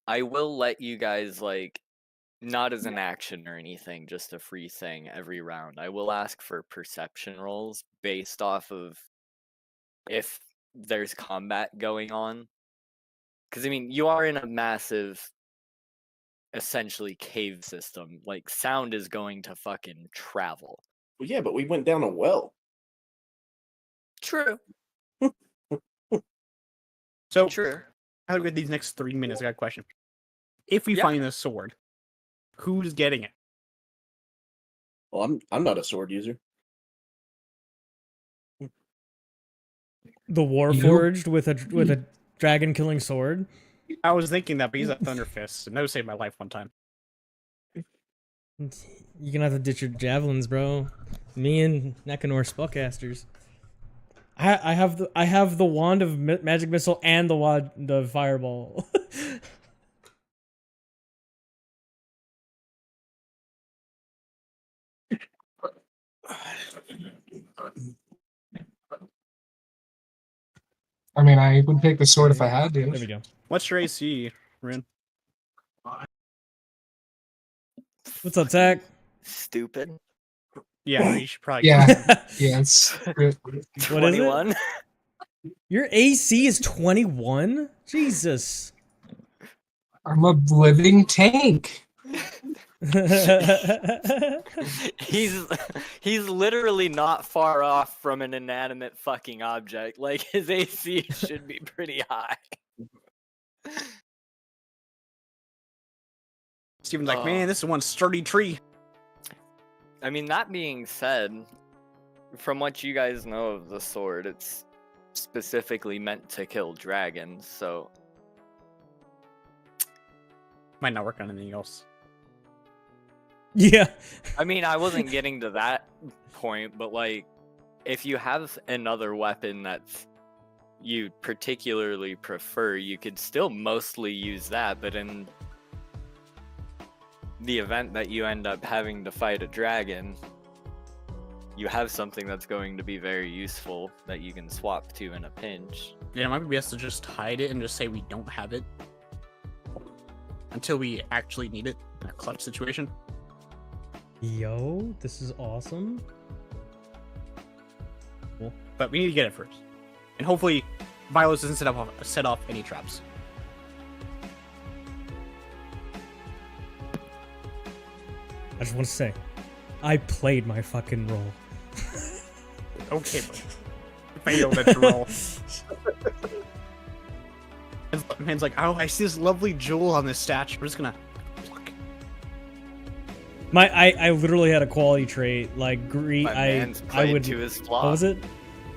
I will let you guys, like, not as an action or anything, just a free thing every round. I will ask for perception rolls based off of if there's combat going on. Because, I mean, you are in a massive, essentially, cave system. Like, sound is going to fucking travel. Well, yeah, but we went down a well. True. So, True. how do we get these next 3 minutes? I got a question. If we Yeah. find this sword, who's getting it? Well, I'm not a sword user. The Warforged with a dragon killing sword. I was thinking that, but he's a Thunder Fist, and that saved my life one time. You're gonna have to ditch your javelins, bro. Me and Nekanor spellcasters. I have the wand of magic missile and the fireball. I mean, I would take the sword if I had to. There we go. What's your AC, Rin? What's up, Zach? Stupid. Yeah, you should probably. Yeah, yeah, it's good. What is it? 21. Your AC is 21? Jesus. I'm a living tank. He's literally not far off from an inanimate fucking object. Like, his AC should be pretty high. Steven's like, man, this is one sturdy tree. I mean, that being said, from what you guys know of the sword, it's specifically meant to kill dragons, so Might not work on anything else. Yeah. I mean, I wasn't getting to that point, but like, if you have another weapon that's you particularly prefer, you could still mostly use that, but in the event that you end up having to fight a dragon, you have something that's going to be very useful that you can swap to in a pinch. Yeah, it might be best to just hide it and just say we don't have it until we actually need it in a clutch situation. Yo, this is awesome. Cool. But we need to get it first. And hopefully Violus doesn't set off any traps. I just want to say, I played my fucking role. Okay, but failed at your roll. Man's like, oh, I see this lovely jewel on this statue. We're just gonna pluck. I literally had a quality trait like greed. My man's I played would. to his flaw. What was it?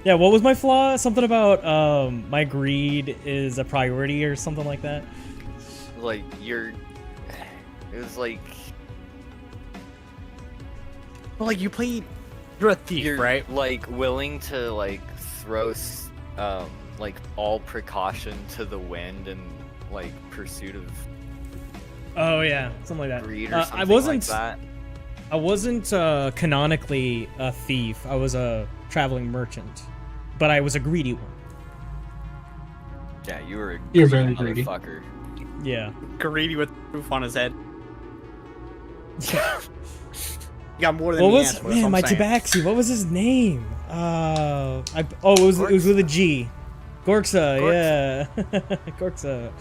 Yeah, what was my flaw? Something about my greed is a priority or something like that. Like, it was like, Well, like you're a thief, you're right? like willing to like throw like all precaution to the wind and like pursuit of Oh yeah, something like that. greed or something I wasn't. like that. I wasn't canonically a thief. I was a traveling merchant, but I was a greedy one. Yeah, you were a You're greedy very greedy. motherfucker. Yeah. Greedy with roof on his head. You got more than What the was answer, that's man? what My I'm saying. tabaxi. What was his name? It was with a G. Gorksa. Yeah. Gorksa.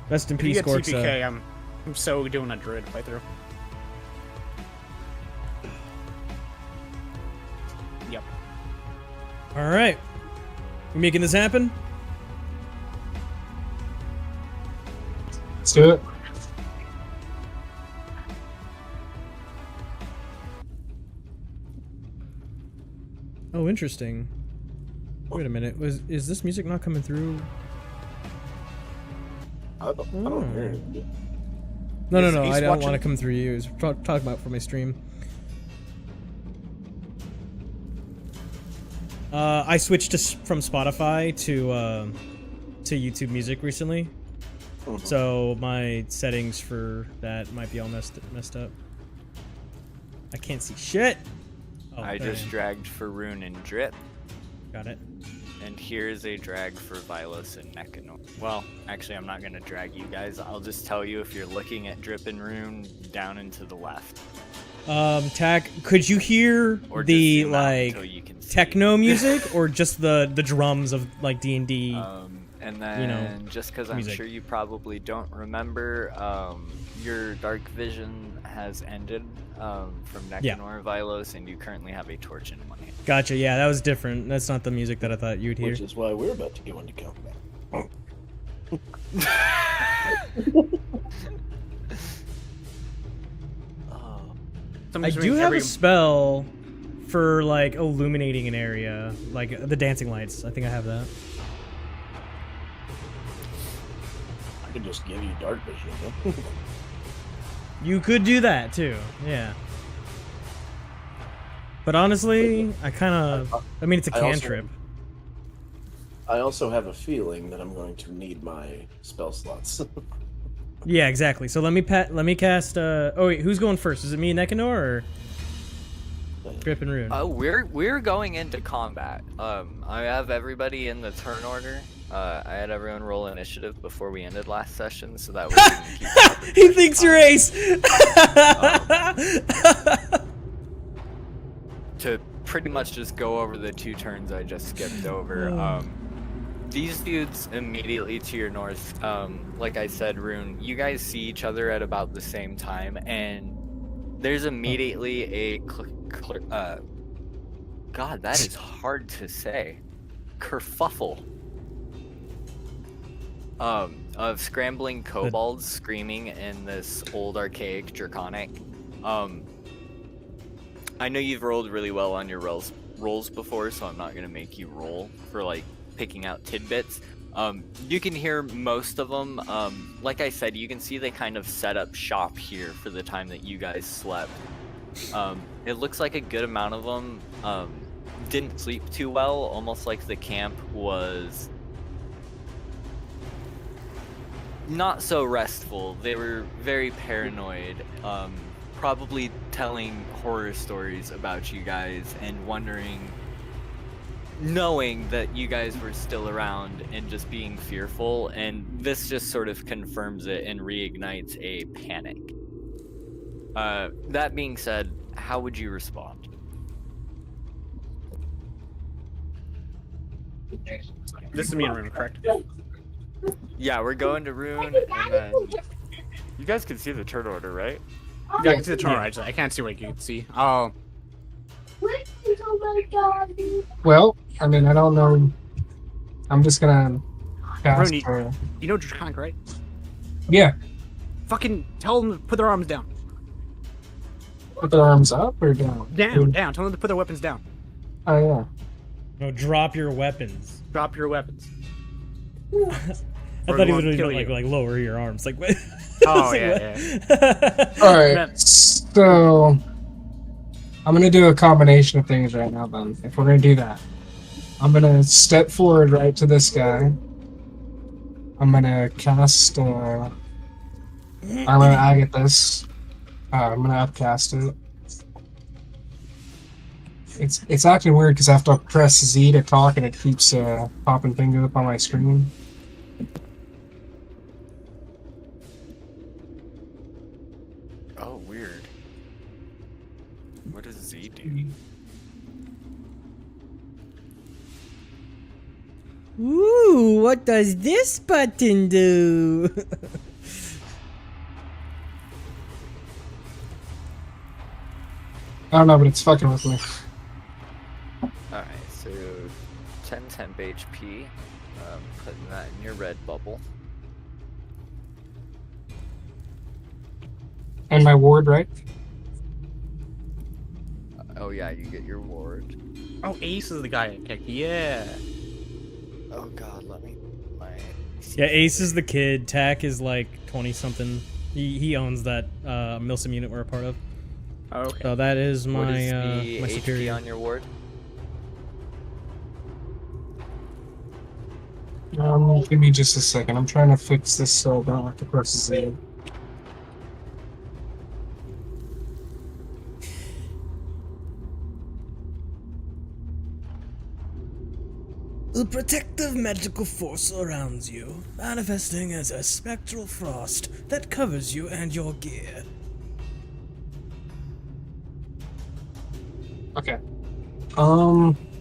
Rest in If you peace, get Gorksa. TPK, I'm so doing a druid playthrough. Yep. All right. We making this happen? Let's do it. Oh, interesting. Wait a minute. Is this music not coming through? I don't hear it. No. He's I don't want to watching- come through you. It's talking about for my stream. I switched from Spotify to YouTube Music recently, so my settings for that might be all messed up. I can't see shit. Oh, I there just am. dragged Faroon and Drip. Got it. And here's a drag for Vilos and Nekanor. Well, actually, I'm not gonna drag you guys. I'll just tell you if you're looking at Drippin' Rune down and to the left. Tack, could you hear Or just the zoom out like until you can see. techno music, or just the drums of like D&D? And then, just because I'm music. sure you probably don't remember, your dark vision has ended from Nekanor Yeah. Vilos, and you currently have a torch in one hand. Gotcha. Yeah, that was different. That's not the music that I thought you'd hear. Which is why we're about to go into combat. Oh. I do have a spell for like illuminating an area, like the dancing lights. I think I have that. I could just give you dark vision. You could do that too. Yeah. But honestly, I kind of. I mean, it's a I also- cantrip. I also have a feeling that I'm going to need my spell slots. Yeah, exactly. So let me cast. Oh wait, who's going first? Is it me and Nekanor or Drip and Rune? Oh, we're going into combat. I have everybody in the turn order. I had everyone roll initiative before we ended last session, so that way we can keep coverage He of thinks you're time. Ace. To pretty much just go over the 2 turns I just skipped over. These dudes immediately to your north, like I said, Rune, you guys see each other at about the same time, and there's immediately a God, that is hard to say. Kerfuffle. Of scrambling kobolds screaming in this old archaic draconic. I know you've rolled really well on your rolls before, so I'm not gonna make you roll for like picking out tidbits. You can hear most of them. Like I said, you can see they kind of set up shop here for the time that you guys slept. It looks like a good amount of them didn't sleep too well, almost like the camp was not so restful. They were very paranoid, probably telling horror stories about you guys and knowing that you guys were still around and just being fearful, and this just sort of confirms it and reignites a panic. That being said, how would you respond? This is me and Rune, correct? Yeah, we're going to Rune, and then you guys can see the turn order, right? Yeah, I can see the turn right. I can't see what you can see. Oh, Well, I mean, I don't know. I'm just gonna cast. Rooney. You know Draconic, right? Yeah, Fucking tell them to put their arms down. put their arms up or down. Down. Tell them to put their weapons down. Oh yeah. No, drop your weapons. Drop your weapons. I Or thought he they won't literally kill meant you. like lower your arms. Like what? Oh, yeah. All right. Man. So I'm gonna do a combination of things right now. Then, if we're gonna do that, I'm gonna step forward right to this guy. I'm gonna cast. I'm gonna Agathis. I'm gonna upcast it. It's acting weird because I have to press Z to talk and it keeps popping things up on my screen. Oh, weird. What does Z do? Ooh, what does this button do? I don't know, but it's fucking with me. Alright, so 10 temp HP. Putting that in your red bubble. And my ward, right? Oh yeah, you get your ward. Oh, Ace is the guy I kicked. Yeah. Oh god, let me... Yeah, Ace is the kid. Tack is like 20 something. He owns that Milsim unit we're a part of. Okay. So that is What my is the my HP superior. on your ward? Give me just a second. I'm trying to fix this so I don't have to press Z. A protective magical force surrounds you, manifesting as a spectral frost that covers you and your gear. Okay.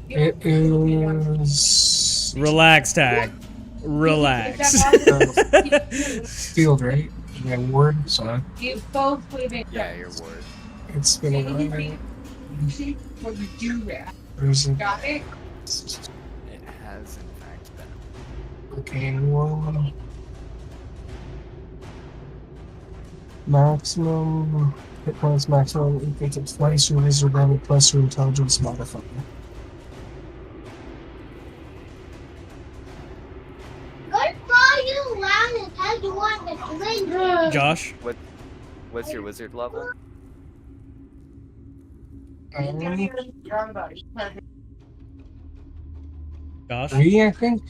It is Relax, Tag. Relax. field, right? My ward, so Yeah, your word. it's been a while. Where's it? It has in fact been. Arcane wall. Maximum hit points, maximum equal to twice your laser damage plus your intelligence modifier. Josh? What's your wizard level? Josh? 3, I think.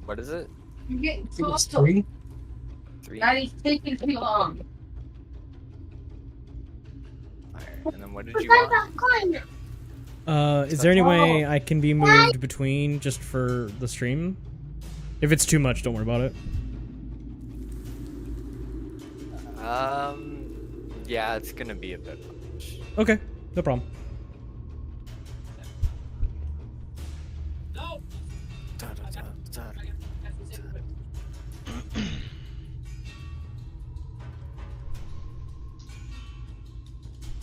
What is it? I think it's 3. 3. Daddy's taking too long. Alright, and then what did you want? Is there any way I can be moved between just for the stream? If it's too much, don't worry about it. Yeah, it's gonna be a bit much. Okay, no problem.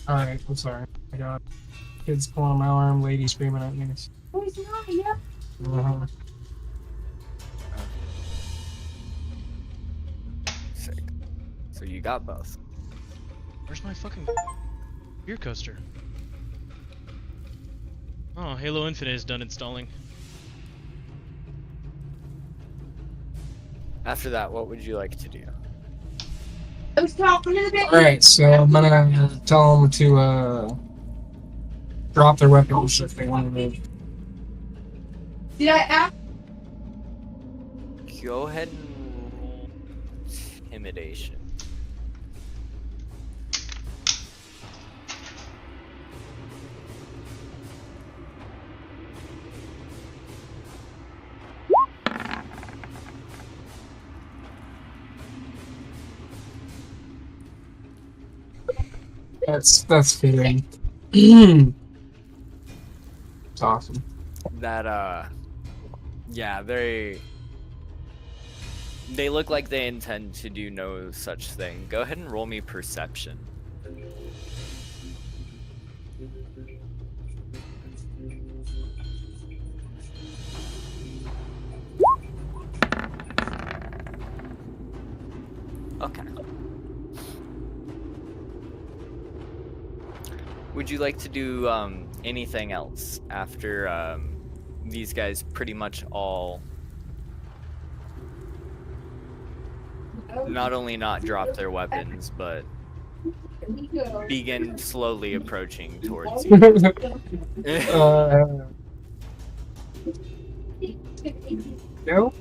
Alright, I'm sorry. I got kids pulling my arm, lady screaming at me. Uh-huh. Sick. So you got both. Where's my fucking beer coaster? Oh, Halo Infinite is done installing. After that, what would you like to do? I was talking to the baby. Alright, so I'm gonna tell them to drop their weapons if they want to move. Did I ask? Go ahead and roll intimidation. That's fitting. It's awesome. That yeah, they look like they intend to do no such thing. Go ahead and roll me perception. Okay. Would you like to do anything else after these guys pretty much all not only not drop their weapons, but begin slowly approaching towards you? No,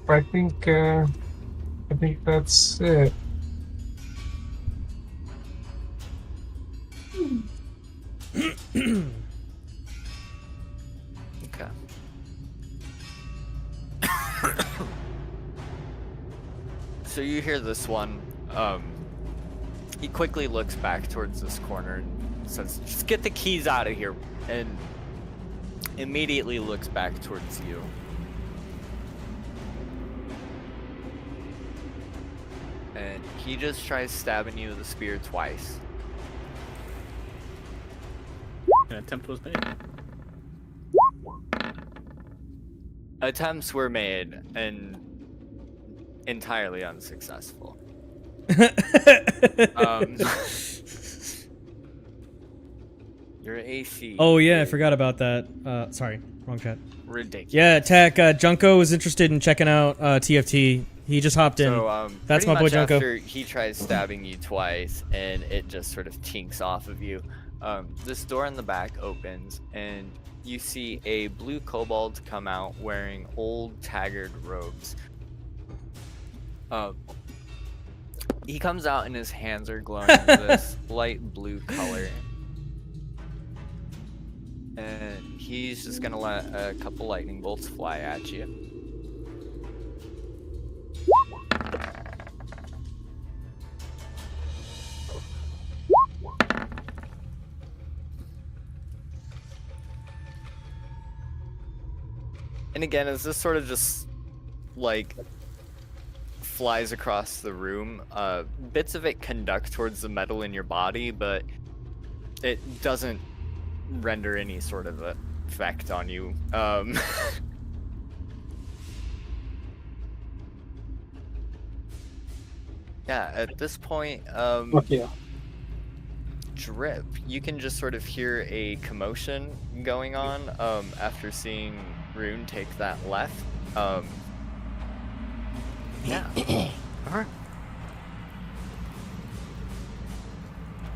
I think that's it. Okay. So you hear this one. He quickly looks back towards this corner and says, "Just get the keys out of here," and immediately looks back towards you. And he just tries stabbing you with a spear twice. An attempt was made. Attempts were made and entirely unsuccessful. Your AC. Oh yeah, I forgot about that. Sorry, wrong chat. Ridiculous. Yeah, Tech, Junko was interested in checking out TFT. He just hopped in. So, That's pretty my boy much Junko. after he tries stabbing you twice and it just sort of tinks off of you, this door in the back opens and you see a blue kobold come out wearing old tattered robes. He comes out and his hands are glowing this light blue color. And he's just gonna let a couple lightning bolts fly at you. And again, as this sort of just like flies across the room, bits of it conduct towards the metal in your body, but it doesn't render any sort of effect on you. Yeah, at this point, Fuck yeah. Drip, you can just sort of hear a commotion going on after seeing Rune take that left. Yeah. Alright.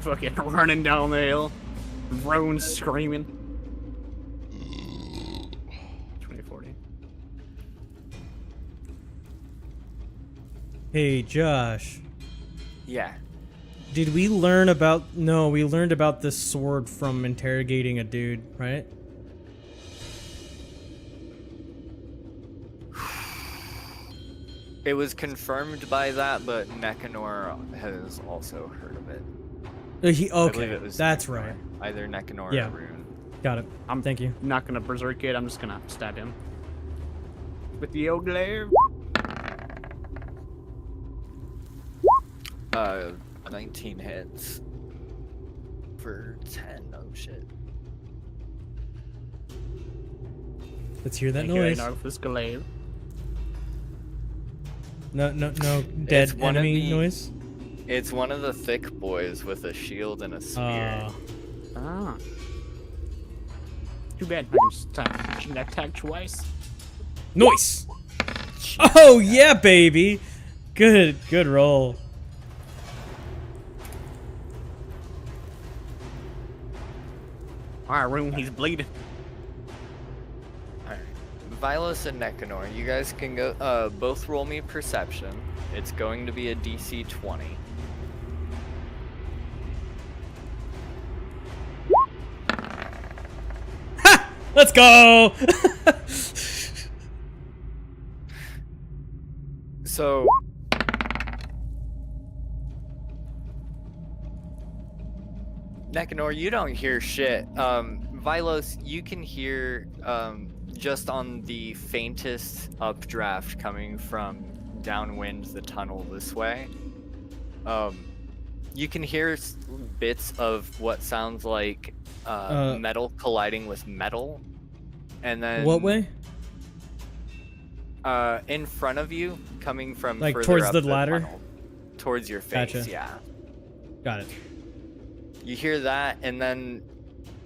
Fucking running down the hill. Roan screaming. 2040. Hey, Josh. Yeah. Did we learn about... No, we learned about this sword from interrogating a dude, right? It was confirmed by that, but Nekanor has also heard of it. I Okay, believe it was that's Nekanor. right. Either Nekanor Yeah. or Rune. Got it. I'm Thank you. not gonna berserk it, I'm just gonna stab him. With the old glaive. 19 hits. For 10, oh shit. Let's hear that Thank you, noise. Einar, for this glaive. No, dead one of enemy the- noise? It's one of the thick boys with a shield and a spear. Ah. Too bad. I can attack twice. Noise! Oh, yeah, baby! Good roll. Alright, Rune, he's bleeding. Alright. Vilos and Nekanor, you guys can go both roll me perception. It's going to be a DC 20. Let's go! So Nekanor, you don't hear shit. Vilos, you can hear just on the faintest updraft coming from downwind the tunnel this way. You can hear bits of what sounds like metal colliding with metal, and then What way? in front of you, coming from Like further towards up the ladder? tunnel, towards your face. Gotcha. Yeah. Got it. You hear that, and then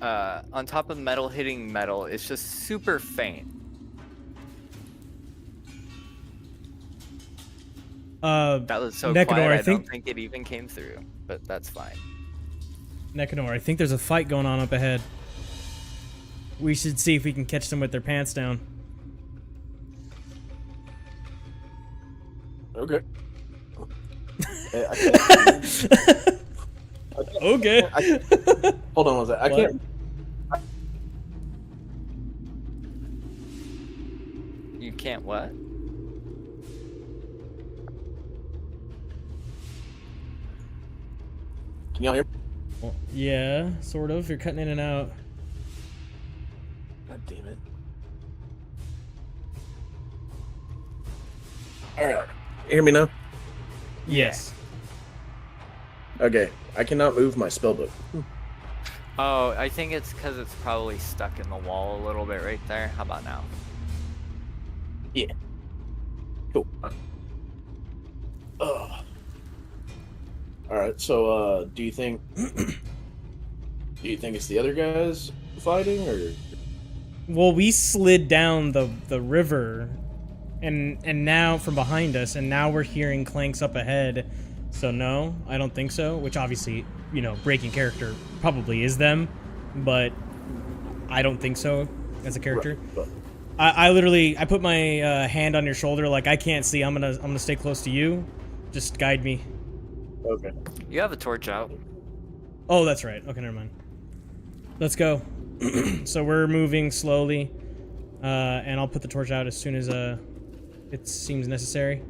on top of metal hitting metal, it's just super faint. That was so Nekanor, quiet, I I think- don't think it even came through, but that's fine. Nekanor, I think there's a fight going on up ahead. We should see if we can catch them with their pants down. Okay. I can't. Okay. Hold on one second. I What? can't. You can't what? Can y'all hear me? Well, yeah, sort of. You're cutting in and out. God damn it. Alright. You hear me now? Yes. Okay. I cannot move my spellbook. Oh, I think it's because it's probably stuck in the wall a little bit right there. How about now? Yeah. Cool. Ugh. Alright, so do you think it's the other guys fighting, or Well, we slid down the river, and now from behind us, and now we're hearing clanks up ahead. So no, I don't think so. Which obviously, you know, breaking character probably is them, but I don't think so as a character. Right, but- I literally put my hand on your shoulder, like I can't see. I'm gonna stay close to you. Just guide me. Okay. You have a torch out. Oh, that's right. Okay, never mind. Let's go. So we're moving slowly, and I'll put the torch out as soon as it seems necessary.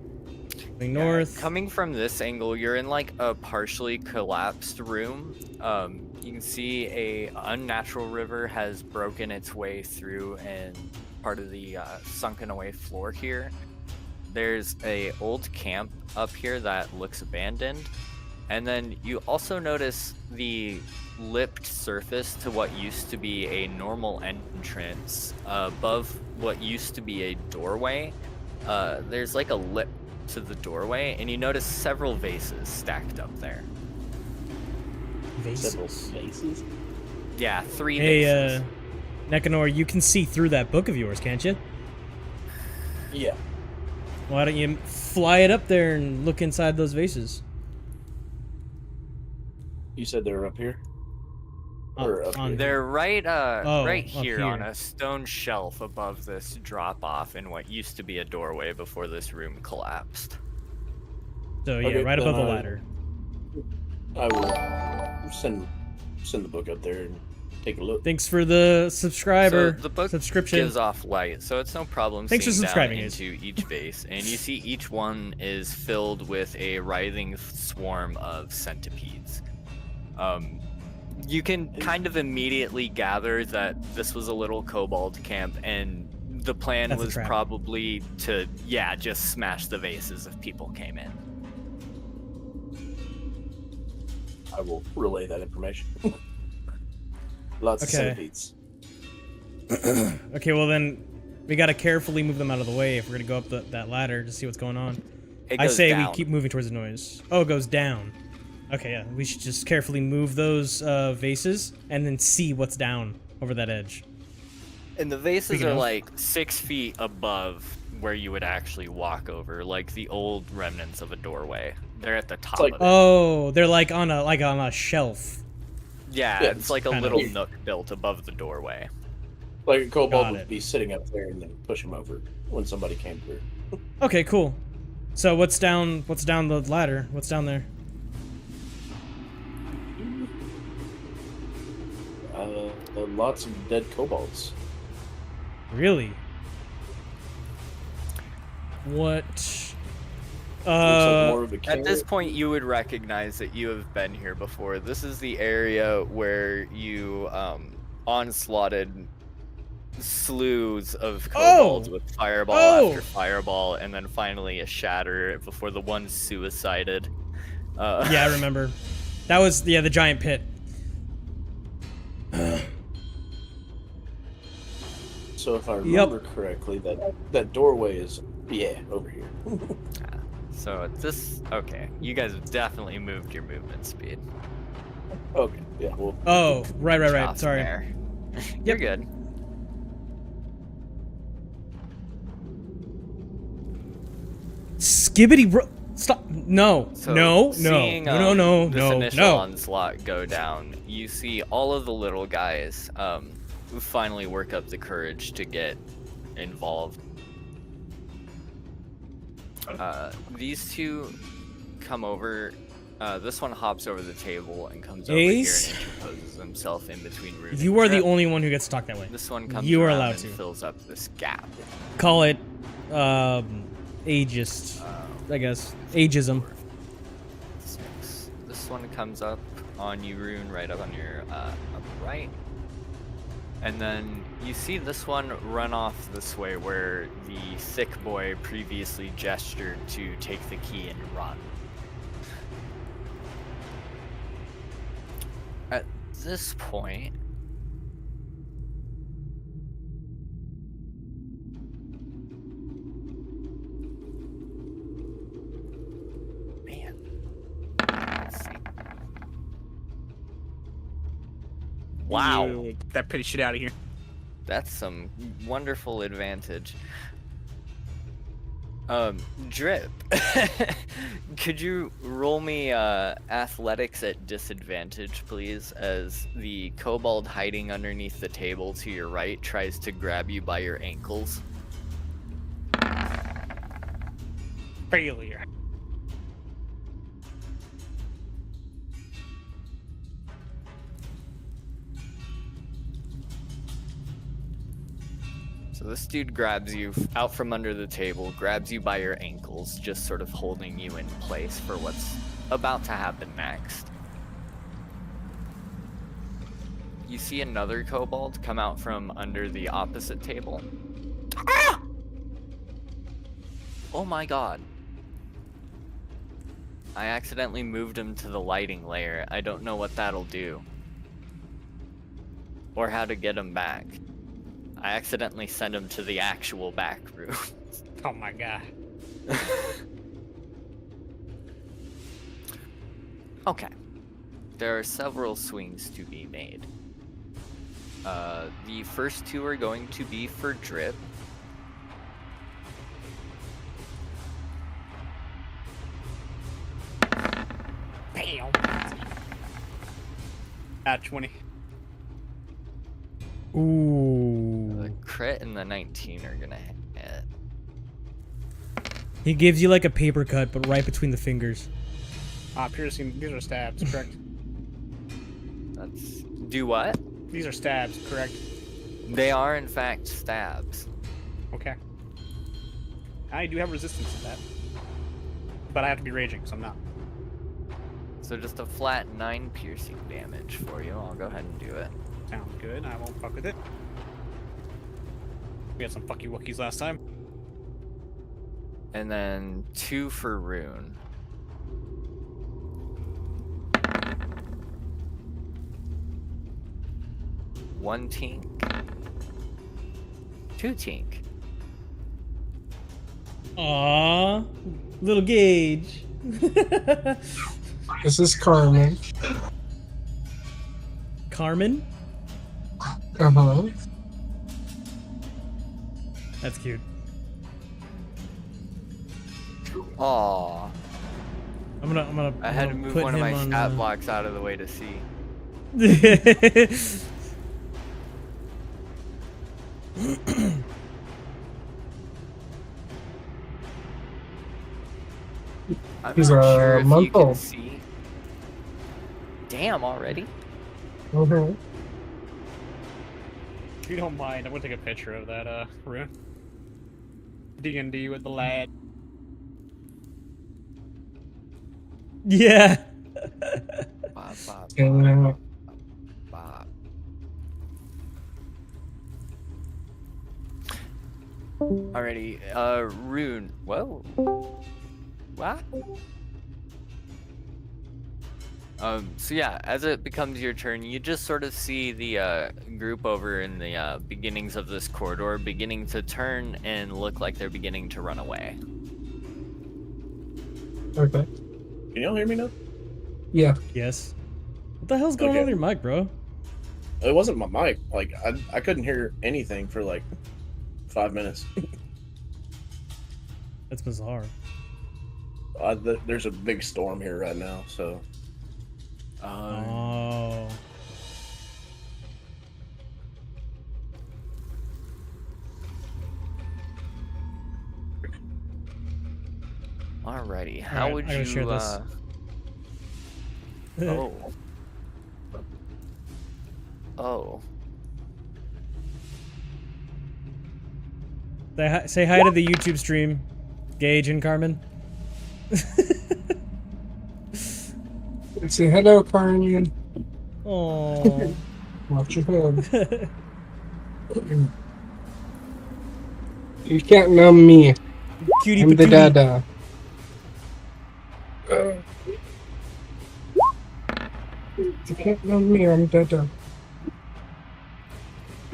Moving north. Coming from this angle, you're in like a partially collapsed room. You can see a unnatural river has broken its way through and part of the sunken away floor here. There's a old camp up here that looks abandoned. And then you also notice the lipped surface to what used to be a normal entrance above what used to be a doorway. There's like a lip to the doorway, and you notice several vases stacked up there. Several Vases. faces. Yeah, 3 Hey, vases. Nekanor, you can see through that book of yours, can't you? Yeah. Why don't you fly it up there and look inside those vases? You said they were up here? Or up here? They're right right up here on here. a stone shelf above this drop off in what used to be a doorway before this room collapsed. So yeah, Okay, right above the then, ladder. I will send the book up there and take a look. Thanks for the subscriber So the book subscription. gives off light, so it's no problem Thanks for seeing down subscribing, guys. into each vase, and you see each one is filled with a writhing swarm of centipedes. You can kind of immediately gather that this was a little kobold camp, and the plan That's a was trap. probably to, just smash the vases if people came in. I will relay that information. Lots of Okay. centipedes. Okay, well then, we gotta carefully move them out of the way if we're gonna go up that ladder to see what's going on. It I goes say down. we keep moving towards the noise. Oh, it goes down. Okay, yeah, we should just carefully move those vases and then see what's down over that edge. And the vases Speaking are of- like 6 feet above where you would actually walk over, like the old remnants of a doorway. They're at the top like- of it. Oh, they're like on a shelf. Yeah, Yeah, it's like a kind of- little nook built above the doorway. Like a kobold Got would it. be sitting up there and then push him over when somebody came through. Okay, cool. So what's down? What's down the ladder? What's down there? Lots of dead kobolds. Really? What? Looks like more of a At this cave. point, you would recognize that you have been here before. This is the area where you onslaughted slews of kobolds with fireball after fireball, and then finally a shatter before the one suicided. Yeah, I remember. That was the giant pit. So if I remember correctly, that doorway is over here. So okay, you guys have definitely moved your movement speed. Okay, yeah, well, Oh, right. Chopping Sorry. there. You're good. Skibbity stop. No. So No. seeing, No. this initial onslaught go down, you see all of the little guys who finally work up the courage to get involved. These two come over. This one hops over the table and comes over here Ace? and interposes himself in between Rune You and are the Drip. only one who gets to talk that way. This one comes You are around allowed and to. fills up this gap. Call it, ageist. I guess ageism. This one comes up on you, Rune, right up on your up right. And then you see this one run off this way where the thick boy previously gestured to take the key and run. At this point, man, let's see. Wow. Yeah, get that pretty shit out of here. That's some wonderful advantage. Drip, could you roll me athletics at disadvantage, please, as the kobold hiding underneath the table to your right tries to grab you by your ankles? Failure. this dude grabs you out from under the table, grabs you by your ankles, just sort of holding you in place for what's about to happen next. You see another kobold come out from under the opposite table. Ah! Oh my god. I accidentally moved him to the lighting layer. I don't know what that'll do. Or how to get him back. I accidentally sent him to the actual back room. Oh my god. Okay. There are several swings to be made. The first two are going to be for Drip. Bam. At 20. Ooh. The crit and the 19 are gonna hit. He gives you like a paper cut, but right between the fingers. Piercing. These are stabs, correct? That's... Do what? These are stabs, correct? They are in fact stabs. Okay. I do have resistance to that. But I have to be raging, so I'm not. So just a flat 9 piercing damage for you. I'll go ahead and do it. Sounds good. I won't fuck with it. We had some fucky wookies last time. And then 2 for Rune. One tink. 2 tink. Aww. Little Gage. This is Carmen. Carmen? Uh-huh. That's cute. Aww. I'm gonna I had to move put one of him my on, stat blocks out of the way to see. I'm He's not a sure if you month can old. see. Damn, already? Uh-huh. If you don't mind, I'm gonna take a picture of that rune. D&D with the lad. Yeah. Bop, bop, Yeah. bop. Alrighty, Rune. Whoa. What? So yeah, as it becomes your turn, you just sort of see the group over in the beginnings of this corridor beginning to turn and look like they're beginning to run away. Okay. Can y'all hear me now? Yeah. Yes. What the hell's going Okay. on with your mic, bro? It wasn't my mic. Like I couldn't hear anything for like 5 minutes. That's bizarre. There's a big storm here right now, so Oh. Alrighty, how Alright, would I gotta you? share this. Oh. Oh. Say hi to the YouTube stream, Gage and Carmen. Say hello, Carmen. Oh. Watch your head. You can't numb me. Cutie I'm the patootie. dada. You can't numb me, I'm dada.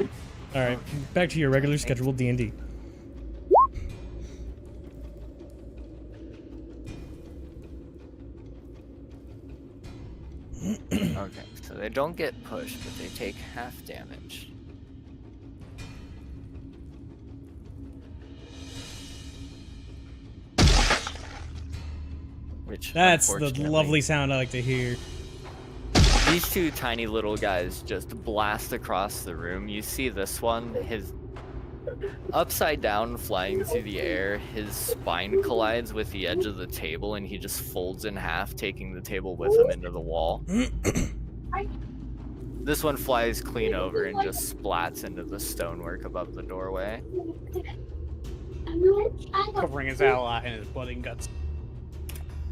All right, back to your regular scheduled D&D. Okay, so they don't get pushed, but they take half damage. Which, That's the unfortunately, lovely sound I like to hear. These two tiny little guys just blast across the room. You see this one, his upside down flying through the air, his spine collides with the edge of the table and he just folds in half, taking the table with him into the wall. This one flies clean over and just splats into the stonework above the doorway. Covering his ally and his bloody guts.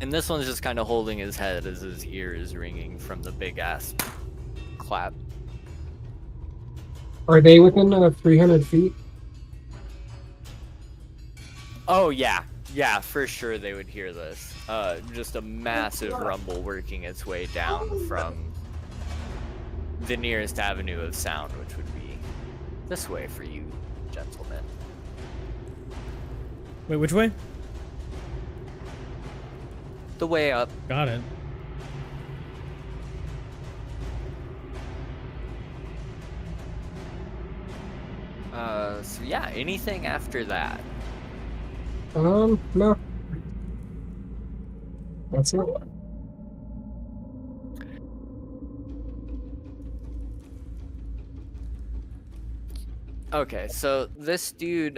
And this one's just kind of holding his head as his ear is ringing from the big ass clap. Are they within 300 feet? Oh yeah, yeah, for sure they would hear this. Just a massive rumble working its way down from the nearest avenue of sound, which would be this way for you, gentlemen. Wait, which way? The way up. Got it. So yeah, anything after that? No. That's it. Okay, so this dude,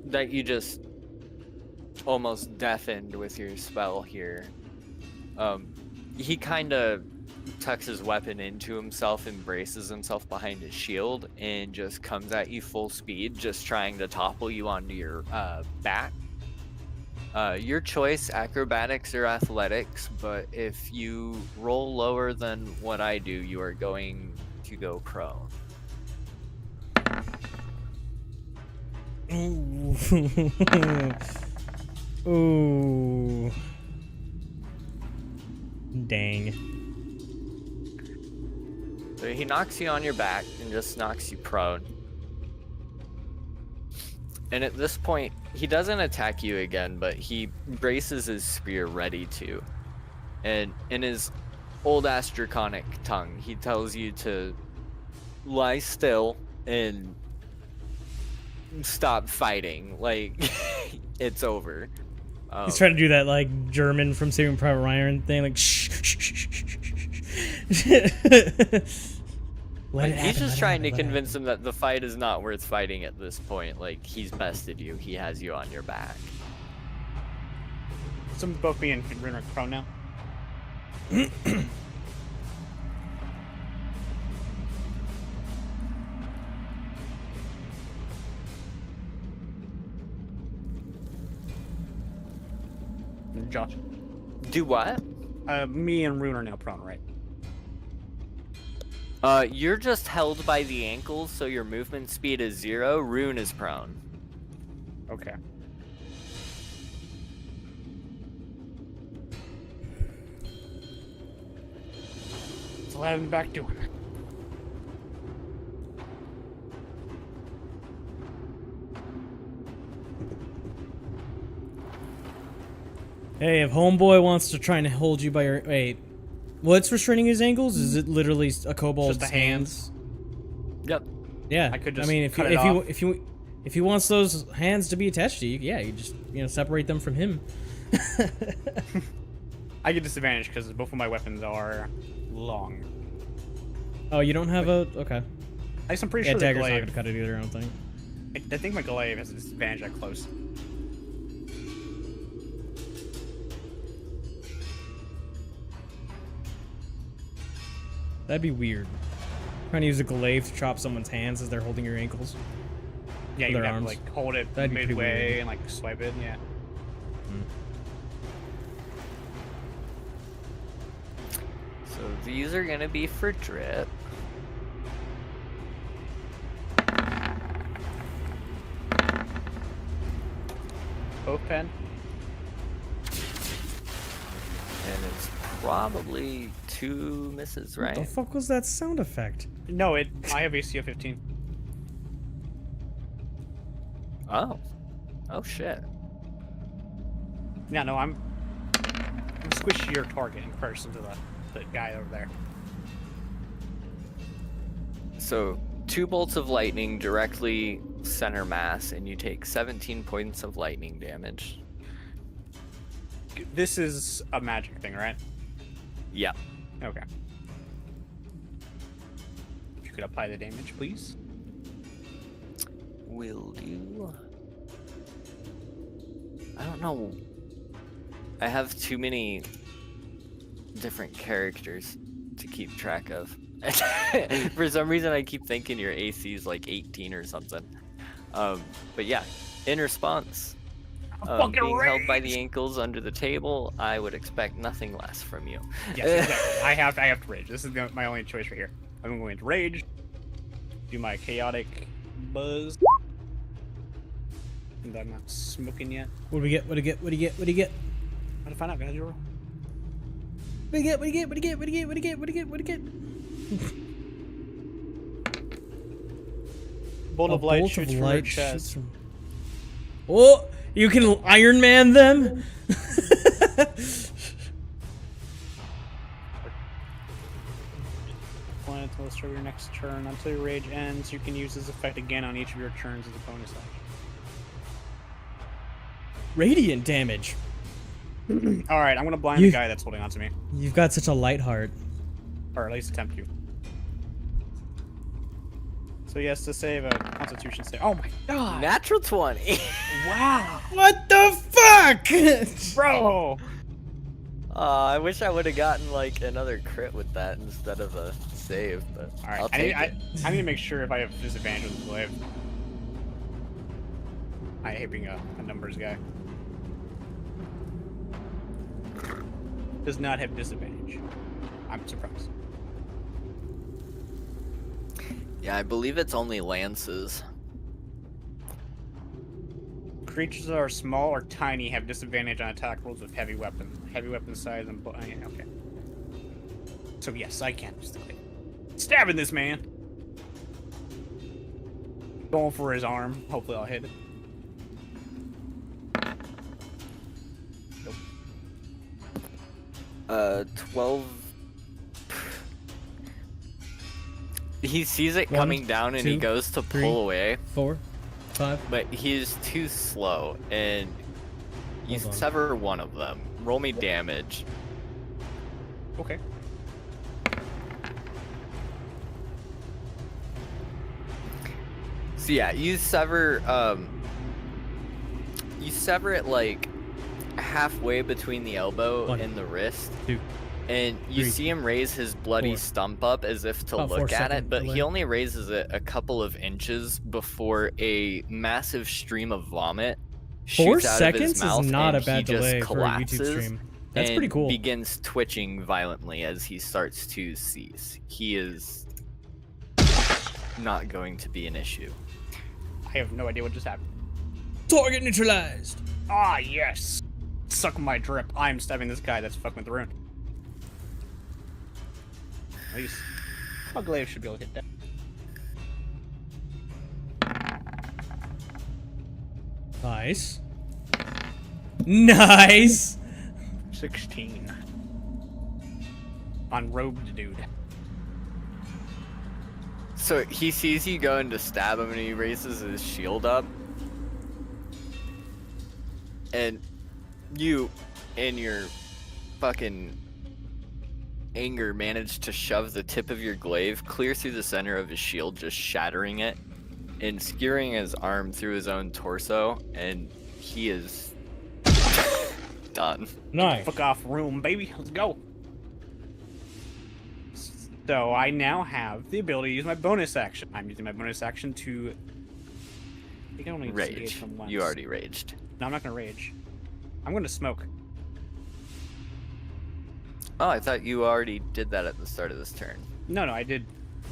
that you just almost deafened with your spell here, he kind of tucks his weapon into himself and braces himself behind his shield and just comes at you full speed, just trying to topple you onto your back. Your choice, acrobatics or athletics, but if you roll lower than what I do, you are going to go prone. Ooh. Ooh. Dang. So he knocks you on your back and just knocks you prone. And at this point, he doesn't attack you again, but he braces his spear ready to. And in his old-ass draconic tongue, he tells you to lie still and stop fighting. Like, it's over. He's trying to do that, like, German from Saving Private Ryan thing, like, shh, shh, shh, shh, shh. He's just trying to convince him that the fight is not worth fighting at this point. Like, he's bested you. He has you on your back. So both me and Rin are prone now. Josh. Do what? Me and Rune are now prone, right? You're just held by the ankles, so your movement speed is 0. Rune is prone. Okay. So let him back to him. Hey, if homeboy wants to try and hold you by your... Wait. What's restraining his ankles? Is it literally a kobold's Just the hands? Yep. Yeah. I could just I mean, cut it off. if he wants those hands to be attached to you, yeah, you just, separate them from him. I get disadvantage because both of my weapons are long. Oh, you don't have a... Okay. At least I'm pretty Yeah, sure the dagger's not glaive. gonna cut it either, I don't think. I think my glaive has a disadvantage at close. That'd be weird. Trying to use a glaive to chop someone's hands as they're holding your ankles. Yeah, With you their have arms. to like hold it That'd be pretty midway weird. and like swipe it. Yeah. So these are gonna be for drip. Both pen. And it's probably 2 misses, right? What the fuck was that sound effect? No, I have AC of 15. Oh. Oh shit. Yeah, no, I'm squishier target in comparison to the guy over there. So 2 bolts of lightning directly center mass, and you take 17 points of lightning damage. This is a magic thing, right? Yeah. Okay. If you could apply the damage, please. Will do. I don't know. I have too many different characters to keep track of. For some reason, I keep thinking your AC is like 18 or something. But yeah, in response, being held by the ankles under the table, I would expect nothing less from you. Yes, exactly. I have to rage. This is my only choice right here. I'm going to rage, do my chaotic buzz. And I'm not smoking yet. What do we get? What do you get? What do you get? What do you get? I'm gonna find out, guys. What do you get? What do you get? What do you get? What do you get? What do you get? What do you get? What do you get? Bolt of A light bolt shoots of from her light chest. shoots from... Oh, you can Iron Man them. Plan until the start of your next turn. Until your rage ends, you can use this effect again on each of your turns as a bonus action. Radiant damage. Alright, I'm gonna blind the guy that's holding on to me. You've got such a light heart. Or at least attempt to. So he has to save a constitution save. Oh my god! Natural 20. Wow! What the fuck? Bro! I wish I would have gotten like another crit with that instead of a save, but Alright, I'll take it. I need to make sure if I have disadvantage with the glaive. I hate being a numbers guy. Does not have disadvantage. I'm surprised. Yeah, I believe it's only lances. Creatures that are small or tiny have disadvantage on attack rolls with heavy weapons. Heavy weapon size and okay. So yes, I can just stabbing this man. Going for his arm. Hopefully I'll hit it. Nope. 12. He sees it coming down and he 2, goes to 3, pull away, 4, 5. but he's too slow and you Hold on. sever one of them. Roll me damage. Okay. So yeah, you sever it like halfway between the elbow 1, and the wrist. 2. And you 3, see him raise his bloody 4. stump up as if to About 4 look at it, second but delay. he only raises it a couple of inches before a massive stream of vomit 4 shoots out of his seconds mouth is not a and bad he just delay for a YouTube collapses stream. That's and pretty cool. begins twitching violently as he starts to cease. He is not going to be an issue. I have no idea what just happened. Target neutralized. Ah, yes! Suck my drip. I'm stabbing this guy that's fucking with the rune. At least my glaive should be able to hit that. Nice. Nice. 16. On robed dude. So he sees you going to stab him and he raises his shield up. And you, in your fucking anger, managed to shove the tip of your glaive clear through the center of his shield, just shattering it and skewering his arm through his own torso, and he is done. Nice. Fuck off room, baby. Let's go. So I now have the ability to use my bonus action. I'm using my bonus action to... I think I only disengage Rage. from once. You already raged. No, I'm not gonna rage. I'm gonna smoke. Oh, I thought you already did that at the start of this turn. No, I did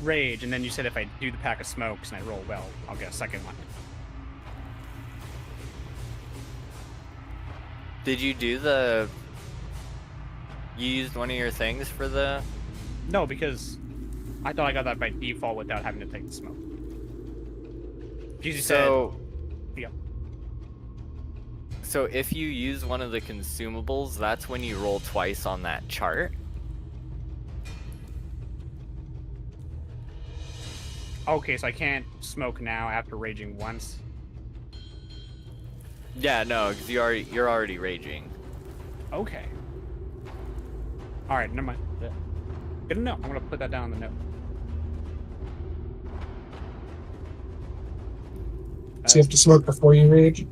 rage, and then you said if I do the pack of smokes and I roll well, I'll get a second one. Did you do the... You used one of your things for the... No, because I thought I got that by default without having to take the smoke. Jesus So... said, yeah. So if you use one of the consumables, that's when you roll twice on that chart. Okay, so I can't smoke now after raging once. Yeah, no, because you're already raging. Okay. Alright, never mind. Good to know. I'm gonna put that down on the note. So you have to smoke before you rage?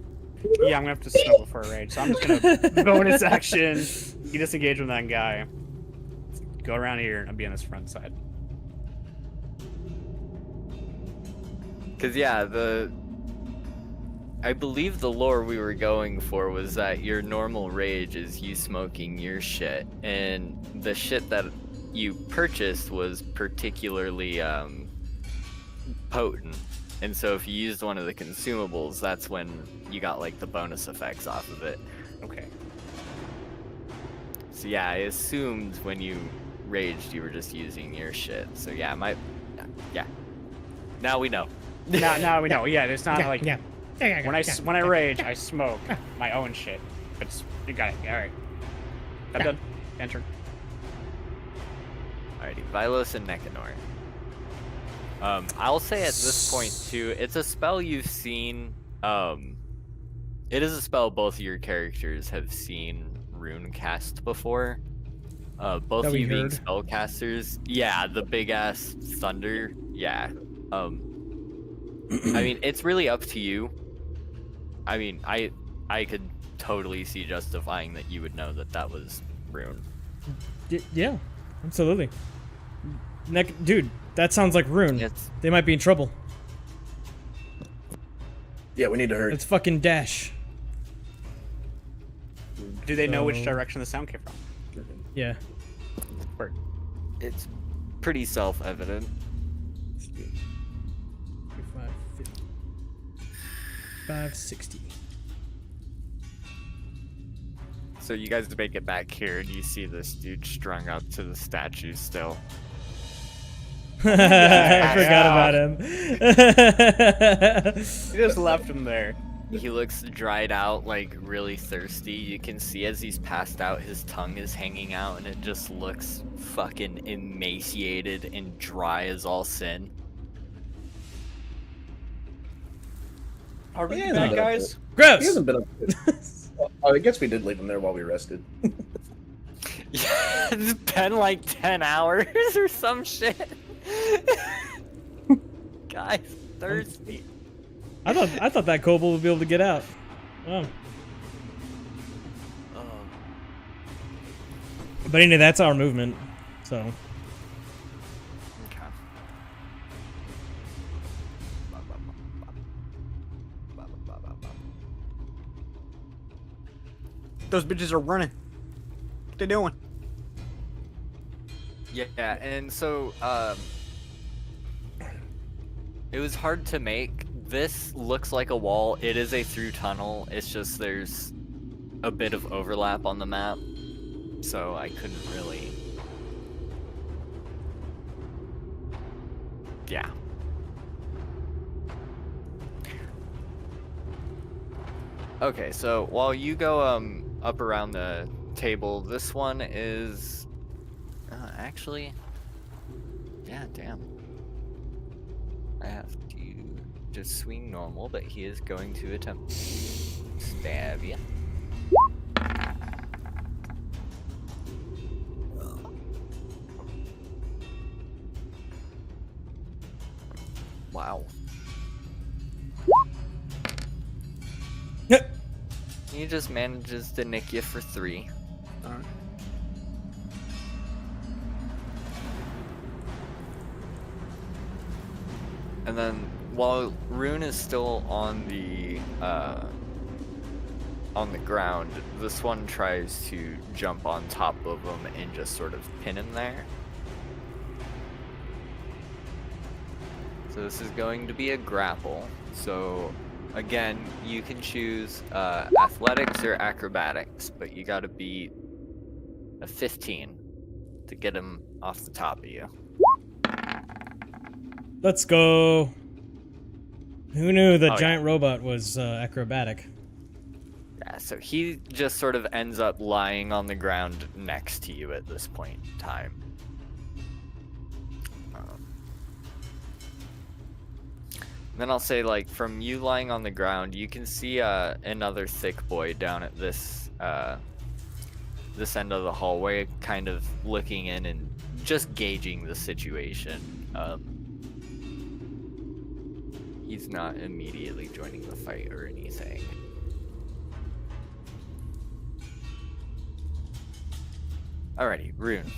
Yeah, I'm gonna have to smoke before a rage, so I'm just gonna bonus action. You disengage with that guy. Go around here and I'll be on this front side. Because, yeah, I believe the lore we were going for was that your normal rage is you smoking your shit, and the shit that you purchased was particularly potent. And so if you used one of the consumables, that's when you got like the bonus effects off of it. Okay. So yeah, I assumed when you raged you were just using your shit. So yeah, yeah. Now we know. Now we know. Yeah, it's not like yeah. when I rage, I smoke my own shit. But you got it. All right. I'm done. Enter. Alrighty, Vilos and Nekanor. I'll say at this point too, it's a spell you've seen. It is a spell both of your characters have seen Rune cast before. Both of you being spellcasters. Yeah, the big ass thunder. Yeah. I mean, it's really up to you. I mean, I could totally see justifying that you would know that that was Rune. Yeah, absolutely. Dude, that sounds like Rune. They might be in trouble. Yeah, we need to hurry. Let's fucking dash. Do they know which direction the sound came from? Yeah. Word. It's pretty self-evident. 560. So you guys make it back here, and you see this dude strung up to the statue still. I forgot about him. You just left him there. He looks dried out, like really thirsty. You can see as he's passed out, his tongue is hanging out, and it just looks fucking emaciated and dry as all sin. Are we back, guys? He Gross! hasn't been up to well, I guess we did leave him there while we rested. Yeah, it's been like 10 hours or some shit. Guy's thirsty. I thought that kobold would be able to get out. Oh. But anyway, that's our movement. So. Okay. Those bitches are running. What they doing? Yeah, and so it was hard to make. This looks like a wall. It is a through tunnel. It's just there's a bit of overlap on the map, so I couldn't really. Yeah. Okay, so while you go up around the table, this one is actually, yeah, damn. I have to just swing normal, but he is going to attempt to stab you. Wow. He just manages to nick you for 3. Alright. And then while Rune is still on the ground, this one tries to jump on top of him and just sort of pin him there. So this is going to be a grapple. So again, you can choose athletics or acrobatics, but you gotta beat a 15 to get him off the top of you. Let's go. Who knew the Oh, giant robot was acrobatic? Yeah, so he just sort of ends up lying on the ground next to you at this point in time. Then I'll say, like, from you lying on the ground, you can see another thick boy down at this this end of the hallway, kind of looking in and just gauging the situation. He's not immediately joining the fight or anything. Alrighty, Rune.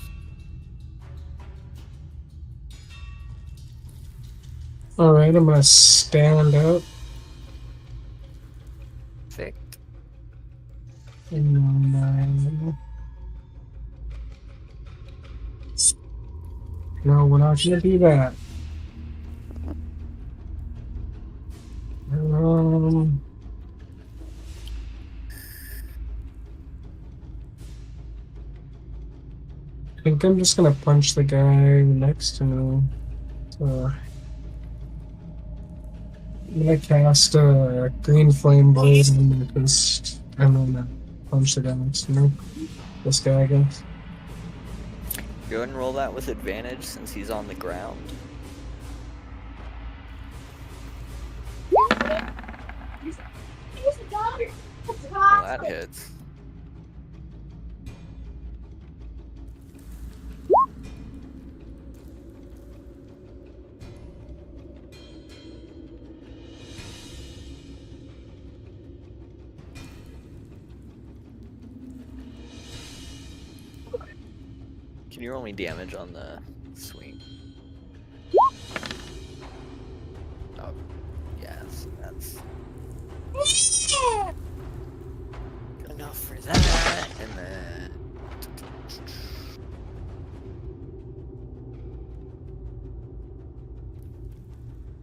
Alright, I'm gonna stand up. Perfect. And, no, we're not gonna do that. I think I'm just gonna punch the guy next to me. So, I'm gonna cast a green flame blade and just I'm gonna punch the guy next to me. This guy, I guess. Go ahead and roll that with advantage since he's on the ground. Well, that hits. Can you roll me damage on the swing? Oh, yes, that's good enough for that.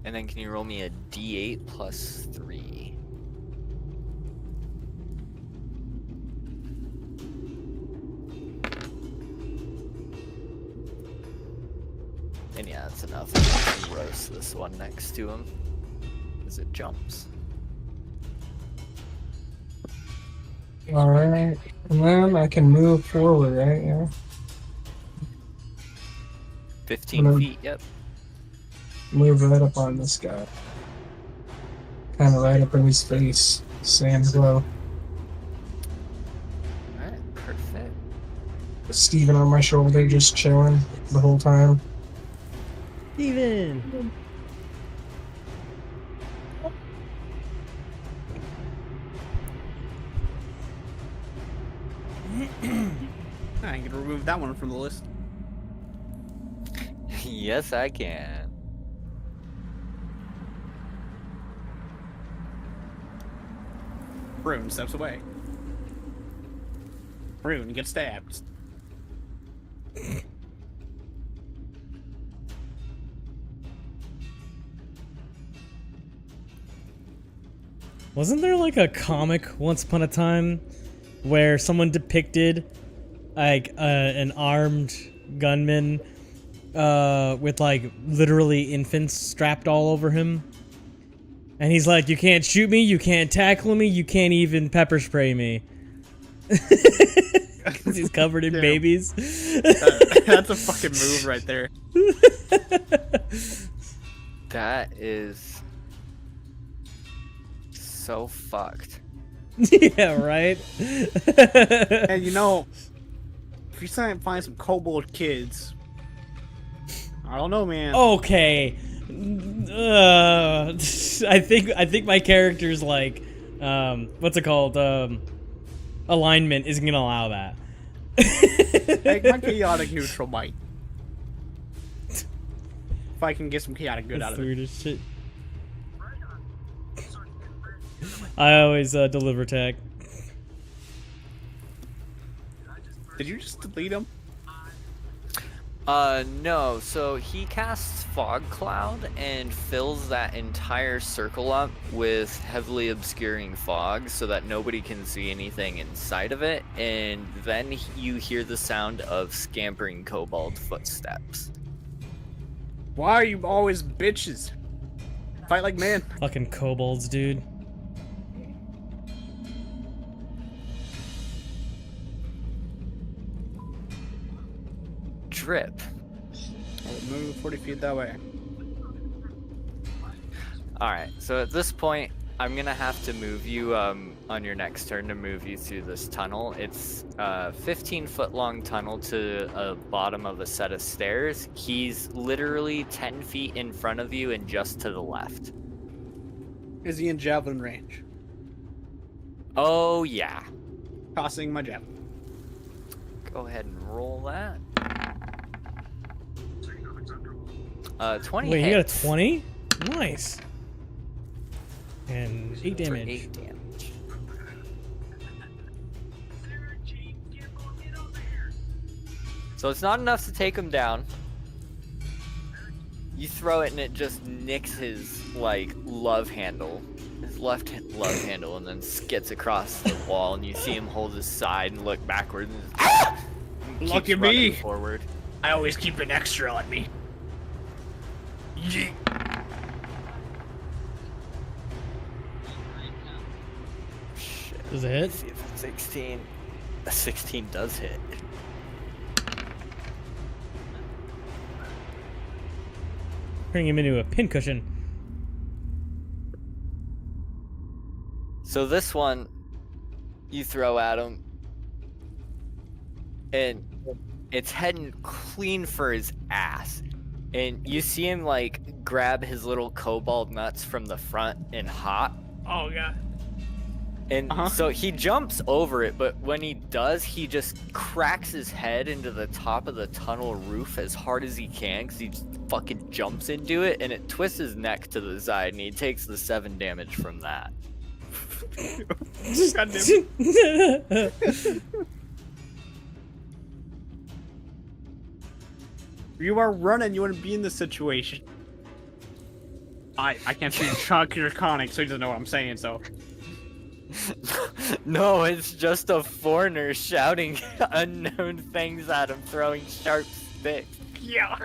And then can you roll me a D8 plus 3? And yeah, that's enough. I can roast this one next to him as it jumps. Alright, and then I can move forward, right? Yeah. 15 feet, yep. Move right up on this guy. Kind of right up in his face. Saying hello. Alright, perfect. Steven on my shoulder, just chilling the whole time. Steven! I can remove that one from the list. Yes, I can. Rune steps away. Rune gets stabbed. Wasn't there like a comic once upon a time where someone depicted like an armed gunman with like literally infants strapped all over him? And he's like, you can't shoot me, you can't tackle me, you can't even pepper spray me. Because he's covered in babies. That's a fucking move right there. That is so fucked. Yeah, right? And you know, if you find some kobold kids, I don't know, man. Okay. I think my character's like, what's it called? Alignment isn't gonna allow that. Like, my chaotic neutral might. If I can get some chaotic good out of it. Weird as shit. I always deliver tag. Did you just delete him? No, so he casts Fog Cloud and fills that entire circle up with heavily obscuring fog so that nobody can see anything inside of it, and then you hear the sound of scampering kobold footsteps. Why are you always bitches? Fight like man. Fucking kobolds, dude. Drip. Move 40 feet that way. Alright, so at this point, I'm gonna have to move you on your next turn to move you through this tunnel. It's a 15-foot long tunnel to the bottom of a set of stairs. He's literally 10 feet in front of you and just to the left. Is he in javelin range? Oh, yeah. Tossing my javelin. Go ahead and roll that. 20 Wait, hits. you got a 20? Nice. And 8 For damage. 8 damage. So it's not enough to take him down. You throw it and it just nicks his, like, love handle. His left love handle, and then skids across the wall, and you see him hold his side and look backward and just, Look keeps at me. running forward. I always keep an extra on me. Yeet. Shit. Does it hit? Let's see if it's 16. A 16 does hit. Turning him into a pincushion. So this one, you throw at him, and it's heading clean for his ass. And you see him, like, grab his little cobalt nuts from the front and hop. Oh god. And so he jumps over it, but when he does, he just cracks his head into the top of the tunnel roof as hard as he can, because he just fucking jumps into it, and it twists his neck to the side, and he takes the 7 damage from that. God damn it. You are running, you want to be in this situation. I can't see Chuck or Conic, so he doesn't know what I'm saying, so. No, it's just a foreigner shouting unknown things at him, throwing sharp sticks. Yeah.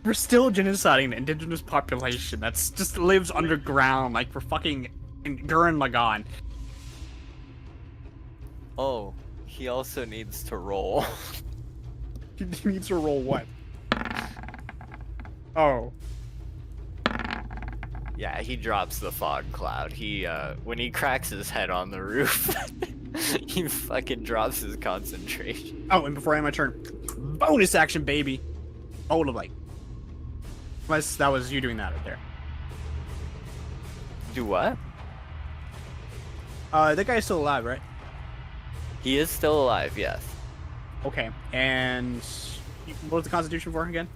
We're still genociding the indigenous population that's just lives underground, like we're fucking Gurren Lagann. Oh, he also needs to roll. He needs to roll what? Oh. Yeah, he drops the fog cloud. He, when he cracks his head on the roof, he fucking drops his concentration. Oh, and before I end my turn, bonus action, baby. Oh, like. Unless that was you doing that right there. Do what? That guy's still alive, right? He is still alive, yes. Okay, and what was the Constitution for again?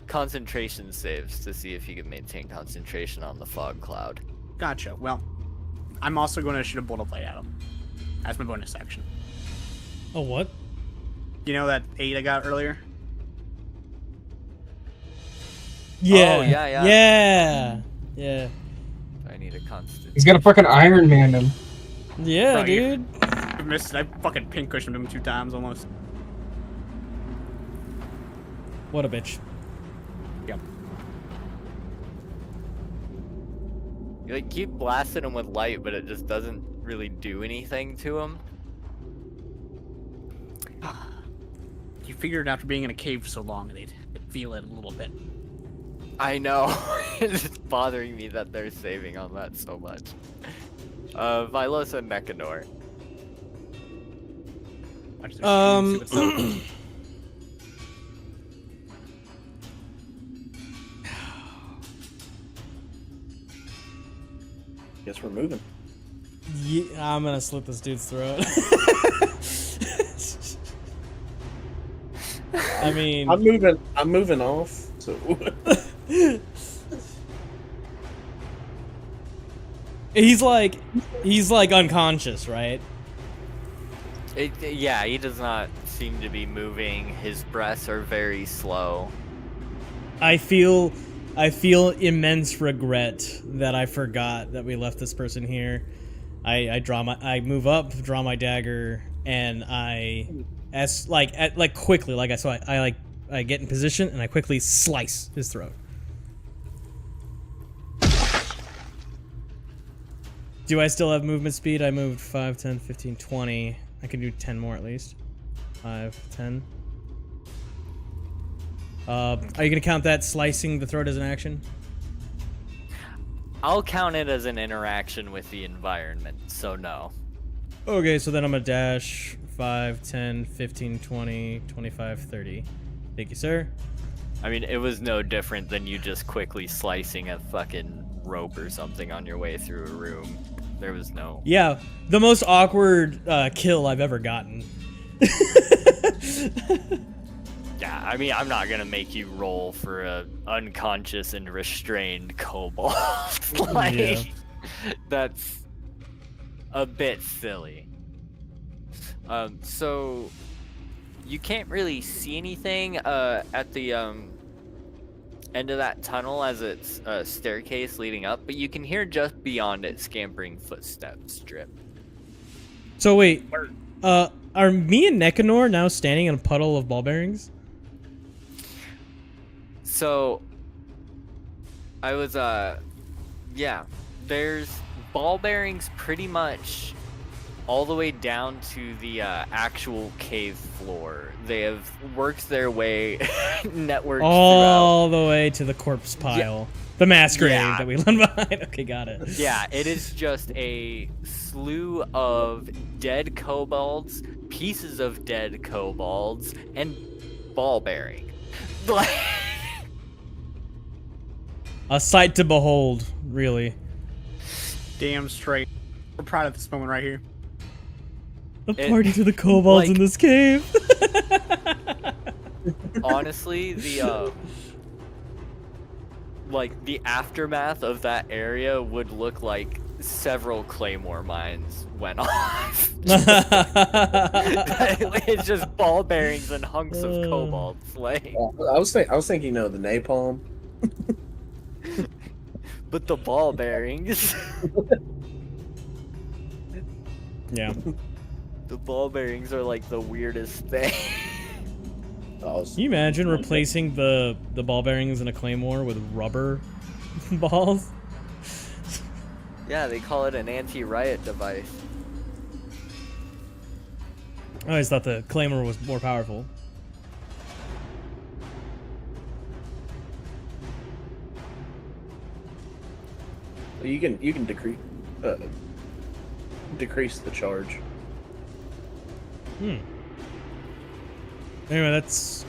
Concentration saves to see if you can maintain concentration on the fog cloud. Gotcha. Well, I'm also going to shoot a bolt of light at him. That's my bonus action. Oh, what? You know that 8 I got earlier? Yeah. Oh, yeah. Yeah. Yeah. I need a constant. He's got a fucking Iron Man him. Yeah, Bro, dude. I missed. I fucking pin cushioned him 2 times almost. What a bitch. Yep. You like keep blasting him with light, but it just doesn't really do anything to him. You figured after being in a cave for so long, they'd feel it a little bit. I know. It's bothering me that they're saving on that so much. Vilos and Necanor. Watch this, see what's up. Guess we're moving. Yeah, I'm gonna slit this dude's throat. I mean, I'm moving off. So he's like unconscious, right? Yeah, he does not seem to be moving. His breaths are very slow. I feel immense regret that I forgot that we left this person here. I move up, draw my dagger, and I quickly, I get in position and I quickly slice his throat. Do I still have movement speed? I moved 5, 10, 15, 20. I can do 10 more at least. 5, 10. Are you gonna count that slicing the throat as an action? I'll count it as an interaction with the environment, so no. Okay, so then I'm gonna dash 5, 10, 15, 20, 25, 30. Thank you, sir. I mean, it was no different than you just quickly slicing a fucking rope or something on your way through a room. There was no... Yeah, the most awkward kill I've ever gotten. Yeah, I mean, I'm not gonna make you roll for a unconscious and restrained kobold. Like, Yeah. that's a bit silly. So you can't really see anything at the end of that tunnel as it's a staircase leading up, but you can hear just beyond it scampering footsteps drip. So wait, are me and Nekanor now standing in a puddle of ball bearings? So I was yeah, there's ball bearings pretty much all the way down to the actual cave floor. They have worked their way networked All the way to the corpse pile. The mass grave Yeah. that we left behind. Okay, got it. throughout. Yeah, it is just a slew of dead kobolds, pieces of dead kobolds, and ball bearing. Like, A sight to behold, really. Damn straight. We're proud of this moment right here. A It- party to the kobolds in like- this cave. honestly, the like the aftermath of that area would look like several claymore mines went off. It's just ball bearings and hunks of kobolds. Like, I was thinking, you know, the napalm. but the ball bearings, Yeah. the ball bearings are like the weirdest thing. Oh, Can you imagine replacing the ball bearings in a claymore with rubber balls? Yeah, they call it an anti-riot device. I always thought the claymore was more powerful. you can decrease the charge. Anyway, that's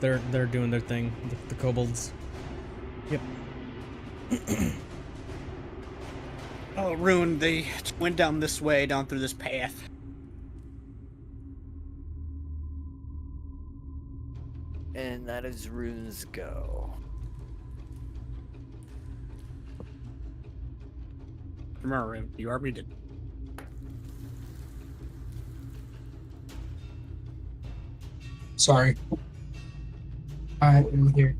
they're doing their thing. The kobolds. Yep. Oh, Rune, they went down this way, down through this path. And that is Rune's go. Remember, Rune, you are muted. Sorry. I am here.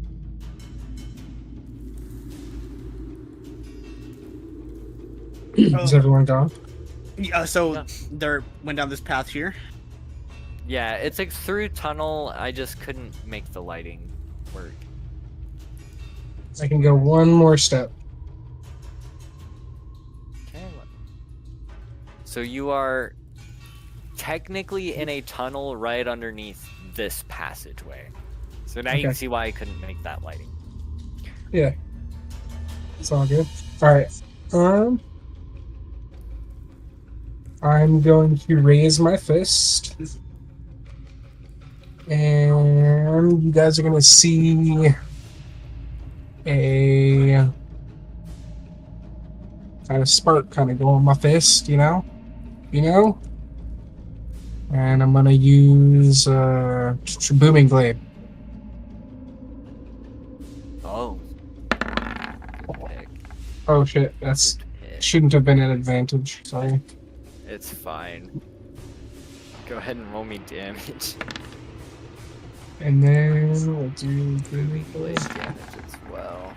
Is everyone gone? Yeah, so Yeah. they went down this path here. Yeah, it's a through tunnel. I just couldn't make the lighting work. I can go one more step. Okay. So you are technically in a tunnel right underneath this passageway. So now you can Okay. see why I couldn't make that lighting. Yeah. It's all good. Alright. I'm going to raise my fist. And you guys are going to see a kind of spark kind of go on my fist, you know? And I'm going to use Booming Blade. Oh. Pick. Oh shit, that's Hit. shouldn't have been an advantage. Sorry. It's fine. Go ahead and roll me damage. And then we'll do Booming Blade Blade. damage as well.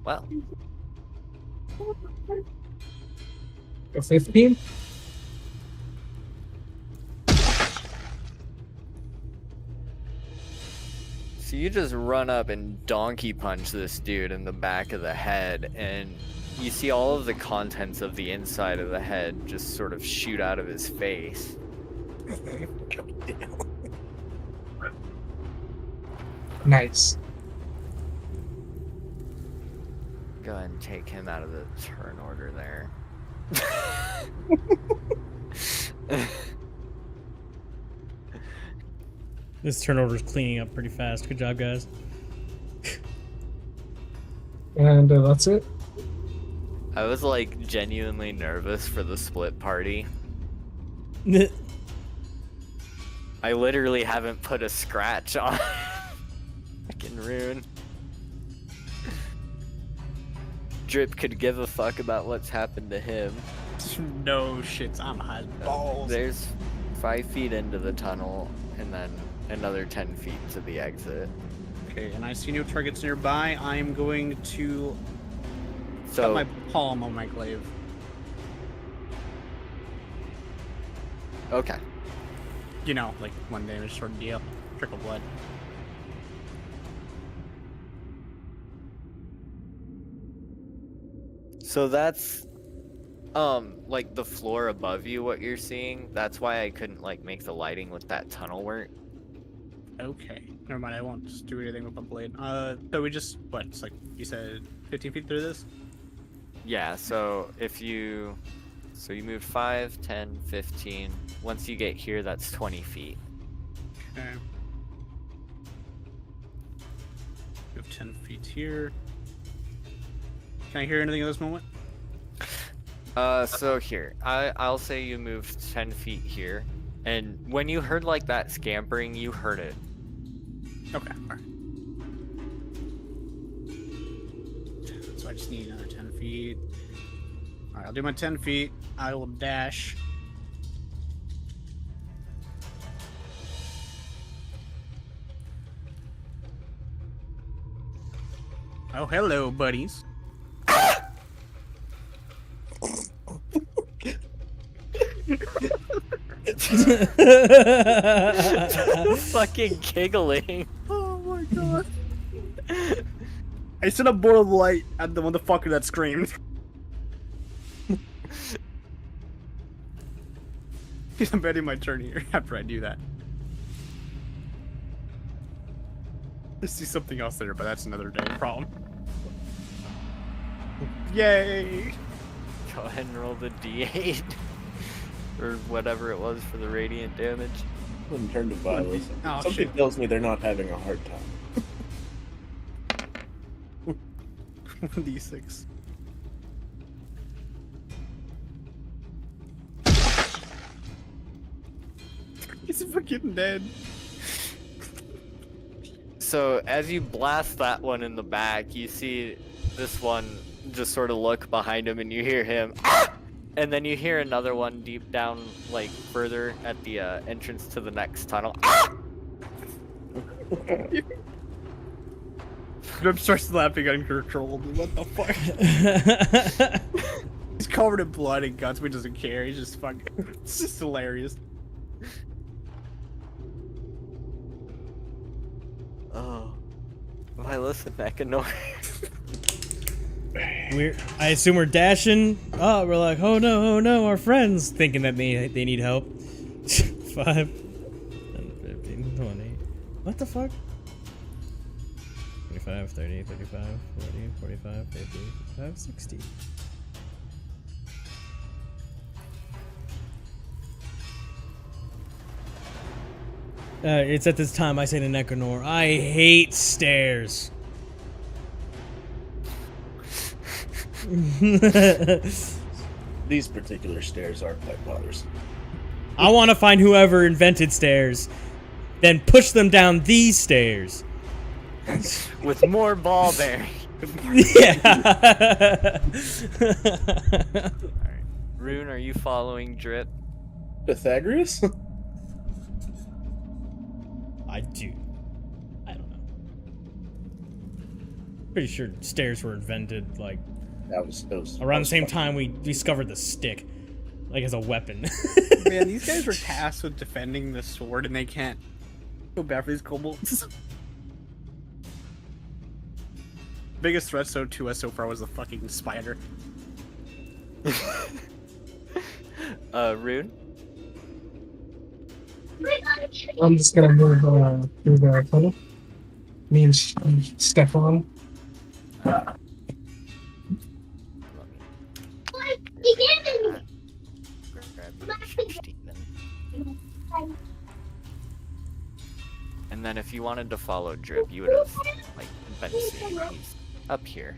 Well, A 15? so you just run up and donkey punch this dude in the back of the head, and you see all of the contents of the inside of the head just sort of shoot out of his face. Nice. Go ahead and take him out of the turn order there. This turnover's cleaning up pretty fast. Good job, guys. And that's it. I was like genuinely nervous for the split party. I literally haven't put a scratch on fucking Rune. Drip could give a fuck about what's happened to him. No shits on my balls. There's 5 feet into the tunnel, and then another 10 feet to the exit. Okay, and I see no targets nearby. I'm going to cut So my palm on my glaive. okay. You know, like 1 damage sort of deal. Trickle blood. So that's like the floor above you, what you're seeing. That's why I couldn't like make the lighting with that tunnel work. Okay. Never mind, I won't just do anything with my blade. So we just, what, it's like, you said 15 feet through this? Yeah, so if you you moved 5, 10, 15. Once you get here, that's 20 feet. Okay. We have 10 feet here. Can I hear anything at this moment? So here, I'll say you moved 10 feet here, and when you heard like that scampering, you heard it. Okay, alright. So I just need another 10 feet. Alright, I'll do my 10 feet. I will dash. Oh, hello, buddies. Fucking giggling. Oh my god. I sent a bolt of light at the motherfucker that screamed. I'm betting my turn here after I do that. I see something else there, but that's another day problem. Yay! Go ahead and roll the d8. Or whatever it was for the radiant damage. When turned to violet. Oh, Something shit. tells me they're not having a hard time. 1d6. He's fucking dead. So as you blast that one in the back, you see this one just sort of look behind him, and you hear him, "Ah!" And then you hear another one deep down, like further at the entrance to the next tunnel. "Ah!" Drip starts laughing uncontrollably. What the fuck? He's covered in blood and guts, but he doesn't care. He's just fucking. It's just hilarious. Oh, why listen, Ekanor? I assume we're dashing. Oh, we're like, oh no, our friends, thinking that they need help. 5, 10, 15, 20. What the fuck? 25, 30, 35, 40, 45, 50, 55, 60. It's at this time I say to Nekanor, I hate stairs. These particular stairs are quite bothersome. I want to find whoever invented stairs, then push them down these stairs. With more ball bearing. Yeah. Alright. Rune, are you following Drip? Pythagoras? I do. I don't know. Pretty sure stairs were invented like That was around the same time we discovered the stick, like as a weapon. Man, these guys were tasked with defending the sword, and they can't go bad for these kobolds. Biggest threat to us so far was the fucking spider. Rune? I'm just gonna move through the tunnel. Me and Stefan. Grab your 16 then. And then if you wanted to follow Drip, you would have like been seeing he's up here.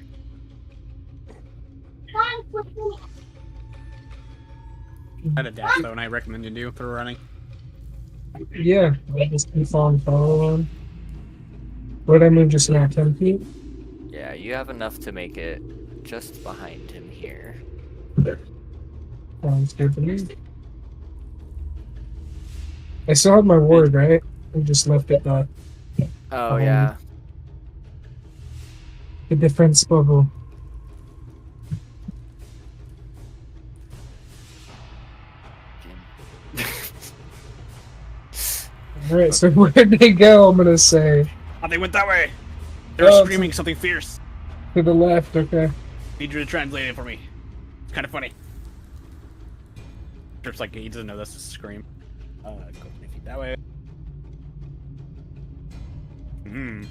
I had a dash though, and I recommend you do for running. Yeah, I'll just keep on following. What did I move just now? 10 feet? Yeah, you have enough to make it just behind him here. Sounds good to me. I still have my ward, right? I just left it the Oh, yeah. defense bubble. Alright, so where did they go? I'm gonna say. Oh, they went that way. They were Oh, screaming something fierce. To the left, okay. Need you to translate it for me. It's kind of funny. Drip's like, he doesn't know that's a scream. Go 20 feet that way. Hmm.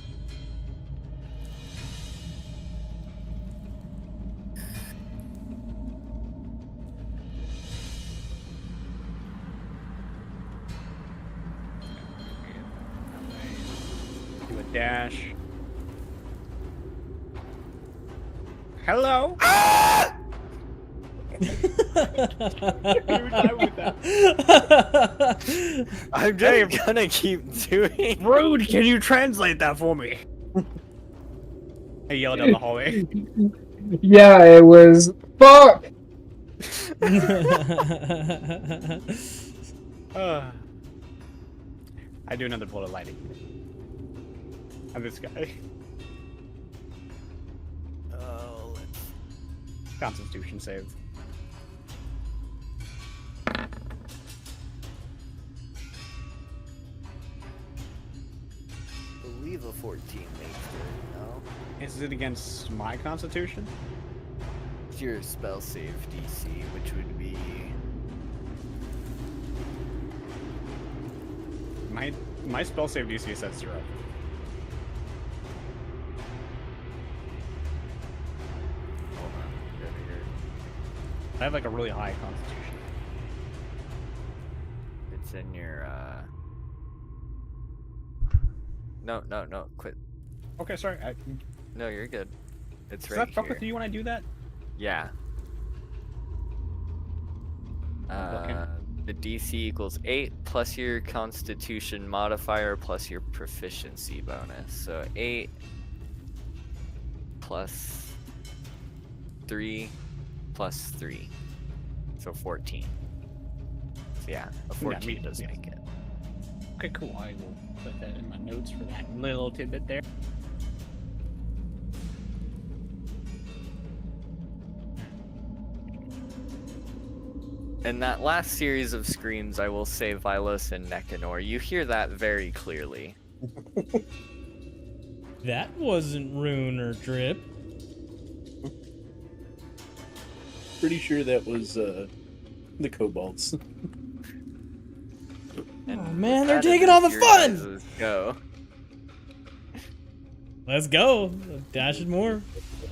Do a dash. Hello? I'm just gonna keep doing. Rude, can you translate that for me? I yelled down the hallway. Yeah, it was. Fuck! I do another bullet lighting. And this guy. Oh, Constitution save. I believe a 14 makes it, no? Is it against my Constitution? It's your spell save DC, which would be... My spell save DC is at 0. Hold on, go to your... I have like a really high Constitution. It's in your, No, quit. Okay, sorry. No, you're good. It's Does right that fuck with here. you when I do that? Yeah. Okay. The DC equals 8 plus your Constitution modifier plus your proficiency bonus. So 8 plus 3 plus 3. So 14. So yeah, a 14 does yeah. make it. Okay, cool. I will put that in my notes for that little tidbit there. In that last series of screams, I will say Vilos and Nekanor. You hear that very clearly. That wasn't Rune or Drip. Pretty sure that was the kobolds. And Oh man, they're that taking is all the your fun! guys' Go. Let's go. Dash it more.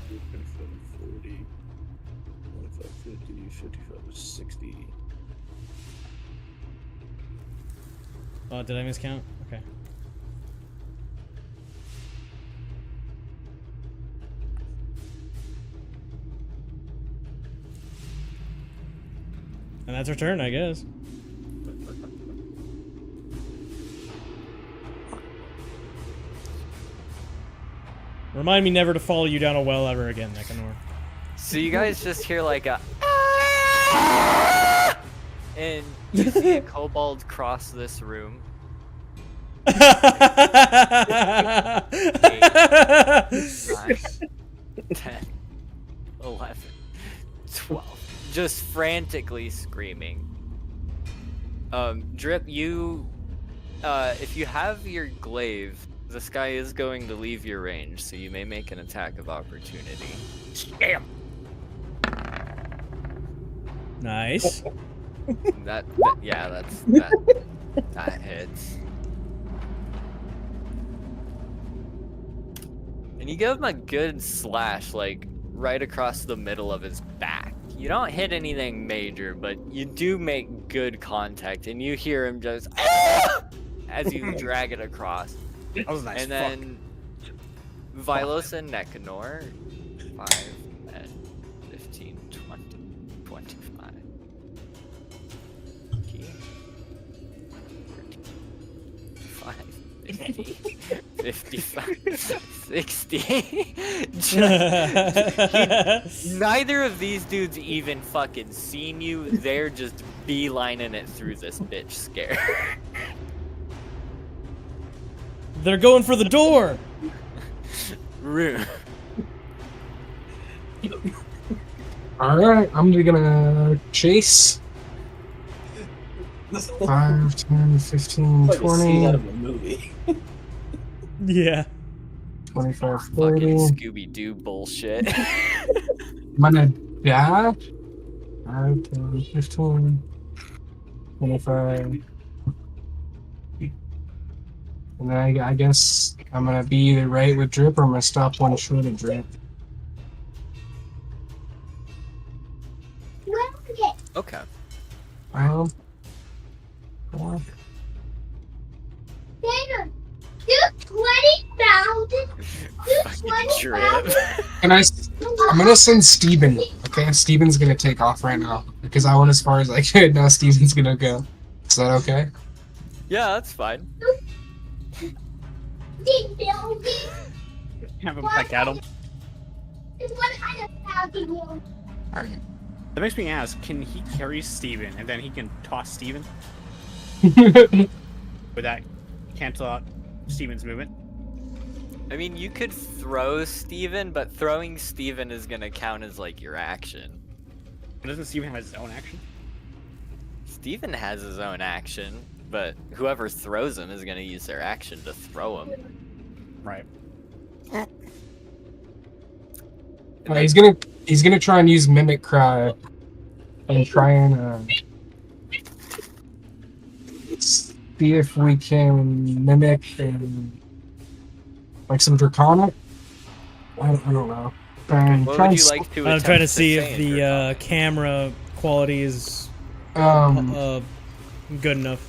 40, 45, 50, 55, 60. Oh, did I miscount? Okay. And that's her turn, I guess. Remind me never to follow you down a well ever again, Nekanor. So you guys just hear like a and you see a kobold cross this room. 8, 9, 10, 11, 12. Just frantically screaming. Drip, you if you have your glaive, this guy is going to leave your range, so you may make an attack of opportunity. Scam! Nice. That hits. And you give him a good slash, like right across the middle of his back. You don't hit anything major, but you do make good contact, and you hear him just as you drag it across. That was a nice And then Vilos and Nekanor, 5, 10, 15, 25. 50, 55, 60. Neither of these dudes even fucking seen you. They're just beelining it through this bitch scare. They're going for the door. Rude. Alright, I'm gonna chase. 5, 10, 15, Like a scene out 20, of a movie. Yeah. 25, Fucking 30. Scooby-Doo bullshit. I'm gonna dash. 5, 10, 15, 25. And then I guess I'm gonna be either right with Drip or I'm gonna stop one short of Drip. Okay. Well, Fucking drip. and I'm gonna send Steven. Okay, Steven's gonna take off right now because I went as far as I could. Now Steven's gonna go. Is that okay? Yeah, that's fine. Have him peck at him. Alright. That makes me ask, can he carry Steven and then he can toss Steven? Would that cancel out Steven's movement? I mean, you could throw Steven, but throwing Steven is gonna count as like your action. Doesn't Steven have his own action? Steven has his own action, but whoever throws him is gonna use their action to throw him. Right. He's gonna try and use Mimic Cry and try and see if we can mimic like some Draconic. I don't know. And What try would and you like to I'm attempt trying to see if say, the Draconic? camera quality is um good enough.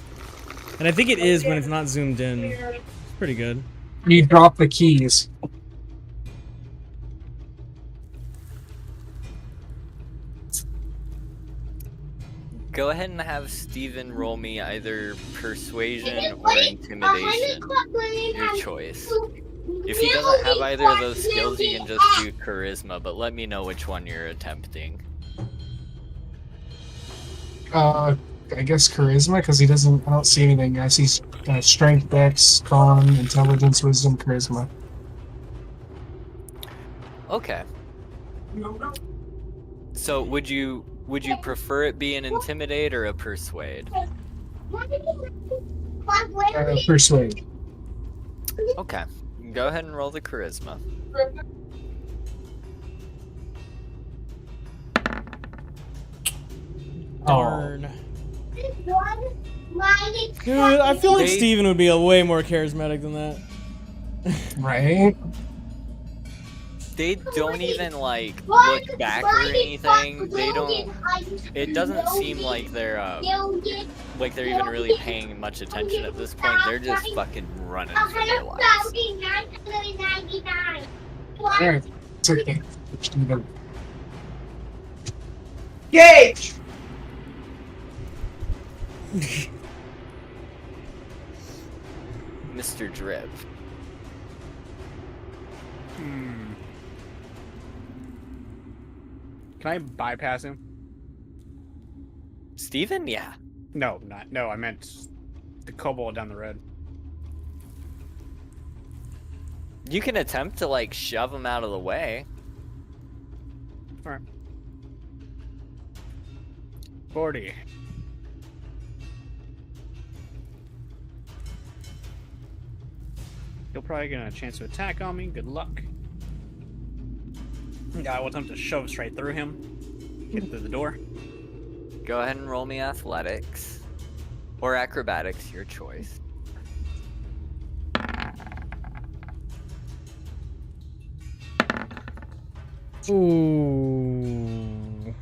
And I think it is when it's not zoomed in. It's pretty good. you drop the keys. Go ahead and have Steven roll me either persuasion or intimidation. Your choice. If he doesn't have either of those skills, he can just do charisma, but let me know which one you're attempting. I guess Charisma because he doesn't. I don't see anything. I see Strength, Dex, Con, Intelligence, Wisdom, Charisma. Okay. So would you prefer it be an intimidate or a persuade? Persuade. Okay. Go ahead and roll the charisma. Darn. Dude, I feel like They- Steven would be a way more charismatic than that. Right? They don't even like look back or anything. They don't. It doesn't seem like they're even really paying much attention at this point. They're just fucking running for their lives. Alright. It's okay. Gage! Mr. Drip. Can I bypass him? Steven? Yeah. No, not. No, I meant the kobold down the road. You can attempt to like shove him out of the way. Alright. 40. He'll probably get a chance to attack on me. Good luck. Yeah, I will attempt to shove straight through him. Get through the door. Go ahead and roll me athletics. Or acrobatics, your choice. Ooh.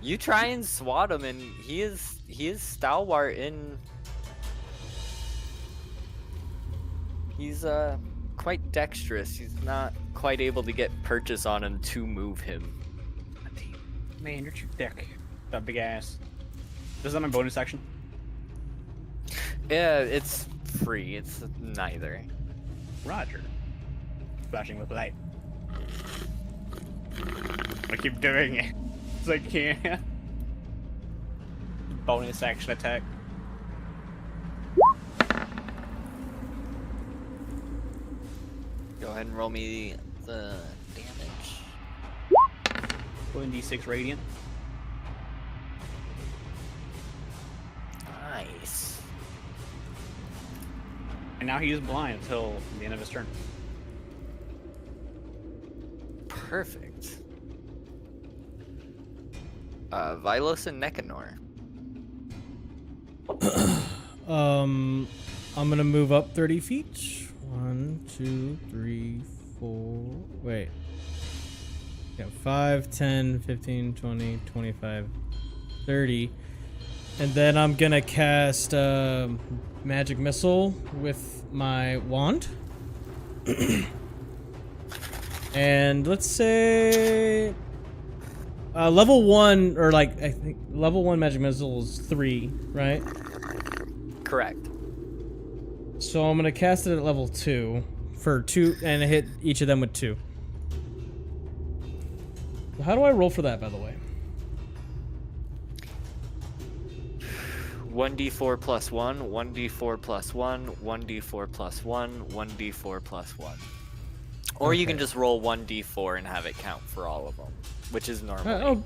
You try and swat him, and he is stalwart and he's quite dexterous. He's not quite able to get purchase on him to move him. Man, you're too thick. That big ass. Is that my bonus action? Yeah, it's free. It's neither. Roger. Splashing with light. I keep doing it. It's like, yeah. Bonus action attack. Go ahead and roll me the damage. 1d6 radiant. Nice. And now he is blind until the end of his turn. Perfect. Vilos and Nekanor. I'm gonna move up 30 feet. 1, 2, 3, 4. Wait. Yeah, 5, 10, 15, 20, 25, 30. And then I'm gonna cast Magic Missile with my wand. And let's say level 1, or like, I think level 1 Magic Missile is 3, right? Correct. So I'm gonna cast it at level 2 for 2, and hit each of them with 2. How do I roll for that, by the way? 1d4 plus 1, 1d4 plus 1, 1d4 plus 1, 1d4 plus 1. Or you can Okay. just roll 1d4 and have it count for all of them, which is normal. Oh.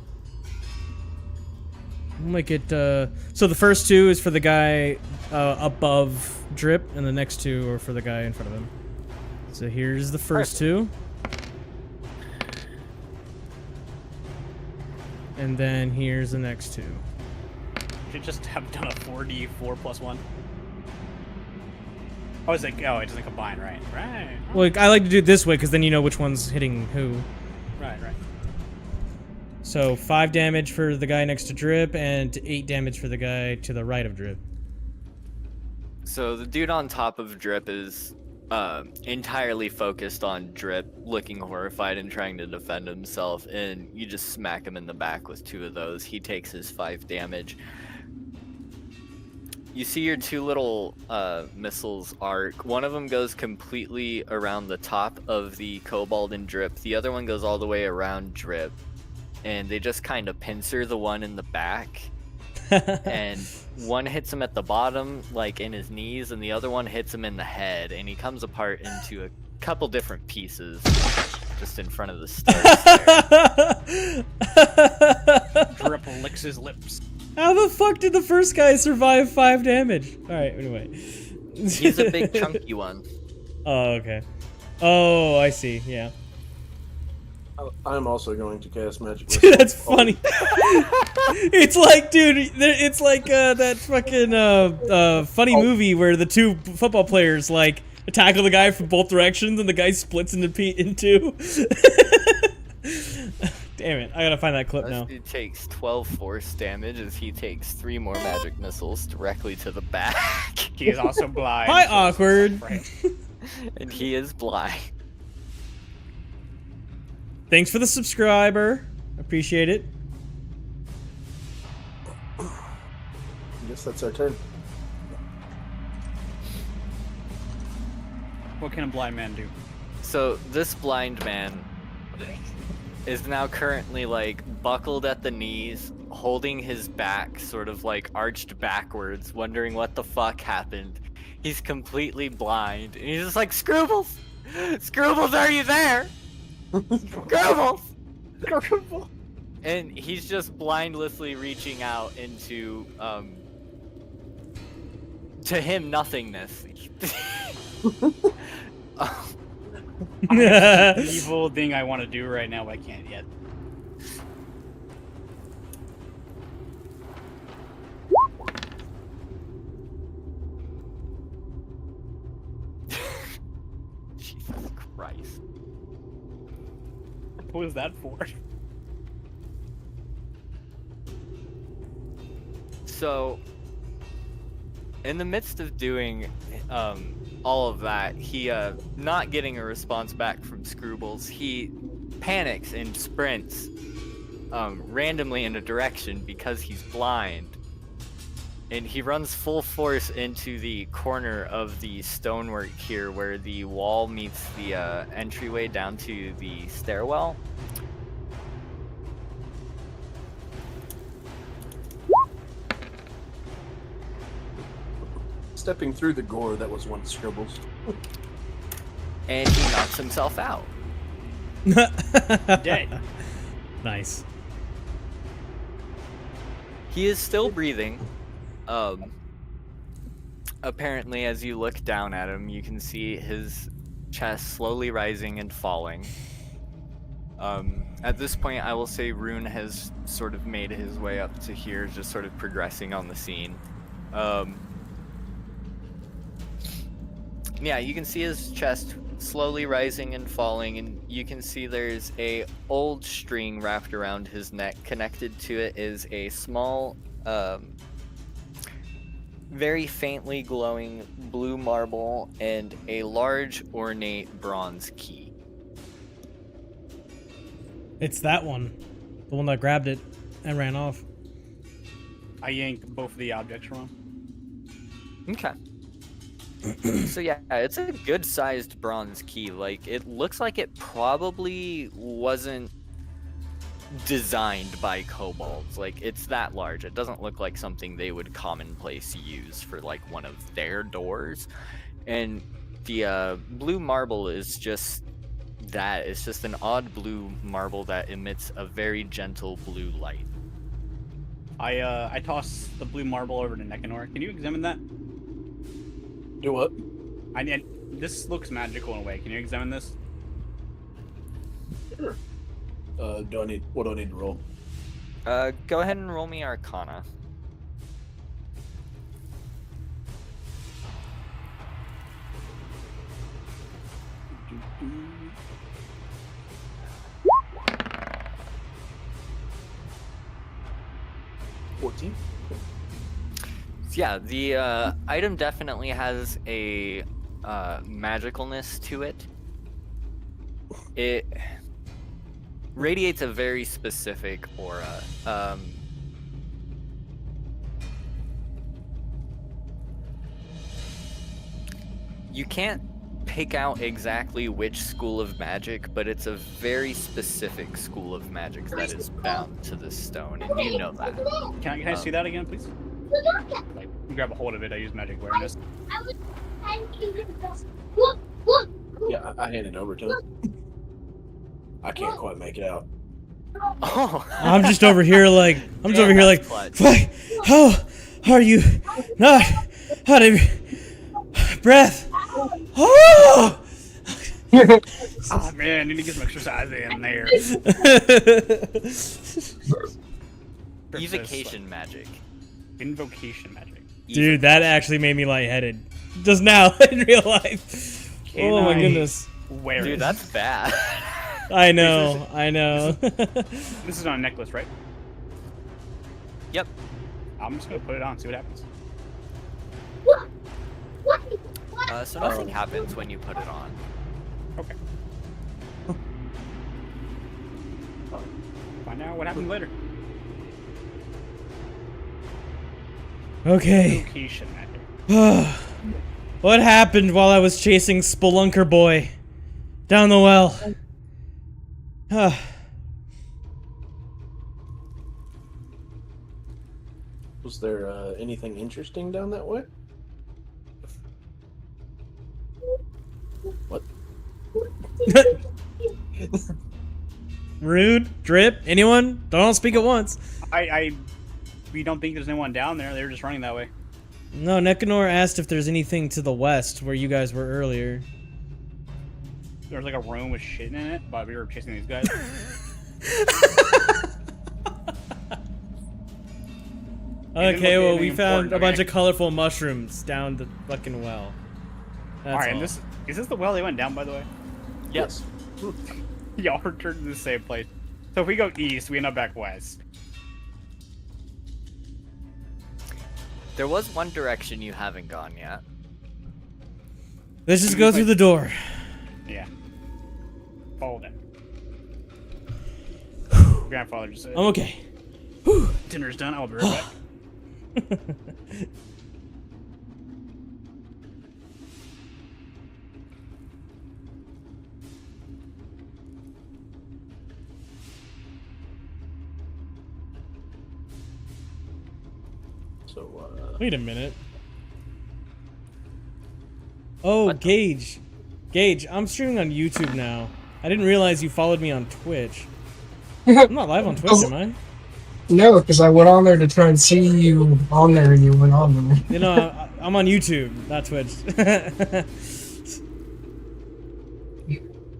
We'll make it, so the first 2 is for the guy above Drip, and the next 2 are for the guy in front of him. So here's the first 2. And then here's the next 2. Should just have done a 4d4 plus 1. Oh, it's like, oh, it doesn't combine, right? Right. Well, I like to do it this way, because then you know which one's hitting who. Right. So 5 damage for the guy next to Drip, and 8 damage for the guy to the right of Drip. So the dude on top of Drip is entirely focused on Drip, looking horrified and trying to defend himself, and you just smack him in the back with 2 of those. He takes his 5 damage. You see your 2 little missiles arc. One of them goes completely around the top of the Kobold and Drip. The other one goes all the way around Drip. And they just kind of pincer the one in the back. And one hits him at the bottom, like in his knees, and the other one hits him in the head. And he comes apart into a couple different pieces just in front of the stairs there. Drip licks his lips. How the fuck did the first guy survive 5 damage? Alright, anyway. He's a big chunky one. Oh, okay. Oh, I see, yeah. I'm also going to cast Magic Dude, Missile. that's funny. It's like, dude, it's like that fucking funny movie where the 2 football players like tackle the guy from both directions and the guy splits in two. Damn it, I gotta find that clip now. This dude takes 12 force damage as he takes 3 more magic missiles directly to the back. He is also blind. Hi, so awkward. right. And he is blind. Thanks for the subscriber. Appreciate it. I guess that's our turn. What can a blind man do? So this blind man is now currently like buckled at the knees, holding his back sort of like arched backwards, wondering what the fuck happened. He's completely blind, and he's just like, Scroobles! Scroobles, are you there? Scroobles! And he's just blindlessly reaching out into, to him, nothingness. Evil thing I want to do right now, but I can't yet. Jesus Christ. What was that for? So, in the midst of doing all of that, he not getting a response back from Scroobles, he panics and sprints randomly in a direction because he's blind. And he runs full force into the corner of the stonework here where the wall meets the entryway down to the stairwell. Stepping through the gore that was once Scribbles. And he knocks himself out. Dead. Nice. He is still breathing. Apparently, as you look down at him, you can see his chest slowly rising and falling. At this point, I will say Rune has sort of made his way up to here, just sort of progressing on the scene. Yeah, you can see his chest slowly rising and falling, and you can see there's a old string wrapped around his neck. Connected to it is a small, very faintly glowing blue marble and a large ornate bronze key. It's that one. The one that grabbed it and ran off. I yank both of the objects from him. Okay. So yeah, it's a good-sized bronze key. Like, it looks like it probably wasn't designed by kobolds. Like, it's that large. It doesn't look like something they would commonplace use for like one of their doors. And the blue marble is just that. It's just an odd blue marble that emits a very gentle blue light. I toss the blue marble over to Nekanor. Can you examine that? Do what? This looks magical in a way. Can you examine this? Sure. What do I need to roll? Go ahead and roll me Arcana. Yeah, the item definitely has a magicalness to it. It radiates a very specific aura. You can't pick out exactly which school of magic, but it's a very specific school of magic that is bound to this stone, and you know that. Can I see that again, please? Like, grab a hold of it. I use magic awareness. Yeah, I hand it over to him. I can't quite make it out. Oh, I'm just over here like clutch. "Why? How are you not out of breath? Oh! Oh man, I need to get some exercise in there. Evocation magic. Invocation magic. Dude, that actually made me lightheaded. Just now in real life. Oh my goodness. Where Dude, is that's bad. I know. This is on a necklace, right? Yep. I'm just gonna put it on, see what happens. So nothing happens when you put it on. Okay. Find out what happens later. Okay. Invocation magic. What happened while I was chasing Spelunker Boy down the well? Was there anything interesting down that way? What? Rude? Drip? Anyone? Don't all speak at once. We don't think there's anyone down there. They were just running that way. No, Nekanor asked if there's anything to the west where you guys were earlier. There was like a room with shit in it, but we were chasing these guys. Okay, well, we anything found important, a bunch okay? of colorful mushrooms down the fucking well. That's Alright, and all. is this the well they went down, by the way? Yes. Y'all returned to the same place. So if we go east, we end up back west. There was one direction you haven't gone yet. Let's just go through the door. Yeah. Follow them. Grandfather just said, I'm okay. dinner's done, I'll be right back. So, Wait a minute. Oh, What the- Gage. Gage, I'm streaming on YouTube now. I didn't realize you followed me on Twitch. I'm not live on Twitch, am I? No, because I went on there to try and see you on there, and you went on there. You know, I'm on YouTube, not Twitch.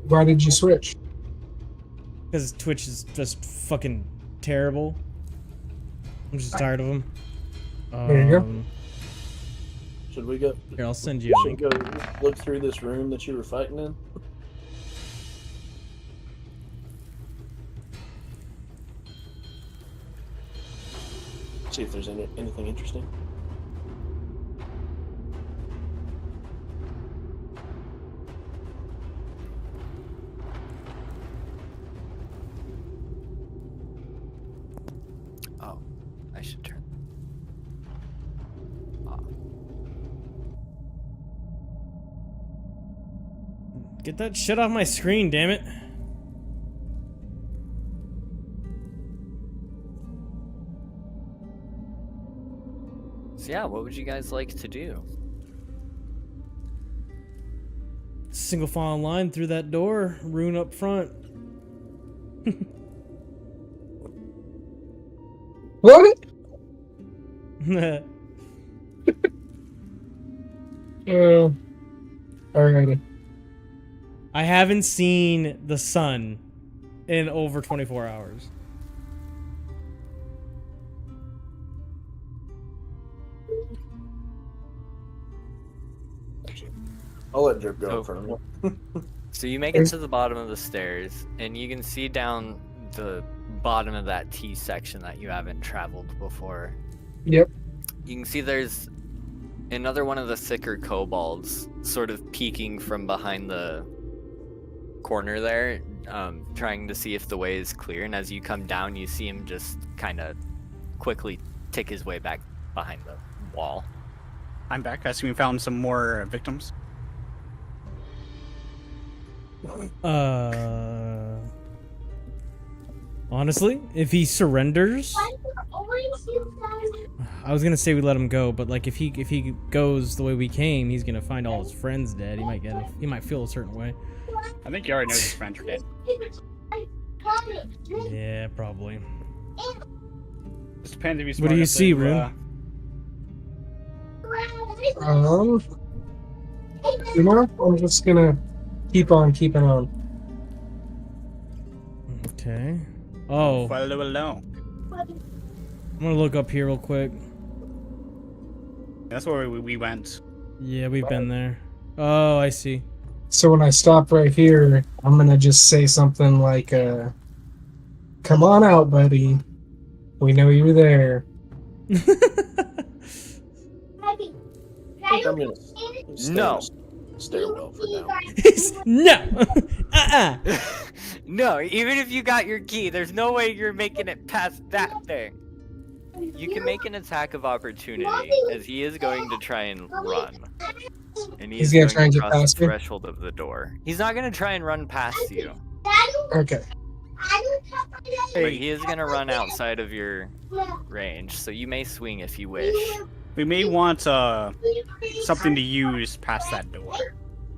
Why did you switch? Because Twitch is just fucking terrible. I'm just tired of them. There you go. should we go? Here, I'll send you a Should we link. go look through this room that you were fighting in? See if there's anything interesting. Oh, I should turn. Get that shit off my screen, damn it. So yeah, what would you guys like to do? Single file line through that door, rune up front. What? Alrighty. I haven't seen the sun in over 24 hours. I'll let Drip go So- in front of me. So you make it to the bottom of the stairs, and you can see down the bottom of that T section that you haven't traveled before. Yep. You can see there's another one of the thicker kobolds sort of peeking from behind the corner there, trying to see if the way is clear. And as you come down, you see him just kind of quickly tick his way back behind the wall. I'm back. I assume we found some more victims. Honestly, if he surrenders, I was gonna say we let him go, but like if he goes the way we came, he's gonna find all his friends dead. He might feel a certain way. I think he already knows his friends are dead. Yeah, probably. Just depends if he's What smart do you enough see, to, Rune? You know, I'm just gonna keep on keeping on. Okay. Oh, Follow along. I'm gonna look up here real quick. That's where we went. Yeah, we've been there. Oh, I see. So when I stop right here, I'm gonna just say something like, "Come on out, buddy. We know you're there." I think I'm gonna stay No. in the stairwell for now. No. No, even if you got your key, there's no way you're making it past that thing. You can make an attack of opportunity, as he is going to try and run. And He's he's gonna going try and to get cross past the me? threshold of the door. He's not going to try and run past you, Okay. but he is going to run outside of your range, so you may swing if you wish. We may want something to use past that door.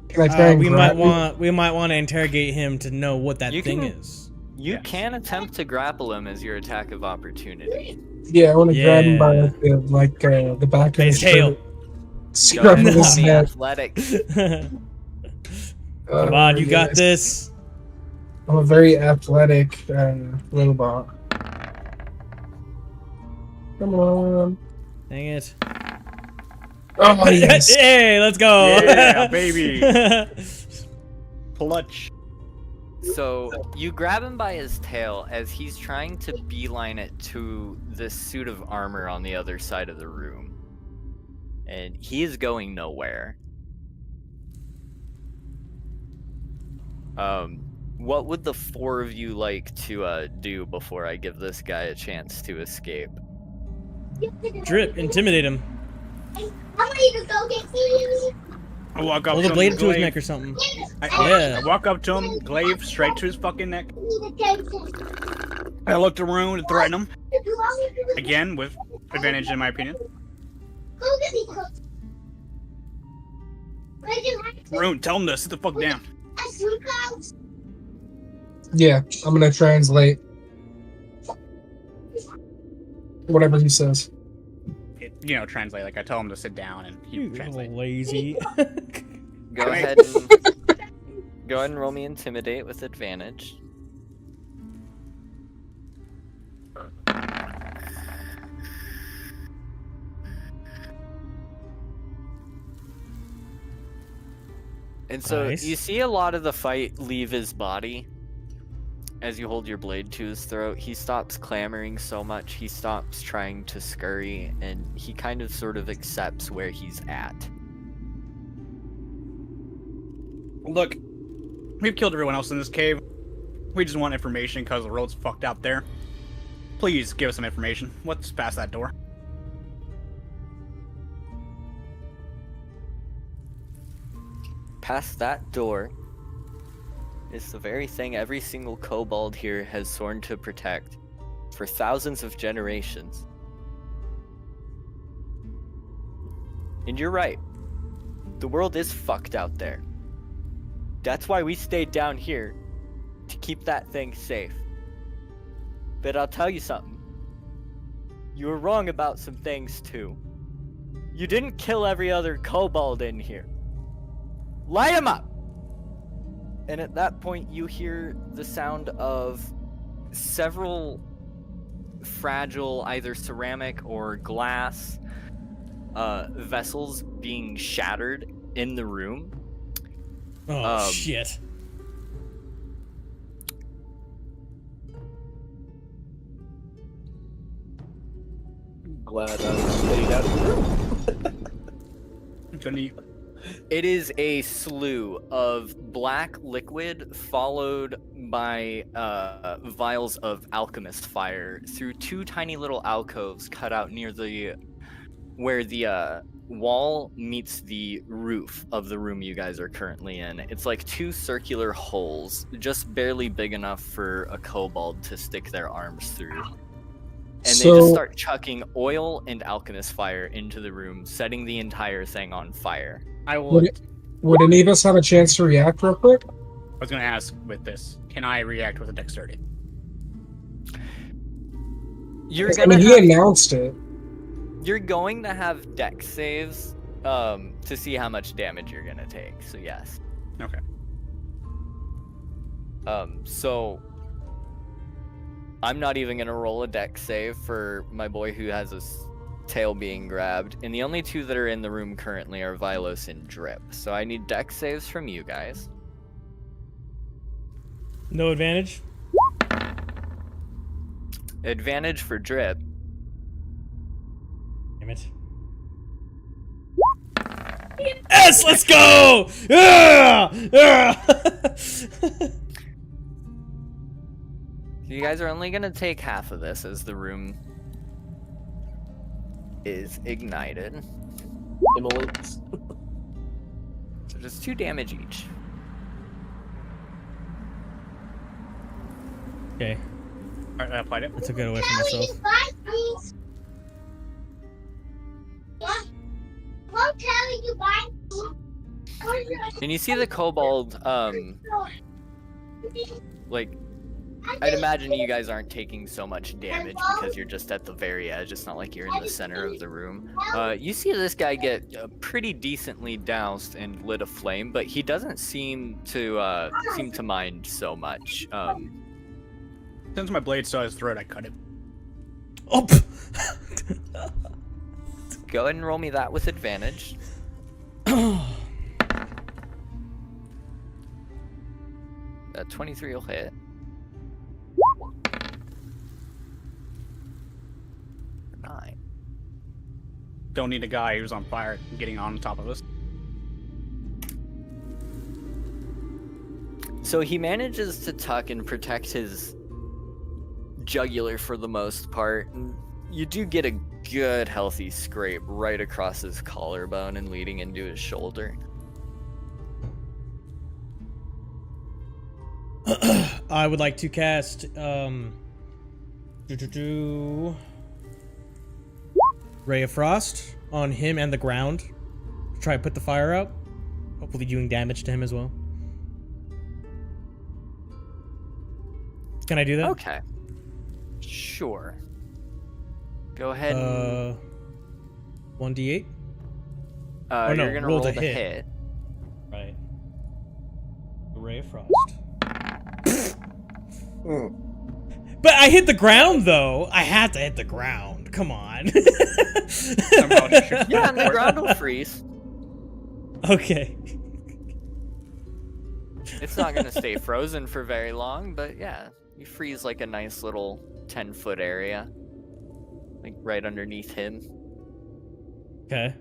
Can I try and We grab might want to interrogate him to know what that You thing can- is. You Yes. can attempt to grapple him as your attack of opportunity. Yeah, I want to grab him by Yeah. the back of His his tail. shirt, Go scrub ahead and his roll me head. athletics. Come on, you got yes. this. I'm a very athletic robot. Come on. Dang it. Oh, yes. Hey, let's go. Yeah, baby. Clutch. So you grab him by his tail as he's trying to beeline it to this suit of armor on the other side of the room. and he is going nowhere. What would the four of you like to do before I give this guy a chance to escape? Drip, intimidate him. I walk up Hold to a him, blade to his glaive. neck or something. I walk up to him, glaive straight to his fucking neck. I look to Rune and threaten him. Again, with advantage in my opinion. Rune, tell him to sit the fuck down. Yeah, I'm gonna translate whatever he says. Translate. Like I tell him to sit down and he You translate. little lazy. Go ahead and roll me intimidate with advantage. And so Nice. you see a lot of the fight leave his body as you hold your blade to his throat. He stops clamoring so much, he stops trying to scurry, and he kind of sort of accepts where he's at. Look, we've killed everyone else in this cave. We just want information because the road's fucked out there. Please give us some information. What's past that door? Past that door is the very thing every single kobold here has sworn to protect for thousands of generations. And you're right. The world is fucked out there. That's why we stayed down here, to keep that thing safe. But I'll tell you something. You were wrong about some things too. You didn't kill every other kobold in here. Light him up! And at that point, you hear the sound of several fragile, either ceramic or glass, vessels being shattered in the room. Oh, shit. Glad I stayed out of the room. It is a slew of black liquid followed by vials of alchemist fire through two tiny little alcoves cut out near where the wall meets the roof of the room you guys are currently in. It's like two circular holes, just barely big enough for a kobold to stick their arms through. And they just start chucking oil and alchemist fire into the room, setting the entire thing on fire. I will. Would any of us have a chance to react real quick? I was going to ask with this. Can I react with a dexterity? You're I gonna mean, he announced it. You're going to have dex saves to see how much damage you're gonna take. So yes. Okay. So I'm not even gonna roll a dex save for my boy who has his tail being grabbed, and the only two that are in the room currently are Vilos and Drip. So I need dex saves from you guys. No advantage? Advantage for Drip. Damn it. Yes, let's go! Yeah! Yeah! You guys are only gonna take half of this as the room is ignited. Immolates. So just 2 damage each. Okay, Alright, I applied it. I took it away from myself. And you see the kobold, like, I'd imagine you guys aren't taking so much damage because you're just at the very edge. It's not like you're in the center of the room. You see this guy get pretty decently doused and lit aflame, but he doesn't seem to mind so much. Since my blade saw his throat, I cut it. Oh! Go ahead and roll me that with advantage. 23 will hit. 9. don't need a guy who's on fire getting on top of us. So he manages to tuck and protect his jugular for the most part, and you do get a good healthy scrape right across his collarbone and leading into his shoulder. I would like to cast Ray of Frost on him and the ground. Try to put the fire out. Hopefully doing damage to him as well. Can I do that? Okay. Sure. Go ahead and 1d8? you're no, gonna roll roll to the hit. Right. Ray of Frost. But I hit the ground though. I had to hit the ground. Come on. Yeah, and the ground will freeze. Okay. It's not gonna stay frozen for very long, but yeah, you freeze like a nice little 10-foot area. Like right underneath him. Okay.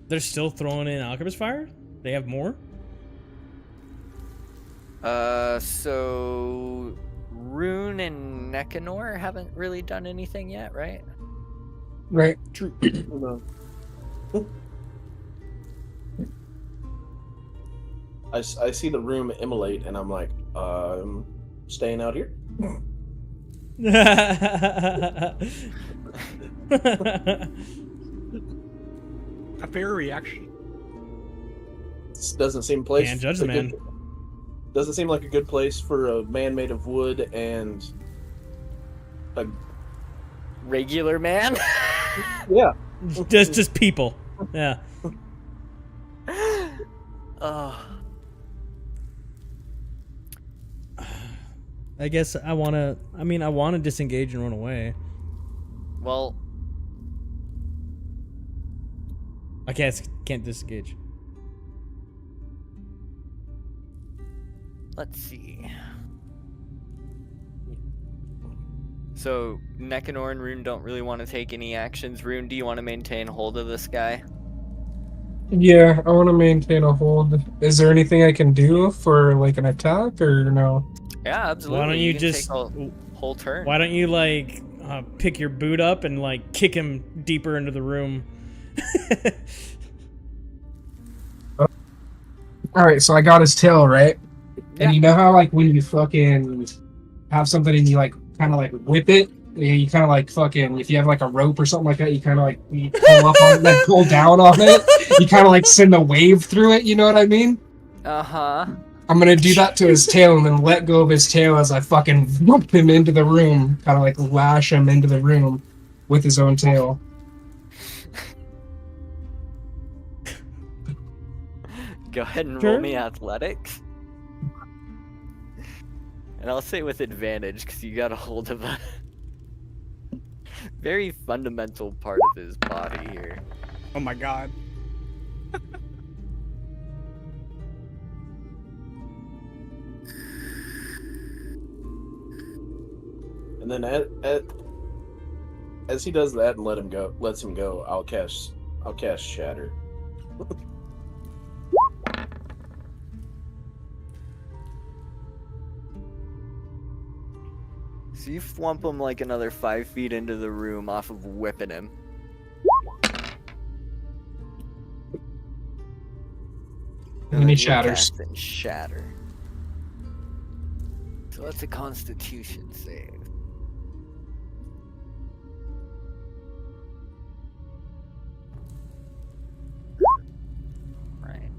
They're still throwing in Alchemist Fire? They have more? So Rune and Nekanor haven't really done anything yet, right? Right. True. I see the room immolate, and I'm like, staying out here? A fair reaction. This doesn't seem place. Can't judge the man. Doesn't seem like a good place for a man made of wood and a Regular man? yeah. just people. Yeah. Oh. I guess I want to disengage and run away. Well, I can't disengage. let's see. So, Nekanor and Rune don't really want to take any actions. Rune, do you want to maintain hold of this guy? Yeah, I want to maintain a hold. Is there anything I can do for like an attack or no? Yeah, absolutely. Why don't you can just- take a whole turn? Why don't you like pick your boot up and like kick him deeper into the room? All right, so I got his tail, right? Yeah. And you know how like when you fucking have something and you like kind of like whip it, you kind of like fucking if you have like a rope or something like that, you kind of like you pull up on it, then pull down on it. You kind of like send a wave through it. You know what I mean? Uh-huh. I'm gonna do that to his tail and then let go of his tail as I fucking whoop him into the room, kind of like lash him into the room with his own tail. Go ahead and Sure. roll me athletics. And I'll say with advantage, because you got a hold of a very fundamental part of his body here. Oh my god. And then as he does that and lets him go, I'll cast Shatter. So you flump him like another 5 feet into the room off of whipping him. And he then you shatters. cast and shatter. So that's a Constitution save. Right.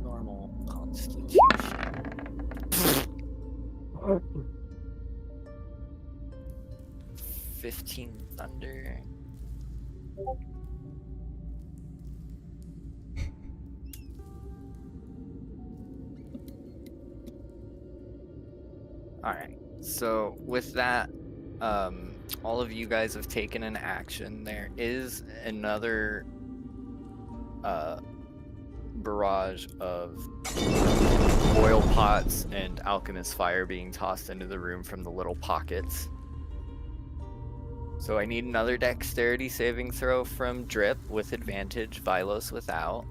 Normal Constitution. 15 thunder. Alright, so with that, all of you guys have taken an action. There is another barrage of oil pots and alchemist fire being tossed into the room from the little pockets. So I need another dexterity saving throw from Drip with advantage, Vilos without.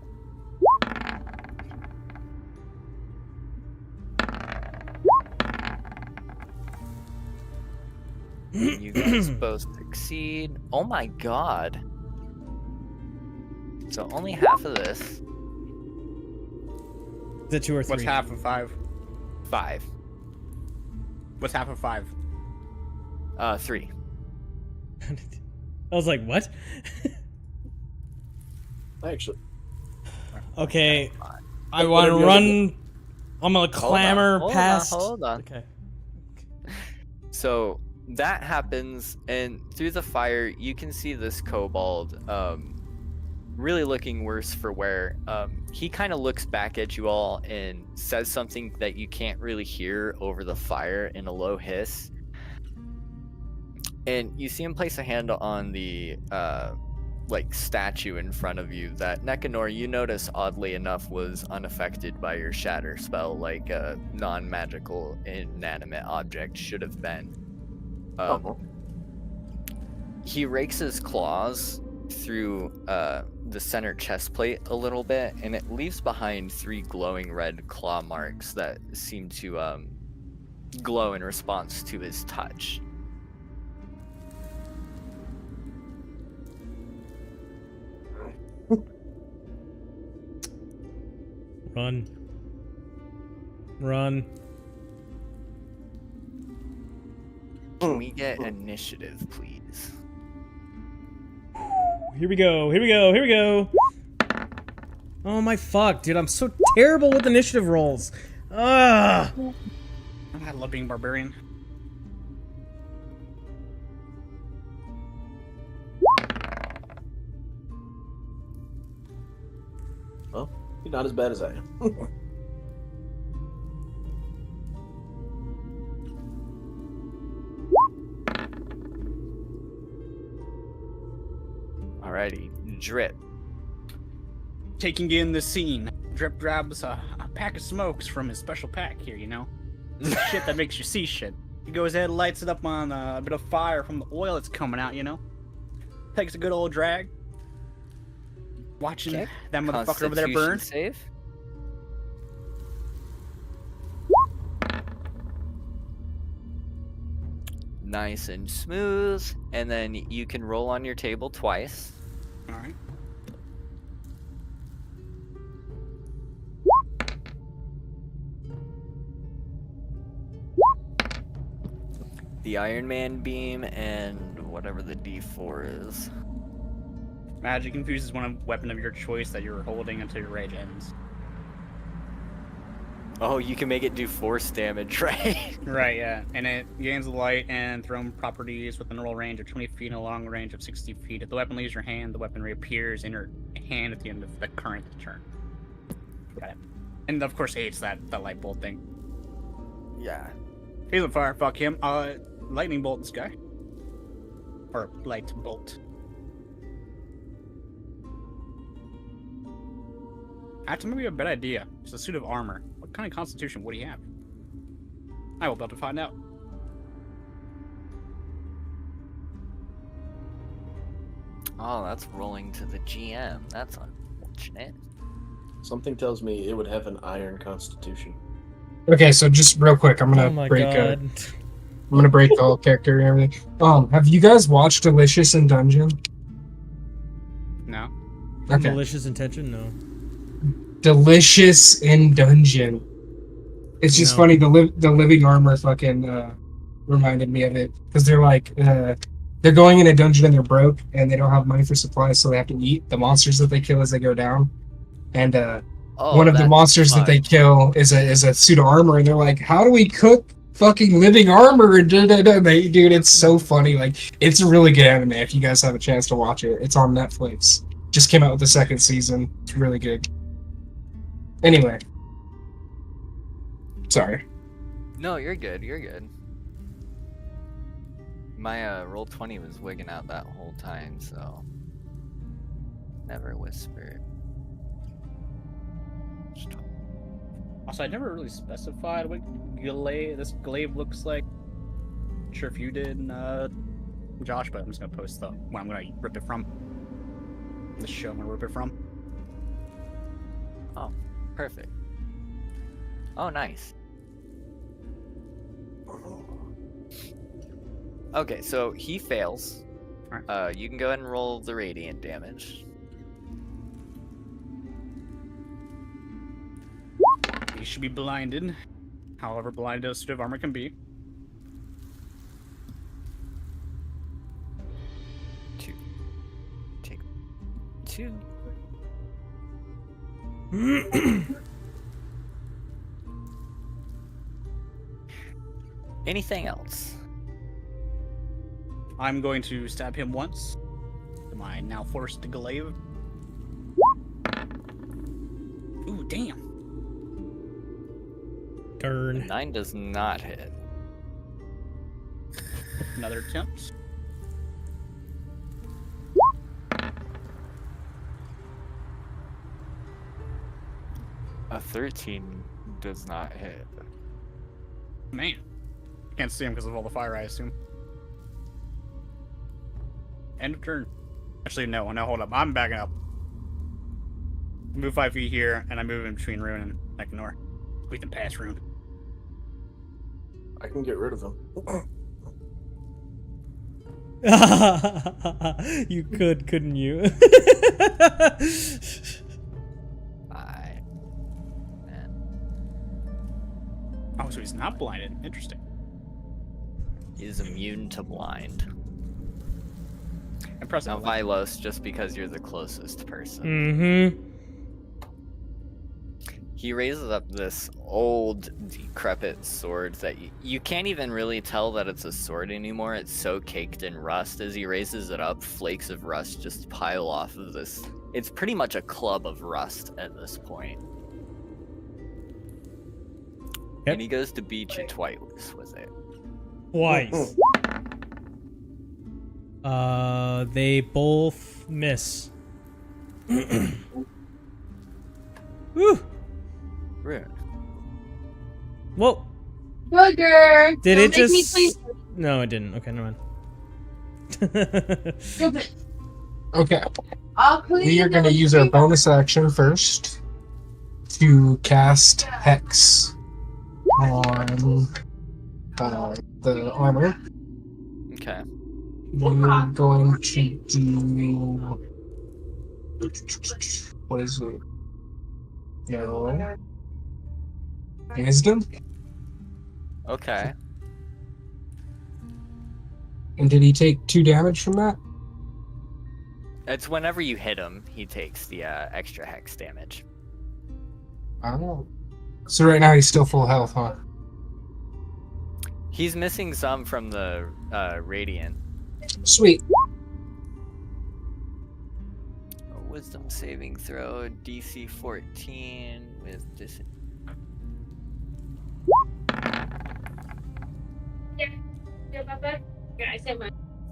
You guys both succeed. Oh my god. So only half of this. Is it 2 or 3? What's half of 5? 5. What's half of 5? 3. I was like, what? Actually, Okay, I What want are to the other run. I'm gonna clamor hold on, past. hold on. Okay. So that happens, and through the fire, you can see this kobold really looking worse for wear. He kind of looks back at you all and says something that you can't really hear over the fire in a low hiss. And you see him place a hand on the like statue in front of you that Nekanor, you notice oddly enough was unaffected by your shatter spell, like a non-magical inanimate object should have been. He rakes his claws through the center chest plate a little bit, and it leaves behind 3 glowing red claw marks that seem to glow in response to his touch. Run. Run. Can we get initiative, please? Here we go. Here we go. Here we go. Oh my fuck, dude! I'm so terrible with initiative rolls. Ah. I love being barbarian. well, you're not as bad as I am. Alrighty, Drip. Taking in the scene, Drip grabs a pack of smokes from his special pack here, you know? Shit that makes you see shit. He goes ahead and lights it up on a bit of fire from the oil that's coming out, you know? Takes a good old drag. Watching Okay. that motherfucker over there burn. Constitution save. Nice and smooth, and then you can roll on your table twice. Alright. The Iron Man beam and whatever the D4 is. Magic Infuse is one weapon of your choice that you're holding until your rage ends. Oh, you can make it do force damage, right? Right, yeah. And it gains the light and thrown properties within a roll range of 20 feet and a long range of 60 feet. If the weapon leaves your hand, the weapon reappears in your hand at the end of the current turn. Got it. And of course, hates that light bolt thing. Yeah. He's on fire. Fuck him. Lightning bolt this guy. Or light bolt. Actually, maybe a bad idea. It's a suit of armor. What kind of constitution would he have? I will be able to find out. Oh, that's rolling to the GM. That's unfortunate. Something tells me it would have an iron constitution. Okay, so just real quick, I'm Oh gonna my break. god. I'm gonna break the whole character and everything. Have you guys watched Delicious in Dungeon? No. Okay. Malicious intention? No. Delicious in Dungeon. It's just No. funny. The living armor fucking reminded me of it because they're like they're going in a dungeon and they're broke and they don't have money for supplies, so they have to eat the monsters that they kill as they go down. And one of the that's monsters that they kill is a suit of armor, and they're like, "How do we cook fucking living armor?" And dude, it's so funny. Like, it's a really good anime. If you guys have a chance to watch it, it's on Netflix. Just came out with the 2nd season. It's really good. Anyway, sorry. No, you're good. You're good. My roll 20 was wigging out that whole time, so never whisper. Also, I never really specified what this glaive looks like. Not sure if you did, Josh, but I'm just gonna post the when I'm gonna rip it from. The show I'm gonna rip it from. Oh, perfect. Oh, nice. Okay, so he fails. Alright. You can go ahead and roll the radiant damage. He should be blinded. However blinded a suit of armor can be. Take 2. Anything else? I'm going to stab him once. My now forced glaive. Ooh, damn. Darn. 9 does not hit. Another attempt. A 13 does not hit. Man. Can't see him because of all the fire, I assume. End of turn. Actually, no, hold up. I'm backing up. Move 5 feet here, and I move in between Rune and Ekinor. We can pass Rune. I can get rid of them. You couldn't you? 5. Oh, so he's not blinded. Interesting. He's immune to blind. Impressive. Now, Vilos, just because you're the closest person. Mm-hmm. He raises up this old, decrepit sword that you can't even really tell that it's a sword anymore. It's so caked in rust. As he raises it up, flakes of rust just pile off of this. It's pretty much a club of rust at this point. Yep. And he goes to beat you twice with it. Twice. They both miss. Woo! Rude. Whoa! Booger! Did Don't it make me just? please. No, it didn't. Okay, never mind. Stupid. Okay. I'll clean We are going to it use up. our bonus action first to cast Hex on the armor. Okay. We're going to do. What is it? No. Wisdom? Okay. And did he take 2 damage from that? It's whenever you hit him, he takes the extra hex damage. I don't know. So right now he's still full health, huh? He's missing some from the radiant. Sweet. A wisdom saving throw, DC 14 with this.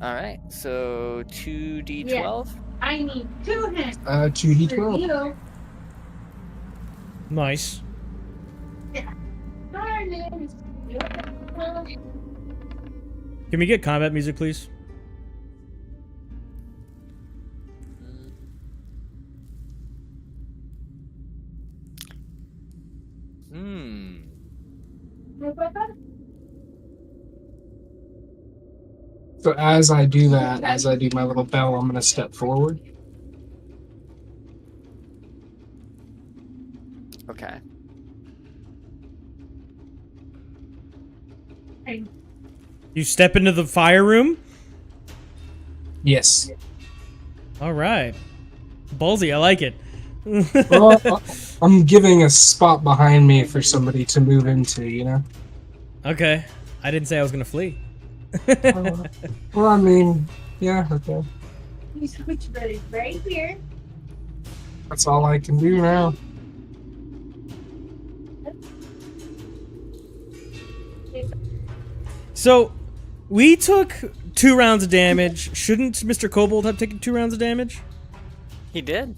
Alright, so 2d12? I need 2 hands. 2d12. Nice. Can we get combat music, please? So as I do that, as I do my little bell, I'm going to step forward. Okay. You step into the fire room? Yes. Alright. Ballsy, I like it. Well, I'm giving a spot behind me for somebody to move into, you know? Okay. I didn't say I was gonna flee. Well, I mean, yeah, okay. You switch ready right here. That's all I can do now. So, we took 2 rounds of damage. Shouldn't Mr. Kobold have taken 2 rounds of damage? He did.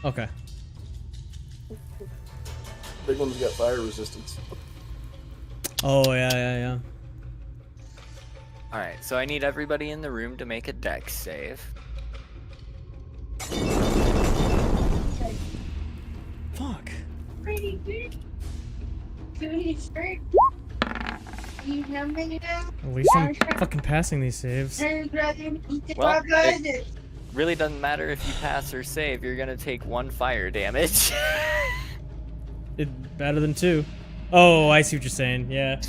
Okay. Big one's got fire resistance. Oh, yeah. Alright, so I need everybody in the room to make a dex save. Fuck. Pretty good. Pretty shirt. You know me now? At least I'm fucking passing these saves. Well, it really doesn't matter if you pass or save, you're gonna take 1 fire damage. It's better than 2. Oh, I see what you're saying. Yeah.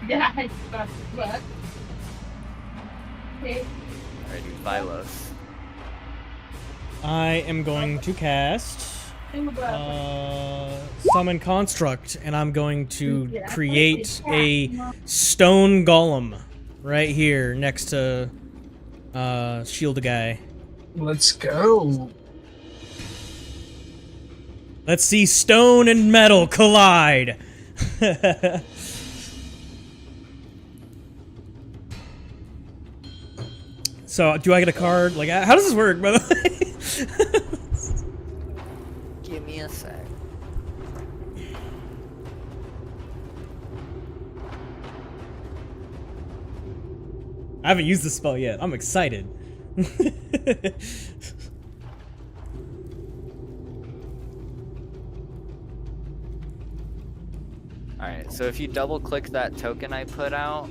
Yeah, I got what? Okay. Alrighty, Vilos. I am going to cast Summon Construct, and I'm going to create a stone golem right here next to shield guy. Let's go. Let's see stone and metal collide. So, do I get a card? Like, how does this work, by the way? Give me a sec. I haven't used this spell yet. I'm excited. Alright, so if you double click that token I put out,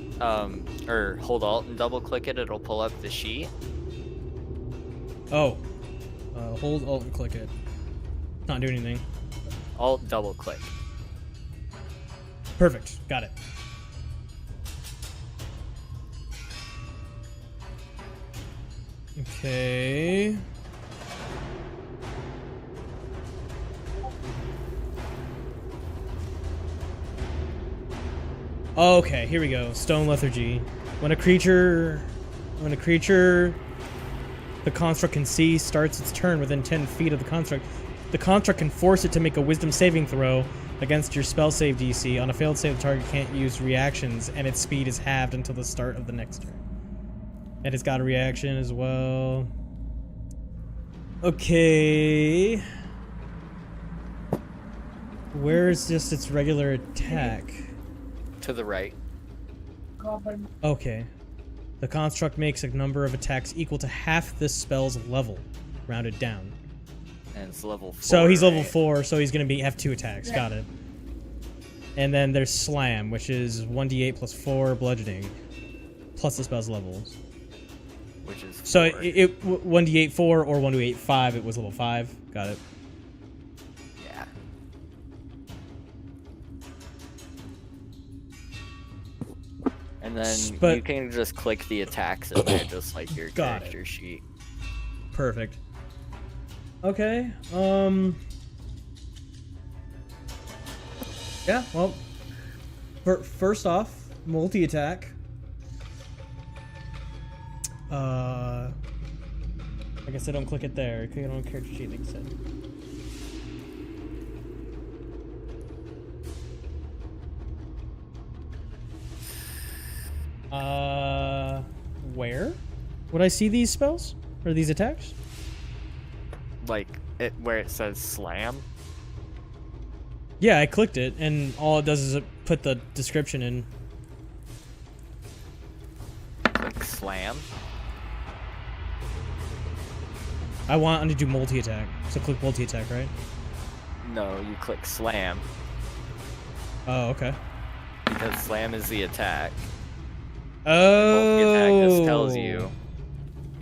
or hold Alt and double click it, it'll pull up the sheet. Oh. Hold Alt and click it. Not doing anything. Alt double click. Perfect. Got it. Okay. Okay, here we go. Stone Lethargy. When a creature the construct can see starts its turn within 10 feet of the construct can force it to make a wisdom saving throw against your spell save DC. On a failed save, the target can't use reactions, and its speed is halved until the start of the next turn. And it's got a reaction as well. Okay. Where is just its regular attack? To the right. Okay. The construct makes a number of attacks equal to half this spell's level, rounded down. And it's level 4. So he's level right? 4, so he's gonna have 2 attacks. Got it. And then there's Slam, which is 1d8 plus 4 bludgeoning, plus the spell's levels. Which is 4. So it 1d8 4 or 1d8 5. It was level 5. Got it. Yeah. And then But- you can just click the attacks in there, just like your Got character sheet. Perfect. Okay. Yeah. Well. First off, multi attack. I guess I don't click it there. Click it on character sheet, like I said. Where would I see these spells or these attacks? Like it where it says slam. Yeah, I clicked it, and all it does is it put the description in. Click slam. I want to do multi attack, so click multi attack, right? No, you click slam Oh, okay. because slam is the attack. Oh, Multi-attack just tells you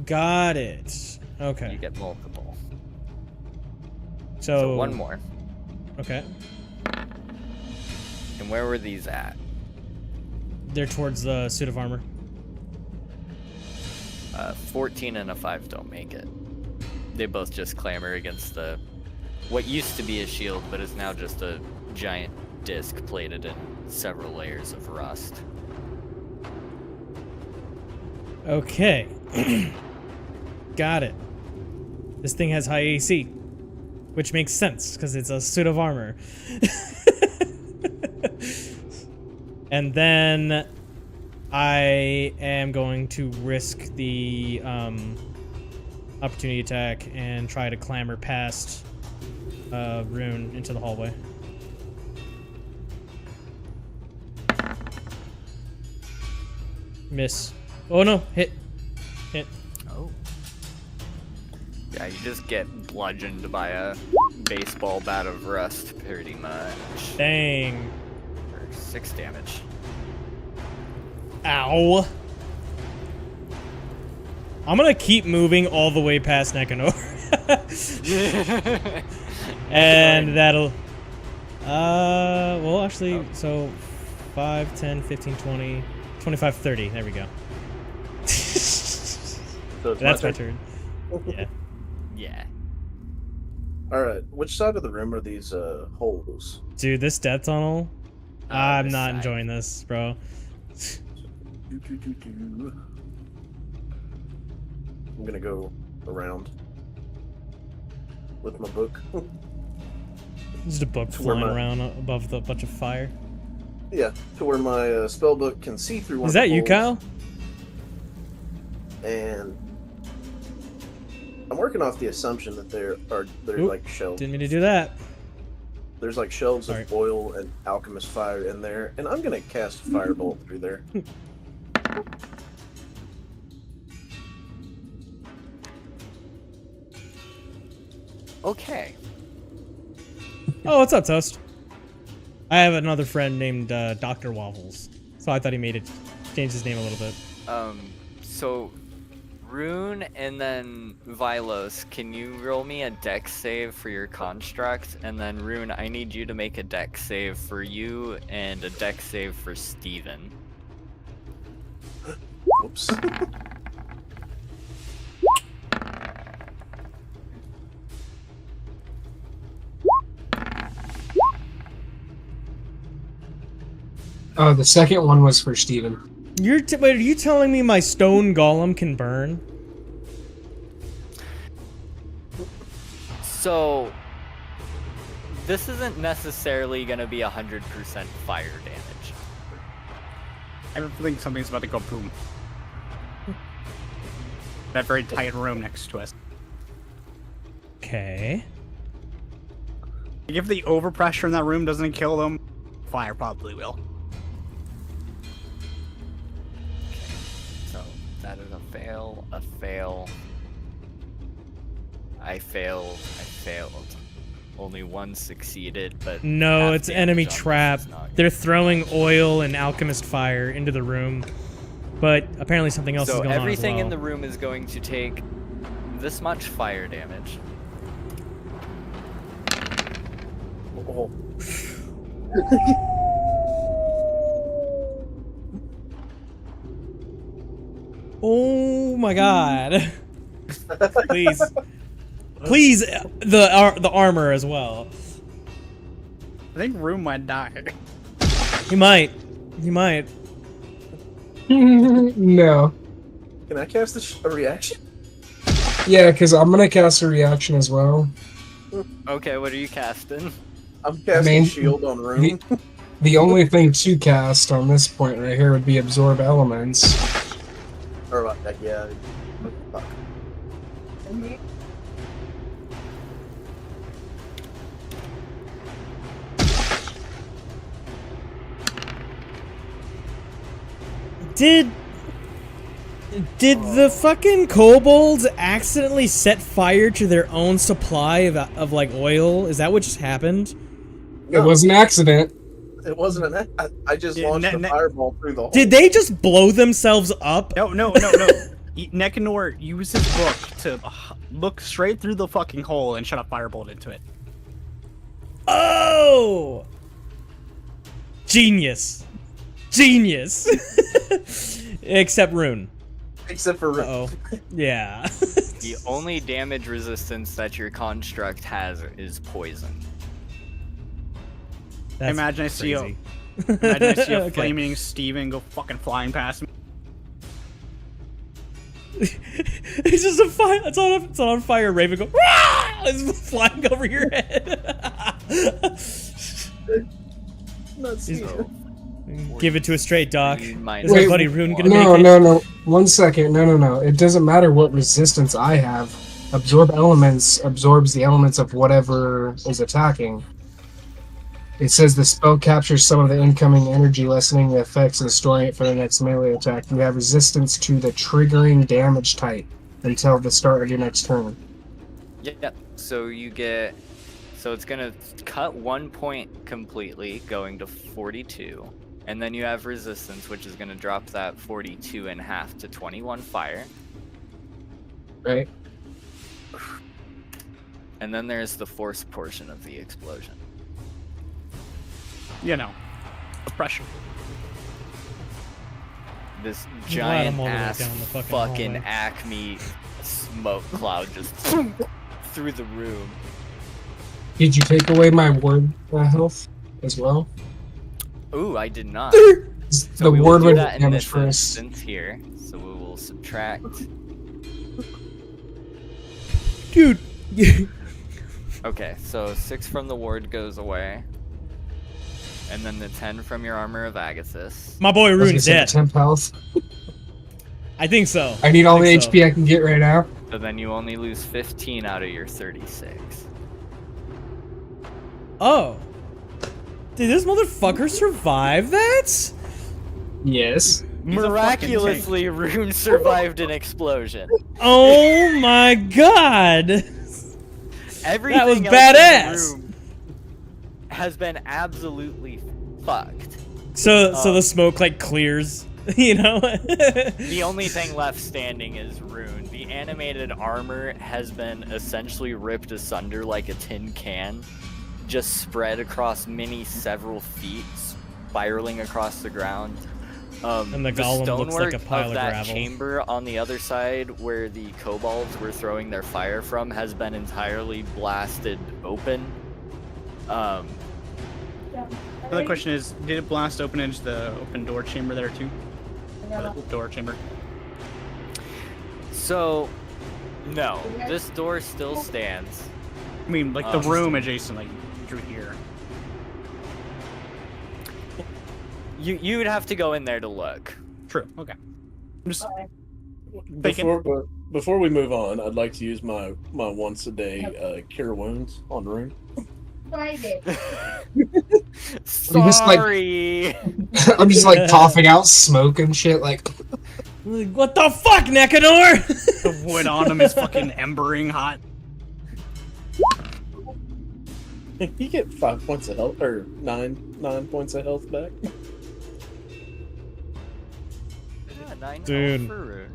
got it. Okay. you get multiple. So, So one more. Okay. And where were these at? They're towards the suit of armor. 14 and a 5 don't make it. They both just clamor against the what used to be a shield, but is now just a giant disc plated in several layers of rust. Okay. Got it. This thing has high AC. which makes sense because it's a suit of armor. And then I am going to risk the opportunity attack and try to clamber past Rune into the hallway. Miss. Oh no, hit. Hit. Oh. Yeah, you just get bludgeoned by a baseball bat of rust, pretty much. Dang. For 6 damage. Ow. I'm gonna keep moving all the way past Nekanor. And that'll... well, actually, so 5, 10, 15, 20, 25, 30. There we go. So it's That's my turn. Yeah. Yeah. Alright, which side of the room are these holes? Dude, this death tunnel, I'm This not side. enjoying this, bro. I'm gonna go around with my book. Just a book Where flying my- around above the bunch of fire. Yeah, to where my spell book can see through one Is of that the you, holes. Kyle? And I'm working off the assumption that there's Oop, like shelves. Didn't mean to do that. There's like shelves Sorry. of oil and alchemist fire in there, and I'm gonna cast a firebolt through there. Okay. Oh, what's up, Toast? I have another friend named Dr. Waffles, so I thought he made it change his name a little bit. So Rune and then Vilos, can you roll me a dex save for your construct? And then Rune, I need you to make a dex save for you and a dex save for Steven. Whoops. Oh, the second one was for Steven. Wait, are you telling me my stone golem can burn? So this isn't necessarily going to be 100% fire damage. I think something's about to go boom. That very tight room next to us. Okay. Like, if the overpressure in that room doesn't kill them, fire probably will. So that is a fail, a fail. I failed, I failed. Only one succeeded, but No, half it's damage enemy on this trap. is not They're good. throwing oil and alchemist fire into the room, but apparently something else is So going everything on as in the well. room is going to take this much fire damage. Oh. Oh my god. Please. Please, the armor as well. I think room might die. He might. He might. No. Can I cast a reaction? Yeah, because I'm gonna cast a reaction as well. Okay, what are you casting? I'm casting Main- shield on room. The only thing to cast on this point right here would be absorb elements. Or yeah. Fuck. Did the fucking kobolds accidentally set fire to their own supply of like oil? Is that what just happened? It was an accident. It wasn't an. I just Yeah, launched a ne- fireball through the hole. Did they just blow themselves up? No. Nekanor used his book to look straight through the fucking hole and shot a firebolt into it. Oh! Genius. Genius. Except Rune. Except for room. Uh-oh. Yeah. The only damage resistance that your construct has is poison. That's Imagine I see crazy. Imagine I see a Okay. flaming Steven go fucking flying past me. It's just a fire. It's on fire. Raven go. "Rah!" It's flying over your head. Not So, Give it to a straight doc. minus Is my Wait, buddy Rune gonna No, make it? no. 1 second. No. It doesn't matter what resistance I have. Absorb elements absorbs the elements of whatever is attacking. It says the spell captures some of the incoming energy, lessening the effects and storing it for the next melee attack. You have resistance to the triggering damage type until the start of your next turn. Yep. So you get. So it's gonna cut 1 point completely, going to 42, and then you have resistance, which is gonna drop that 42 in half to 21 fire. Right? And then there's the force portion of the explosion. You know, oppression. This glad I'm giant all the way ass down the fucking fucking hallway. Acme smoke cloud just through the room. Did you take away my ward health as well? Ooh, I did not. So The we will ward do would that in damage this first. instance here. So we will subtract. Dude. Okay, so 6 from the ward goes away. And then the 10 from your armor of Agathis. My boy I was gonna Rune's say dead. temp health. I think so. I need all the think so. HP I can get right now. So then you only lose 15 out of your 36. Oh. Did this motherfucker survive that? Yes. Miraculously, Rune survived an explosion. Oh my god. Everything was else badass. in the room has been absolutely fucked. So the smoke like clears, you know? The only thing left standing is Rune. The animated armor has been essentially ripped asunder like a tin can, just spread across several feet, spiraling across the ground. And the golem looks like a stonework pile of of that gravel. chamber on the other side where the kobolds were throwing their fire from has been entirely blasted open. The question is, did it blast open into the open door chamber there too? Or the door chamber. So, no, this door still stands. I mean, like the room adjacent, like through here. You would have to go in there to look. True. Okay. I'm just thinking. Before we move on, I'd like to use my once a day cure wounds on Rune. Find it. just, like- Sorry. I'm just like coughing out smoke and shit. Like, What the fuck, Nekador? The wood on him is fucking embering hot. You get 5 points of health, or 9 points of health back. Yeah, 9 Dude. health for Rune.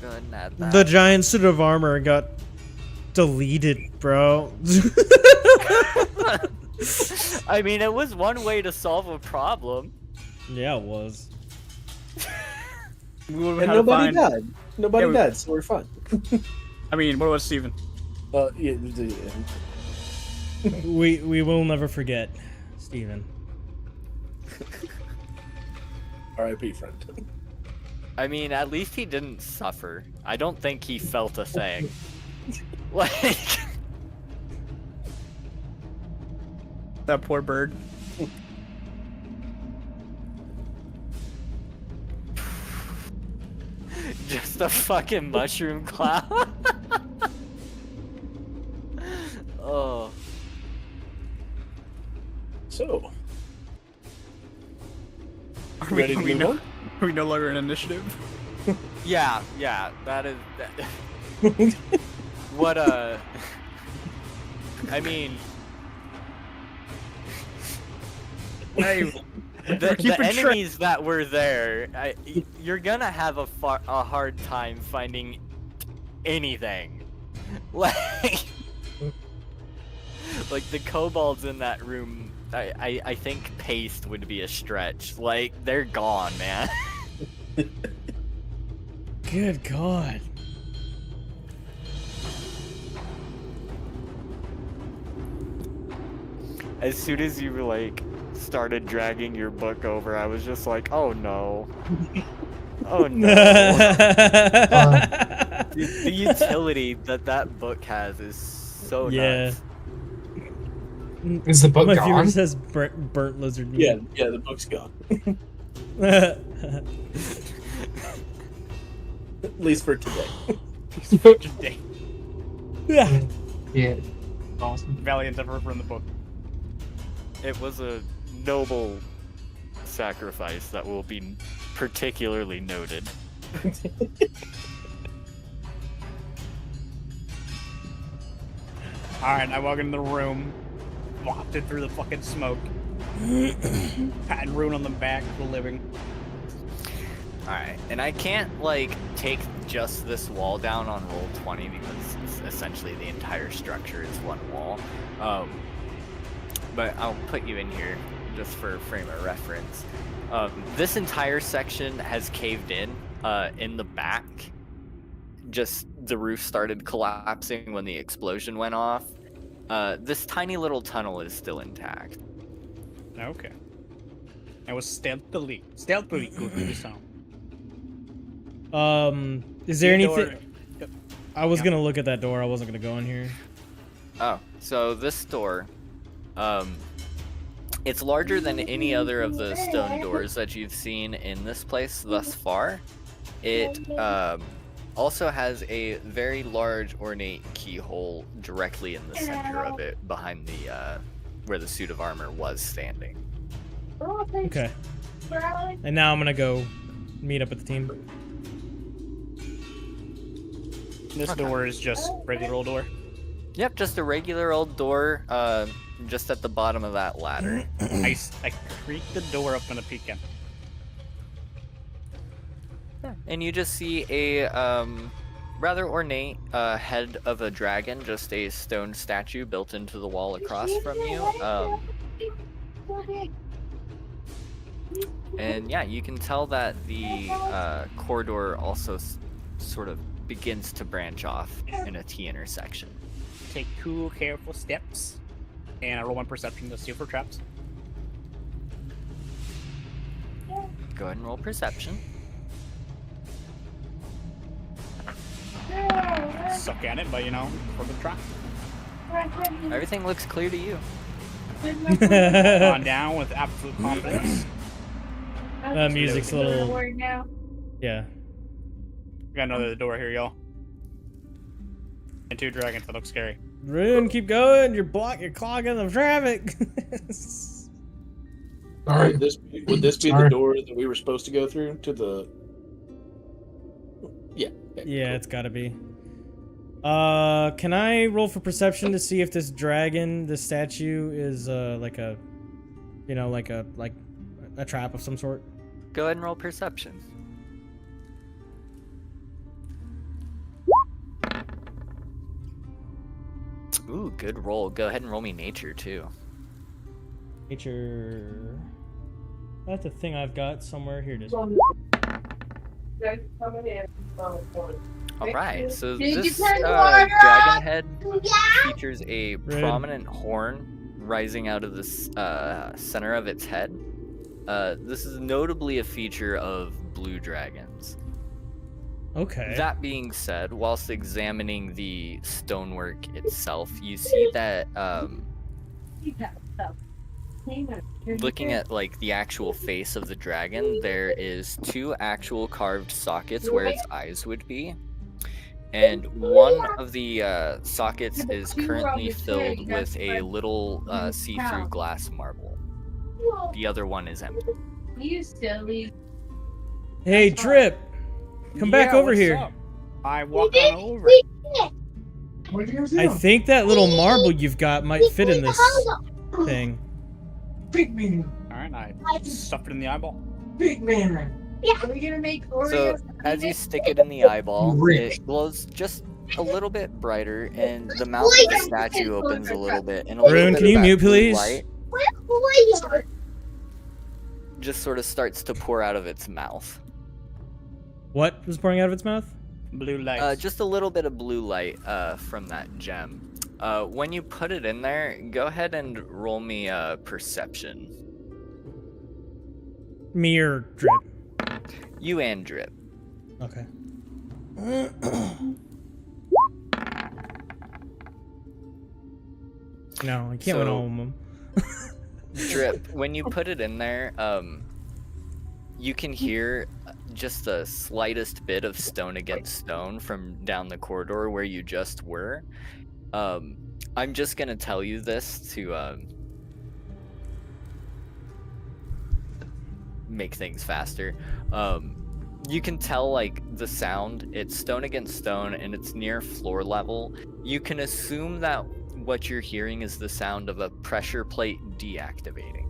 Go ahead and add that. The giant suit of armor got deleted, bro. I mean, it was one way to solve a problem. Yeah, it was. We would And have nobody find. died. Nobody Yeah, we- died, so we're fine. I mean, what was Steven? Yeah. We will never forget, Steven. R.I.P. friend. I mean, at least he didn't suffer. I don't think he felt a thing. Like, That poor bird. just a fucking mushroom cloud. Oh. So, Are ready to we move no, on? are we no longer in initiative? Yeah, that is. What, I mean. Hey, The keeping track. enemies that were there, you're gonna have a hard time finding anything. Like the kobolds in that room, I think paste would be a stretch. Like, they're gone, man. Good God. As soon as you, like, started dragging your book over, I was just like, oh no. Oh no. The utility that book has is so Yeah. nuts. Is the book My gone? viewer says burnt lizard meat. Yeah, the book's gone. Yeah. At least for today. Today. Yeah. Yeah. Awesome. Valiant effort from the book. It was a noble sacrifice that will be particularly noted. Alright, I walk into the room, wafted through the fucking smoke. Patting Rune on the back for living. Alright, and I can't, like, take just this wall down on roll 20 because essentially the entire structure is one wall. But I'll put you in here just for frame of reference. This entire section has caved in the back. Just the roof started collapsing when the explosion went off. This tiny little tunnel is still intact. Okay. I was stealthily good this time. Is there Your door- anything? I was gonna look at that door. I wasn't gonna go in here. Oh, so this door, it's larger than any other of the stone doors that you've seen in this place thus far. It also has a very large ornate keyhole directly in the center of it, behind the where the suit of armor was standing. Okay. And now I'm gonna go meet up with the team. This door is just regular old door. Yep, just a regular old door, just at the bottom of that ladder. I creak the door up and a peek in. And you just see a rather ornate head of a dragon, just a stone statue built into the wall across from you. And yeah, you can tell that the corridor also sort of begins to branch off in a T intersection. Take 2 careful steps, and I roll 1 perception to see for traps. Go ahead and roll perception. Suck at it, but you know, for the trap. Everything looks clear to you. On down with absolute confidence. Music's a little. Yeah. We got another door here, y'all. And 2 dragons that look scary. Rune, keep going. You're clogging the traffic. Sorry. Would this be Sorry. the door that we were supposed to go through to the? Yeah. Okay, Yeah, cool. it's gotta be. Can I roll for perception to see if this dragon, this statue, is like a, you know, like a trap of some sort? Go ahead and roll perception. Ooh, good roll. Go ahead and roll me nature too. Nature. That's a thing I've got somewhere. Here it is. Alright, so Did you this turn the water dragon off? head features a Rude. prominent horn rising out of the center of its head. This is notably a feature of blue dragons. Okay. That being said, whilst examining the stonework itself, you see that looking at like the actual face of the dragon, there is 2 actual carved sockets where its eyes would be. And one of the sockets is currently filled with a little see-through glass marble. The other one is empty. You silly. Hey, Drip. Come back Yeah, over what's here. up? I walk did on over. What did you do? I think that little marble you've got might fit in this thing. Big man. Alright, I stuffed it in the eyeball. Big man. Are we gonna make Oreos? So as you stick it in the eyeball, Rich. it glows just a little bit brighter, and the mouth of the statue opens a little bit, and a little Rune, bit can of you that mute, blue please? light just sort of starts to pour out of its mouth. What was pouring out of its mouth? Blue lights. Just a little bit of blue light from that gem. When you put it in there, go ahead and roll me perception. Me or Drip? You and Drip. Okay. No, I can't win all of them. Drip, when you put it in there, you can hear just the slightest bit of stone against stone from down the corridor where you just were. I'm just gonna tell you this to make things faster. You can tell like the sound, it's stone against stone and it's near floor level. You can assume that what you're hearing is the sound of a pressure plate deactivating.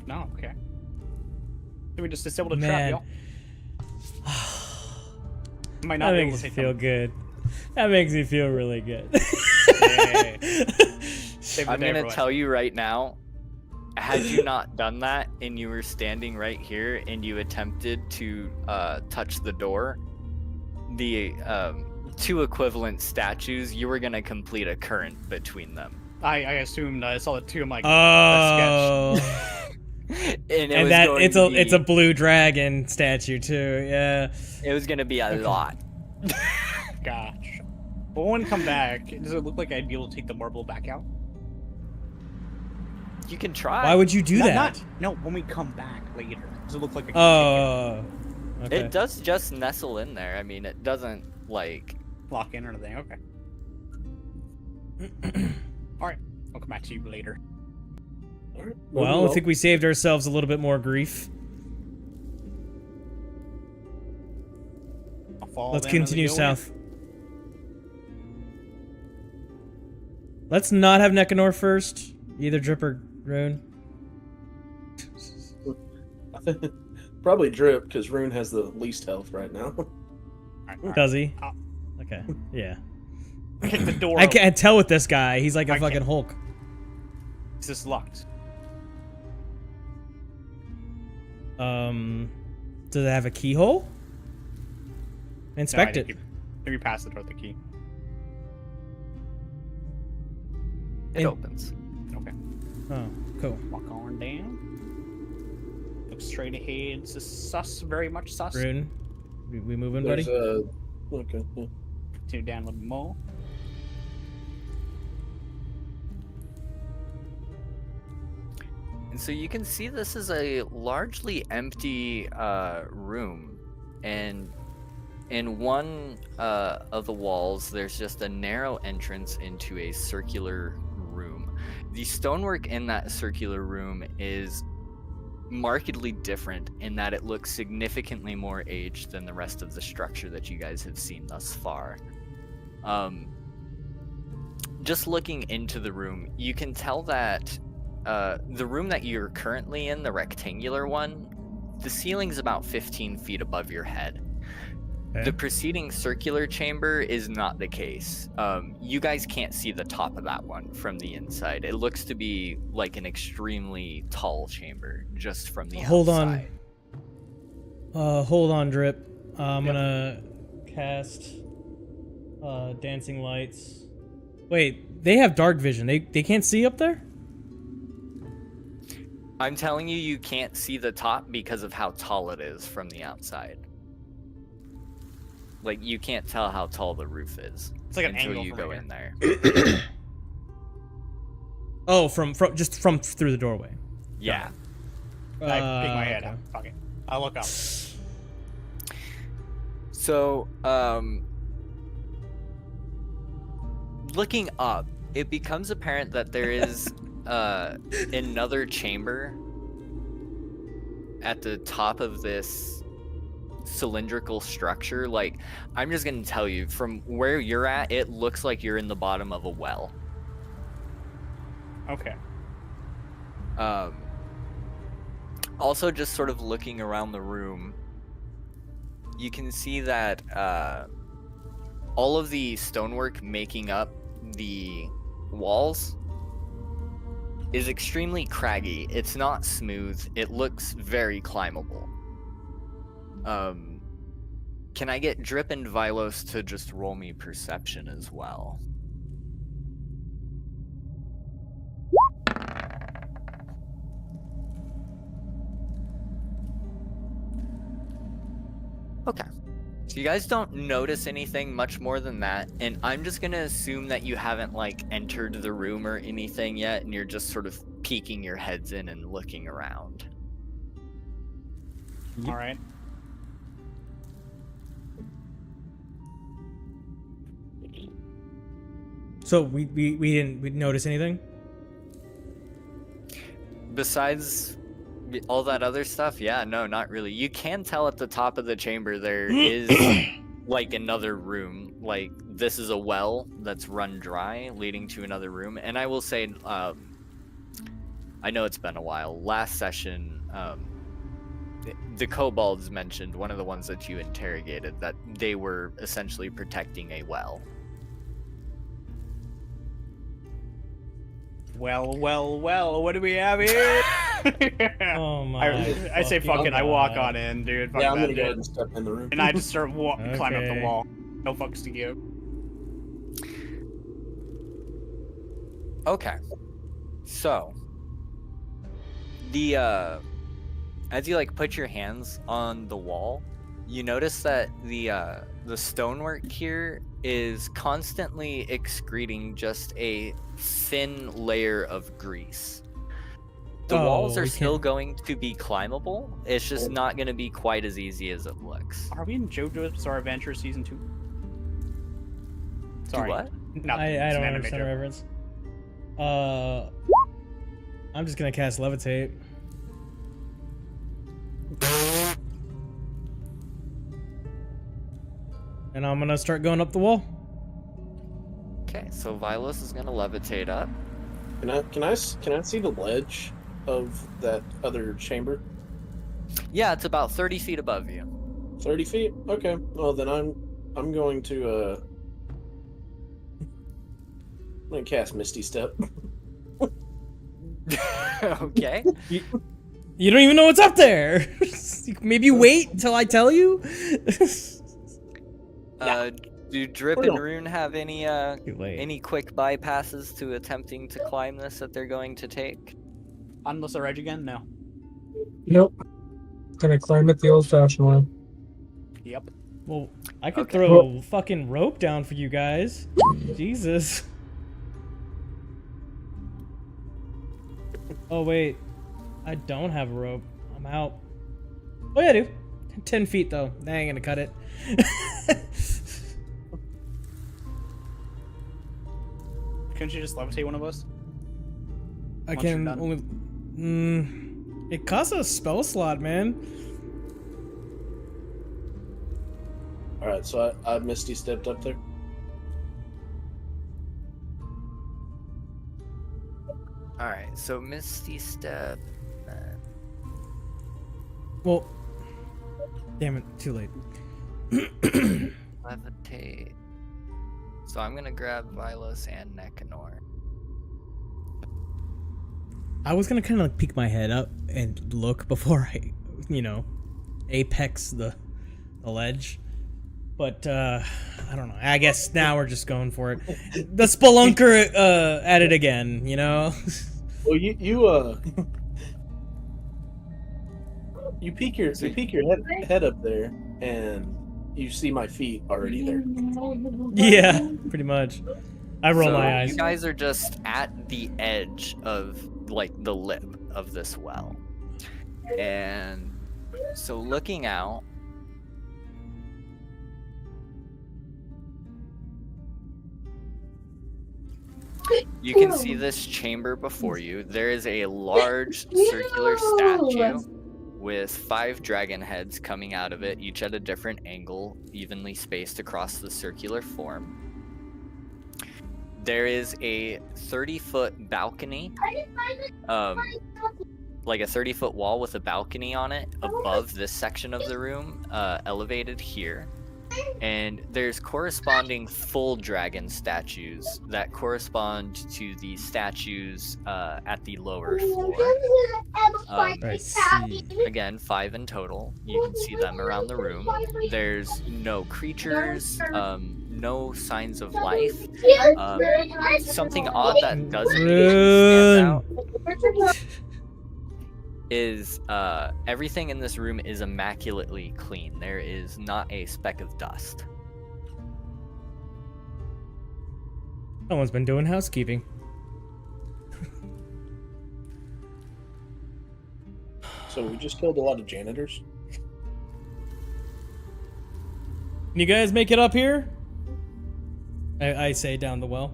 No, okay. Did we just disable the Man. trap, y'all? Might not That be able makes to me take feel them. good. That makes me feel really good. Yay. Save the I'm day, gonna everyone. tell you right now, had you not done that and you were standing right here and you attempted to touch the door, the two equivalent statues, you were gonna complete a current between them. I assumed I saw the two. I'm like, Oh. that's sketch. And, And that it's a blue dragon statue too. Yeah. it was gonna be a lot. Gosh. But when we come back, does it look like I'd be able to take the marble back out? You can try. Why would you do that? No, when we come back later. Does it look like I can Oh. Okay. It does just nestle in there. I mean, it doesn't like. lock in or anything? Okay. Alright, I'll come back to you later. Well, I think we saved ourselves a little bit more grief. I'll follow Let's them as they continue go in. south. Let's not have Nekanor first. Either Drip or Rune. Probably Drip, because Rune has the least health right now. Alright. Does he? I'll Okay. Yeah. kick the door I open. can't tell with this guy. He's like a I fucking can't. Hulk. Is this locked? Does it have a keyhole? Inspect No, I it. think maybe pass the door with the key. It In- opens. Okay. Oh, cool. Walk on down. Look straight ahead. This is sus, very much sus. Rune, we moving, buddy? There's okay. Yeah. Continue down a little bit more. And so you can see this is a largely empty room, and in one of the walls there's just a narrow entrance into a circular room. The stonework in that circular room is markedly different in that it looks significantly more aged than the rest of the structure that you guys have seen thus far. Just looking into the room, you can tell that the room that you're currently in, the rectangular one, the ceiling's about 15 feet above your head. Okay. The preceding circular chamber is not the case. You guys can't see the top of that one from the inside. It looks to be like an extremely tall chamber just from the Hold outside. Hold on, Drip. I'm gonna cast dancing lights. Wait, they have dark vision. They can't see up there? I'm telling you, you can't see the top because of how tall it is from the outside. Like, you can't tell how tall the roof is It's like an until angle you from go right in there. Oh, from through the doorway. Yeah. I pick my head okay. up. Fuck it. I look up. So, looking up, it becomes apparent that there is another chamber at the top of this cylindrical structure. Like, I'm just gonna tell you, from where you're at, it looks like you're in the bottom of a well. Okay. Also, just sort of looking around the room, you can see that all of the stonework making up the walls is extremely craggy. It's not smooth. It looks very climbable. Can I get Drip and Vilos to just roll me perception as well? Okay. So you guys don't notice anything much more than that, and I'm just gonna assume that you haven't like entered the room or anything yet, and you're just sort of peeking your heads in and looking around. All right. So we didn't notice anything? Besides all that other stuff, yeah, no, not really. You can tell at the top of the chamber there is like another room. Like this is a well that's run dry, leading to another room. And I will say, I know it's been a while. Last session, the kobolds mentioned, one of the ones that you interrogated, that they were essentially protecting a well. Well, what do we have here? Oh my! I say fuck it, I walk on in, dude. Fuck Yeah, I'm that, gonna go ahead dude. and step in the room. And I just start climbing up the Okay. wall. No fucks to give. Okay. So the as you like put your hands on the wall, you notice that the stonework here is constantly excreting just a thin layer of grease. The walls are we still can't- going to be climbable. It's just not going to be quite as easy as it looks. Are we in JoJo's Bizarre Adventure Season 2? Sorry. what? Nothing. I It's don't an anime understand the joke. reference. I'm just gonna cast levitate. And I'm gonna start going up the wall. Okay, so Vilos is going to levitate up. Can I see the ledge of that other chamber? Yeah, it's about 30 feet above you. 30 feet? Okay. Well, then I'm going to I'm gonna cast Misty Step. Okay. You don't even know what's up there. Maybe wait until I tell you. Do Drip Or and no. Rune have any Wait. any quick bypasses to attempting to climb this that they're going to take? Unless I rage again? No. Nope. Gonna climb it the old-fashioned way. Yep. Well, I could Okay. throw a fucking rope down for you guys. Jesus. Oh wait, I don't have a rope. I'm out. Oh yeah, I do. 10 feet though. That ain't gonna cut it. Couldn't you just levitate one of us? I Once you're can done. only. It costs a spell slot, man. Alright, so I Misty stepped up there. Alright, so Misty Step. Well, damn it, too late. Levitate. So I'm gonna grab Vilos and Nekanor. I was gonna kind of like peek my head up and look before I, apex the ledge. But I don't know. I guess now we're just going for it. The spelunker at it again, you know. Well, you peek your head up there, and you see my feet already there. Yeah, pretty much. I roll So my eyes. You guys are just at the edge of like the lip of this well. And so looking out, you can see this chamber before you. There is a large circular statue with 5 dragon heads coming out of it, each at a different angle, evenly spaced across the circular form. There is a 30-foot balcony, like a 30-foot wall with a balcony on it above this section of the room, elevated here. And there's corresponding full dragon statues that correspond to the statues at the lower floor. I see. Again, 5 in total. You can see them around the room. There's no creatures, no signs of life. Something odd that doesn't usually stand out is everything in this room is immaculately clean. There is not a speck of dust. Someone's been doing housekeeping. So we just killed a lot of janitors. Can you guys make it up here? I say down the well.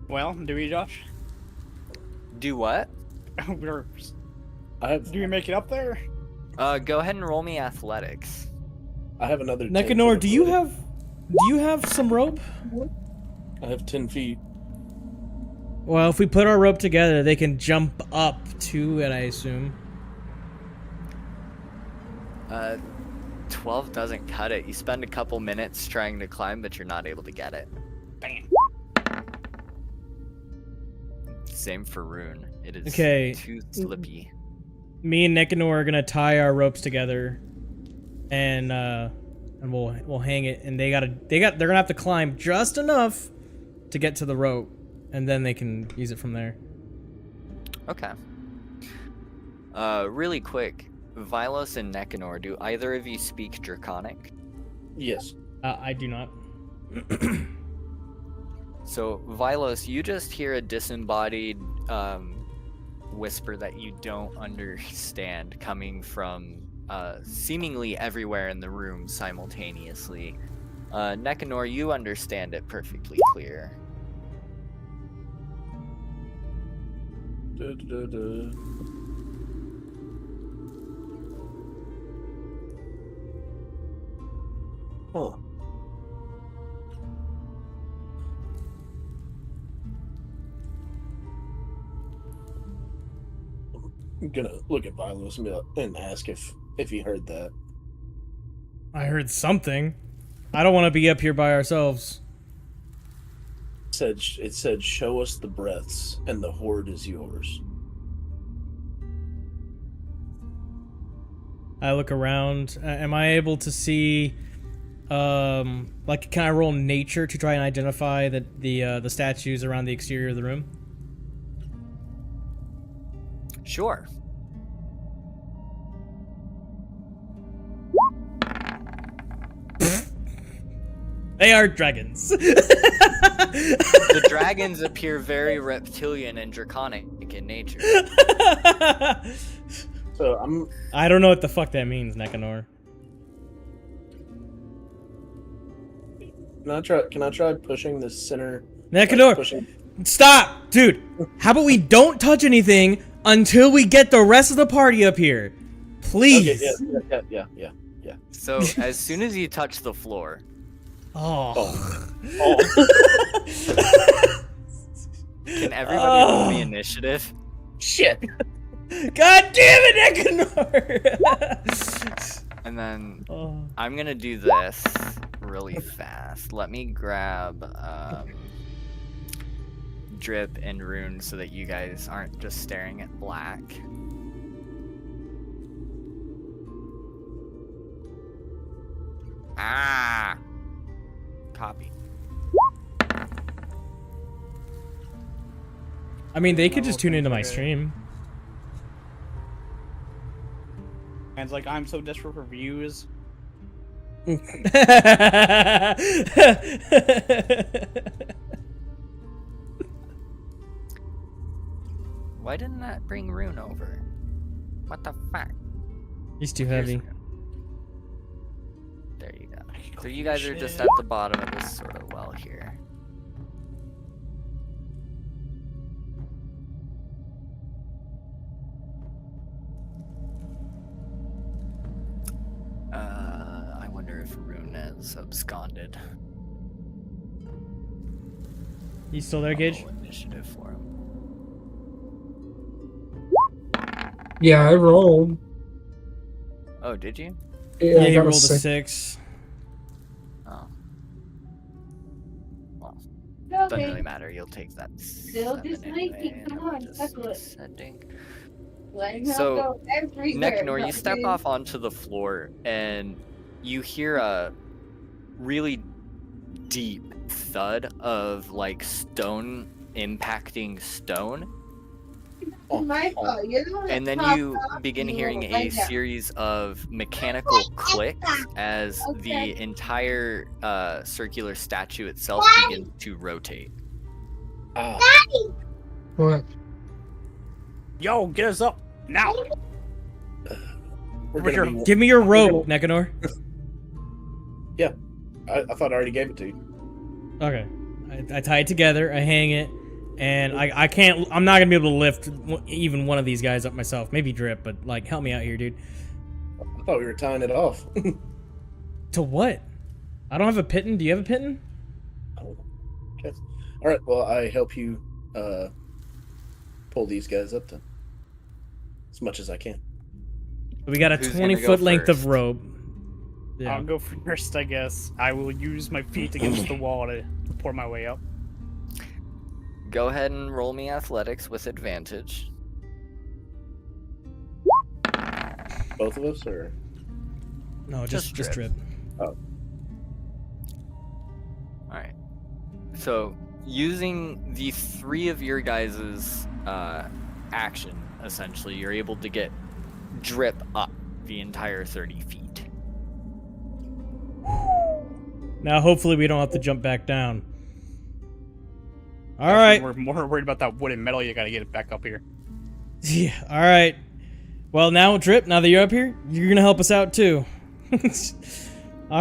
Well, do we, Josh? Do what? We're- I have do we make it up there? Go ahead and roll me athletics. I have another 10 Nekanor, feet do of you rope. have some rope? I have 10 feet. Well, if we put our rope together, they can jump up to it, I assume. 12 doesn't cut it. You spend a couple minutes trying to climb, but you're not able to get it. Bam. Same for Rune. It is Okay. too slippy. Me and Nekanor are gonna tie our ropes together, and we'll hang it. And they're gonna have to climb just enough to get to the rope, and then they can use it from there. Okay. Really quick, Vilos and Nekanor, do either of you speak Draconic? Yes. I do not. So, Vilos, you just hear a disembodied whisper that you don't understand coming from seemingly everywhere in the room simultaneously. Nekanor, you understand it perfectly clear. Huh. I'm gonna look at Vilos and ask if he heard that. I heard something. I don't want to be up here by ourselves. It said, "Show us the breaths, and the horde is yours." I look around. Am I able to see? Like, can I roll nature to try and identify the statues around the exterior of the room? Sure. They are dragons. The dragons appear very reptilian and draconic in nature. So I don't know what the fuck that means, Nekanor. Can I try pushing the center? Nekanor, Pushing. stop, dude. How about we don't touch anything until we get the rest of the party up here, please? Okay, yeah. So, as soon as you touch the floor, Oh. can everybody roll me initiative? Shit. God damn it, Nekanor! And then Oh. I'm gonna do this really fast. Let me grab Drip and Rune so that you guys aren't just staring at black. Ah! Copy. I mean, they could just tune into my stream. And it's like, I'm so desperate for views. Why didn't that bring Rune over? What the fuck? He's too Here's heavy. Rune. There you go. So you guys are just at the bottom of this sort of well here. I wonder if Rune has absconded. He's still there, Gage? Roll initiative for him. Yeah, I rolled. Oh, did you? Yeah, I he got rolled a six. 6. Oh. Well, doesn't Okay. really matter. You'll take that. Still 7 just anyway, making- and come I'm on, just settle it. setting. Let him So, go everywhere. Nekanor, you step okay? off onto the floor and you hear a really deep thud of like stone impacting stone. My fault. You're the one that And then popped you off begin and you hearing won't a lay down. series of mechanical clicks as Okay. the entire circular statue itself begins to rotate. Ah, What? Yo, get us up now. we're Where's gonna your- be, Give me your rope, Nekanor. I thought I already gave it to you. Okay. I tie it together, I hang it, and I can't, I'm not gonna be able to lift even one of these guys up myself. Maybe Drip, but like, help me out here, dude. I thought we were tying it off. To what? I don't have a pitten. Do you have a pitten? Oh, okay. All right. Well, I help you pull these guys up then, as much as I can. We got a Who's gonna 20-foot go length of first? rope. Yeah. I'll go first, I guess. I will use my feet against the wall to pour my way up. Go ahead and roll me athletics with advantage. Both of us, or No, just Just Drip. Alright. So, using the three of your guys' action, essentially, you're able to get Drip up the entire 30 feet. Now, hopefully, we don't have to jump back down. All right. We're more worried about that wood and metal. You gotta get it back up here. Yeah. All right. Well, now, Drip. Now that you're up here, you're gonna help us out too. All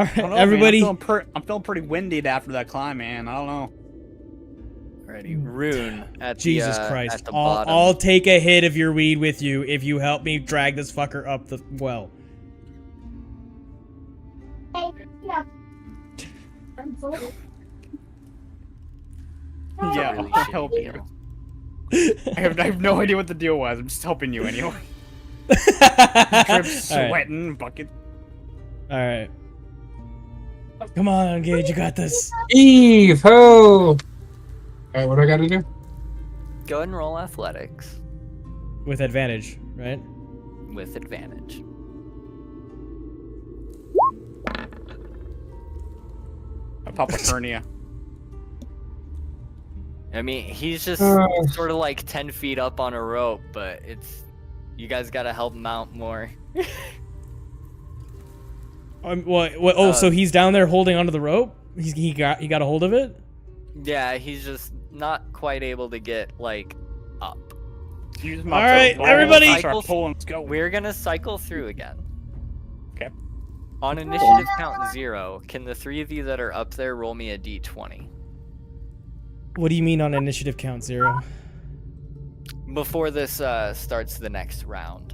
right, I don't know, everybody. Man, I'm feeling pretty winded after that climb, man. I don't know. Alrighty, Rune at Jesus the, Christ! at the I'll, bottom. I'll take a hit of your weed with you if you help me drag this fucker up the well. Yeah, Really I'll shitty help you. deal. I have no idea what the deal was. I'm just helping you anyway. All Drip, right. sweating, bucket. All right. Come on, Gage, you got this. Eve, ho! Alright, what do I gotta do? Go ahead and roll athletics With advantage, right? with advantage. I pop a hernia. I mean, he's just sort of like 10 feet up on a rope, but it's... You guys gotta help him out more. What? Oh, so he's down there holding onto the rope. He got a hold of it. Yeah, he's just not quite able to get, like, up. Use All right, everybody- Start pulling. Let's go. We're gonna cycle through again. Okay. On initiative count 0, can the three of you that are up there roll me a d20? What do you mean on initiative count 0? Before this starts the next round.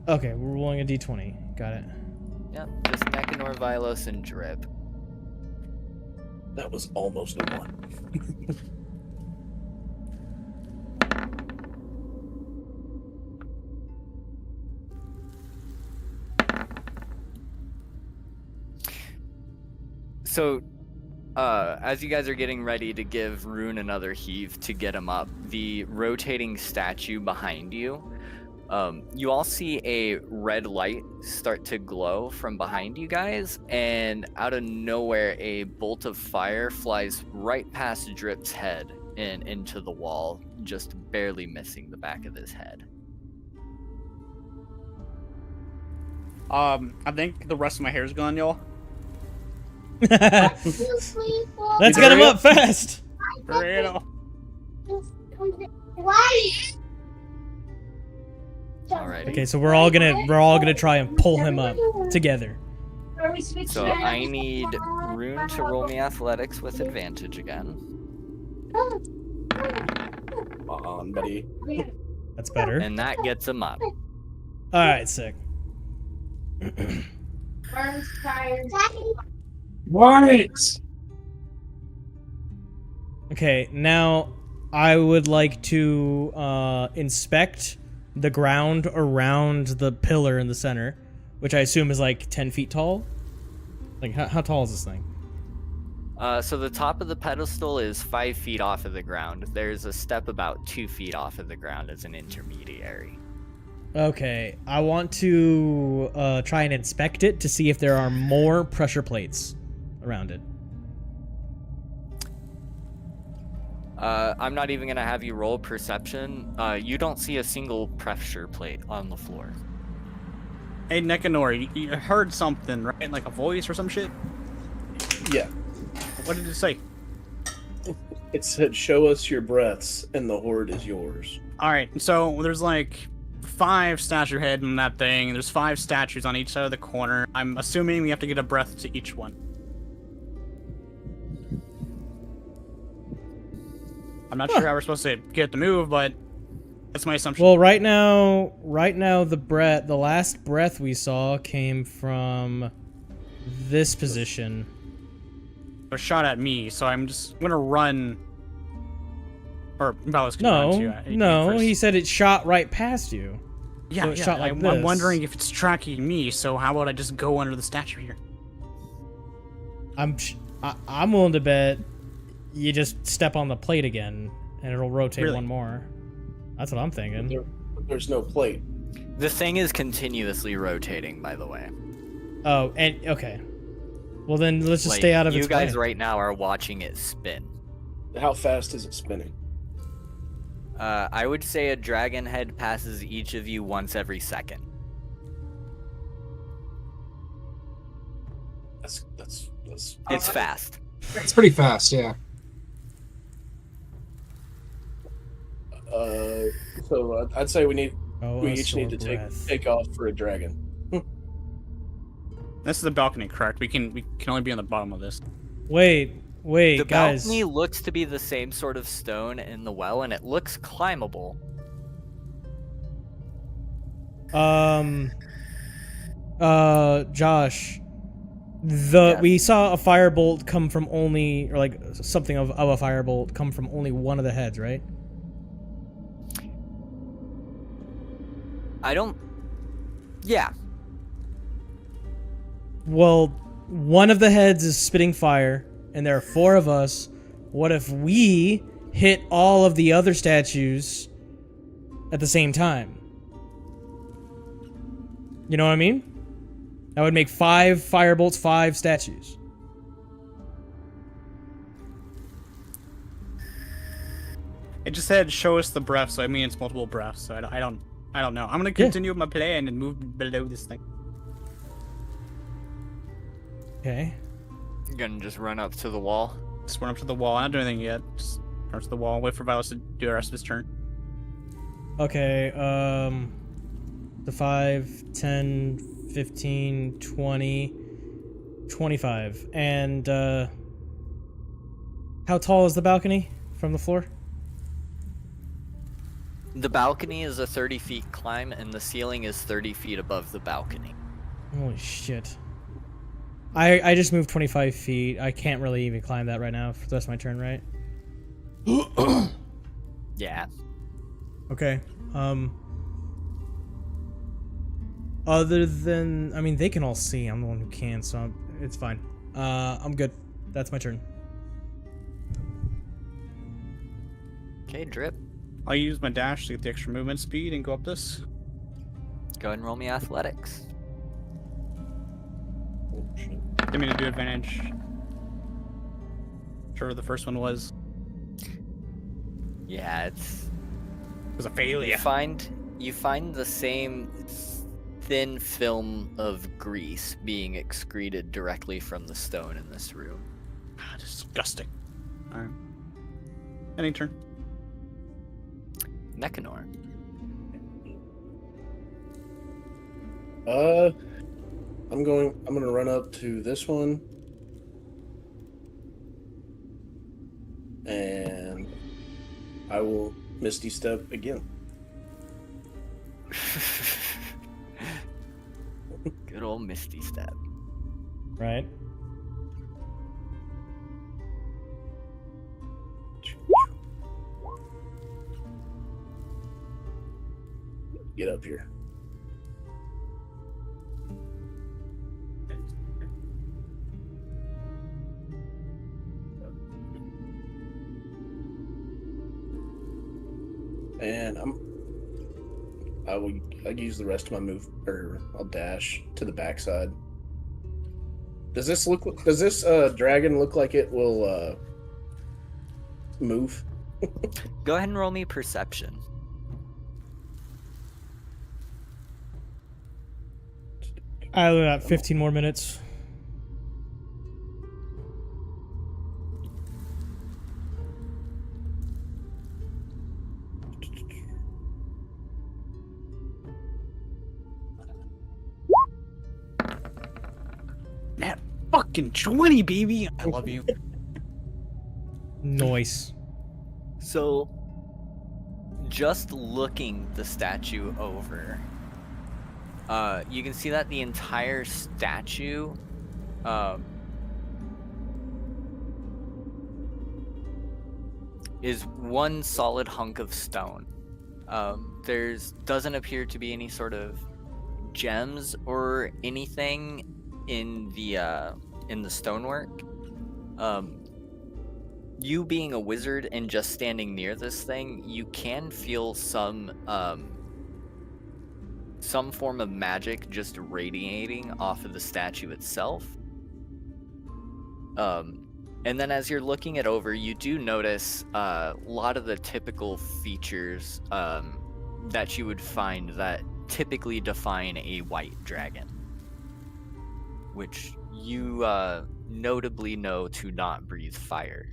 Okay, we're rolling a d20. Got it. Yep, just Nekanor, Vilos, and Drip. that was almost a one. So, as you guys are getting ready to give Rune another heave to get him up, the rotating statue behind you, you all see a red light start to glow from behind you guys, and out of nowhere, a bolt of fire flies right past Drip's head and into the wall, just barely missing the back of his head. I think the rest of my hair's gone, y'all. Let's get him up fast. Burrito. Alrighty. Okay, so we're all gonna try and pull him up together. So I need Rune to roll me athletics with advantage again. Come on, buddy. That's better. And that gets him up. All right, sick. What? Okay, now I would like to inspect the ground around the pillar in the center, which I assume is like 10 feet tall. Like, how tall is this thing? So the top of the pedestal is 5 feet off of the ground. There's a step about 2 feet off of the ground as an intermediary. Okay, I want to try and inspect it to see if there are more pressure plates around it. I'm not even gonna have you roll perception. You don't see a single pressure plate on the floor. Hey, Nekanor, you heard something, right? Like a voice or some shit? Yeah. What did it say? It said, "Show us your breaths, and the horde is yours." Alright, so there's like 5 statue heads in that thing. There's 5 statues on each side of the corner. I'm assuming we have to get a breath to each one. I'm not sure how we're supposed to get it to move, but that's my assumption. Well, right now, the last breath we saw came from this position. A shot at me, so I'm just gonna run. Or Valis can run too. No, he said it shot right past you. Yeah, So it shot like I'm this. wondering if it's tracking me. So how about I just go under the statue here? I'm willing to bet you just step on the plate again, and it'll rotate Really? one more. That's what I'm thinking. There's no plate. The thing is continuously rotating, by the way. Oh, and okay. Well, then let's just Like, stay out of you its guys way. right now are watching it spin. How fast is it spinning? I would say a dragon head passes each of you once every second. That's It's fast. It's pretty fast, yeah. So I'd say we Oh, a each need to sore breath. take off for a dragon. This is the balcony, correct? We can only be on the bottom of this. Wait, The guys. balcony looks to be the same sort of stone in the well, and it looks climbable. Josh, Yes. we saw a firebolt come from only, or like something of a firebolt come from only one of the heads, right? I don't... Yeah. Well, one of the heads is spitting fire, and there are 4 of us. What if we hit all of the other statues at the same time? You know what I mean? That would make 5 firebolts, 5 statues. It just said show us the breath, so I mean it's multiple breaths. So I don't know. I'm gonna continue with my plan and move below this thing. Okay. You're gonna just run up to the wall. Just run up to the wall. I'm not doing anything yet. Just run up to the wall. Wait for Valis to do the rest of his turn. Okay, the 5, 10, 15, 20, 25. And, how tall is the balcony from the floor? The balcony is a 30 feet climb, and the ceiling is 30 feet above the balcony. Holy shit. I just moved 25 feet. I can't really even climb that right now for the rest of my turn, right? Yeah. Okay. Other than, I mean, they can all see. I'm the one who can, so it's fine. I'm good. That's my turn. Okay, Drip. I'll use my dash to get the extra movement speed and go up this. Go ahead and roll me athletics. Give me to do advantage. Sure, the first one was Yeah, it's... a failure. You find the same thin film of grease being excreted directly from the stone in this room. Ah, disgusting. Alright. Ending turn. Nekanor. I'm gonna run up to this one. And I will Misty Step again. Good old Misty Step. Right? Get up here. And I'll use the rest of my move, or I'll dash to the backside. Does this dragon look like it will move? Go ahead and roll me perception. I got 15 more minutes. That fucking 20, baby. I love you. Nice. So, just looking the statue over, you can see that the entire statue is one solid hunk of stone. Doesn't appear to be any sort of gems or anything in the stonework. You being a wizard and just standing near this thing, you can feel some form of magic just radiating off of the statue itself. And then as you're looking it over, you do notice a lot of the typical features that you would find that typically define a white dragon, which you notably know to not breathe fire.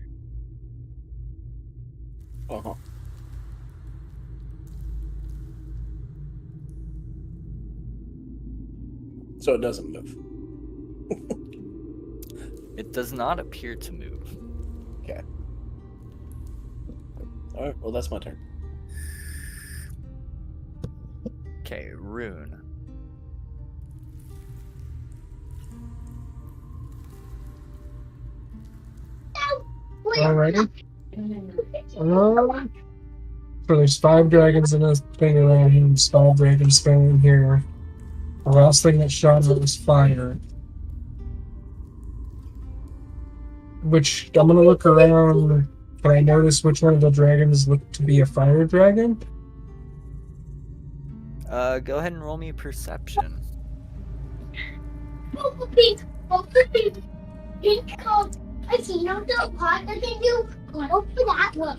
Uh-huh. So it doesn't move. It does not appear to move. Okay. Alright, well that's my turn. Okay, Rune. Alrighty. So there's 5 dragons in this thing around him. There's 5 dragons standing here. The last thing that shot out was fire. Which, I'm gonna look around. Can I notice which one of the dragons look to be a fire dragon? Go ahead and roll me perception. I see no pot that can do. Go for that one.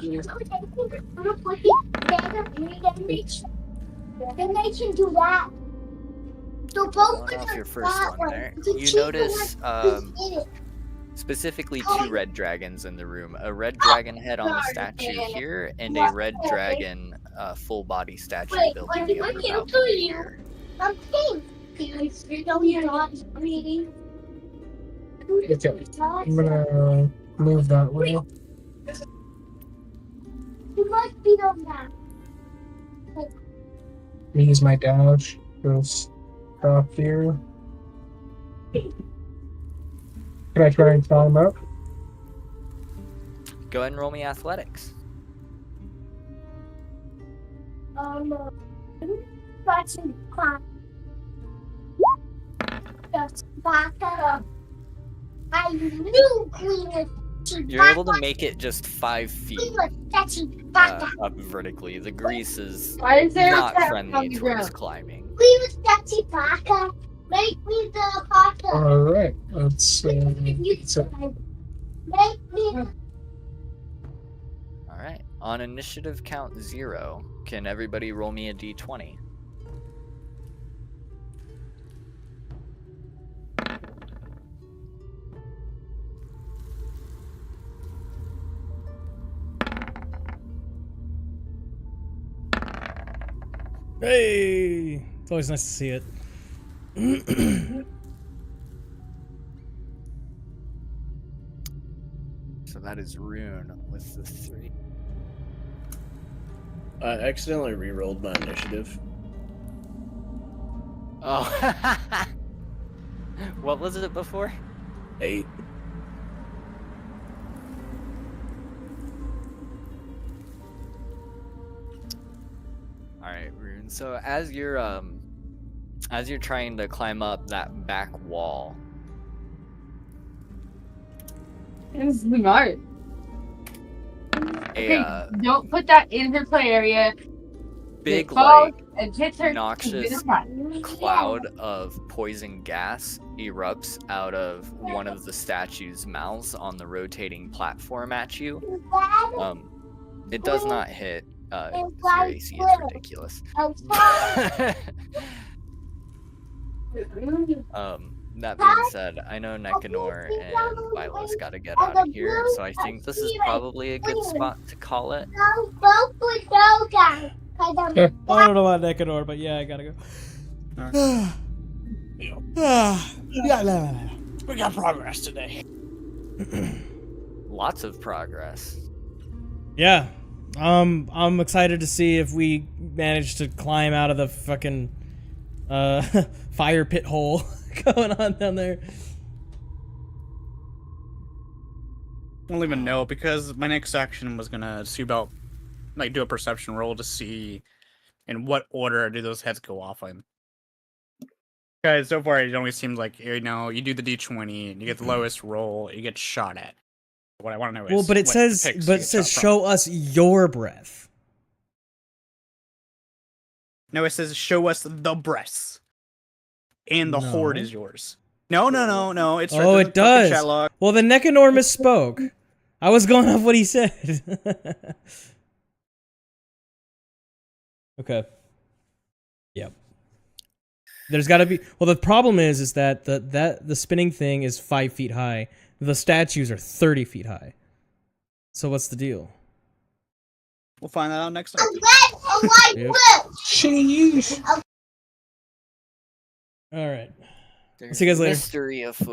Then they can do that. So both Going off your of first that one there, The you cheap notice one is in it. specifically 2 red dragons in the room. A red dragon head on the statue here, and a red dragon full body statue built in the upper balcony here. I'm pink. Because you know you're not reading. Okay. I'm gonna move that way. You must be on that. Use my dash. Goes up here. Can I try and climb up? Go ahead and roll me athletics. That's fine. Just back up. I knew Queen was. You're able to make it just 5 feet Back up vertically. The grease is Why is there not a cat friendly on the towards ground? climbing. We was Betsy Baka. Make me the Baka. Alright, let's You Make me. Alright, on initiative count 0, can everybody roll me a d20? Hey! It's always nice to see it. So that is Rune with the 3. I accidentally re-rolled my initiative. Oh. What was it before? 8. Alright, Rune. So as you're trying to climb up that back wall, It's smart. a Don't put that in her play area. big It falls like and hits her. noxious cloud of poison gas erupts out of one of the statue's mouths on the rotating platform at you. It does not hit. Your AC is ridiculous. That being said, I know Nekanor and Milo's got to get out of here, so I think this is probably a good spot to call it. I don't know about Nekanor, but yeah, I gotta go. Yeah, we got progress today. Lots of progress. Yeah. I'm excited to see if we manage to climb out of the fucking fire pit hole going on down there. I don't even know because my next action was gonna see about like do a perception roll to see in what order do those heads go off in. Because so far it always seems like you know you do the d20 and you get the lowest roll, you get shot at. What I want to know is Well, but it says show us your breath. No, it says show us the breasts, and the No. horde is yours. No. It's Oh, it does. Well, the Nekanor misspoke. I was going off what he said. Okay. Yep. There's got to be. Well, the problem is that the spinning thing is 5 feet high. The statues are 30 feet high. So what's the deal? We'll find that out next time. Yep. Sheesh. All right. There's See you guys later. mystery afoot.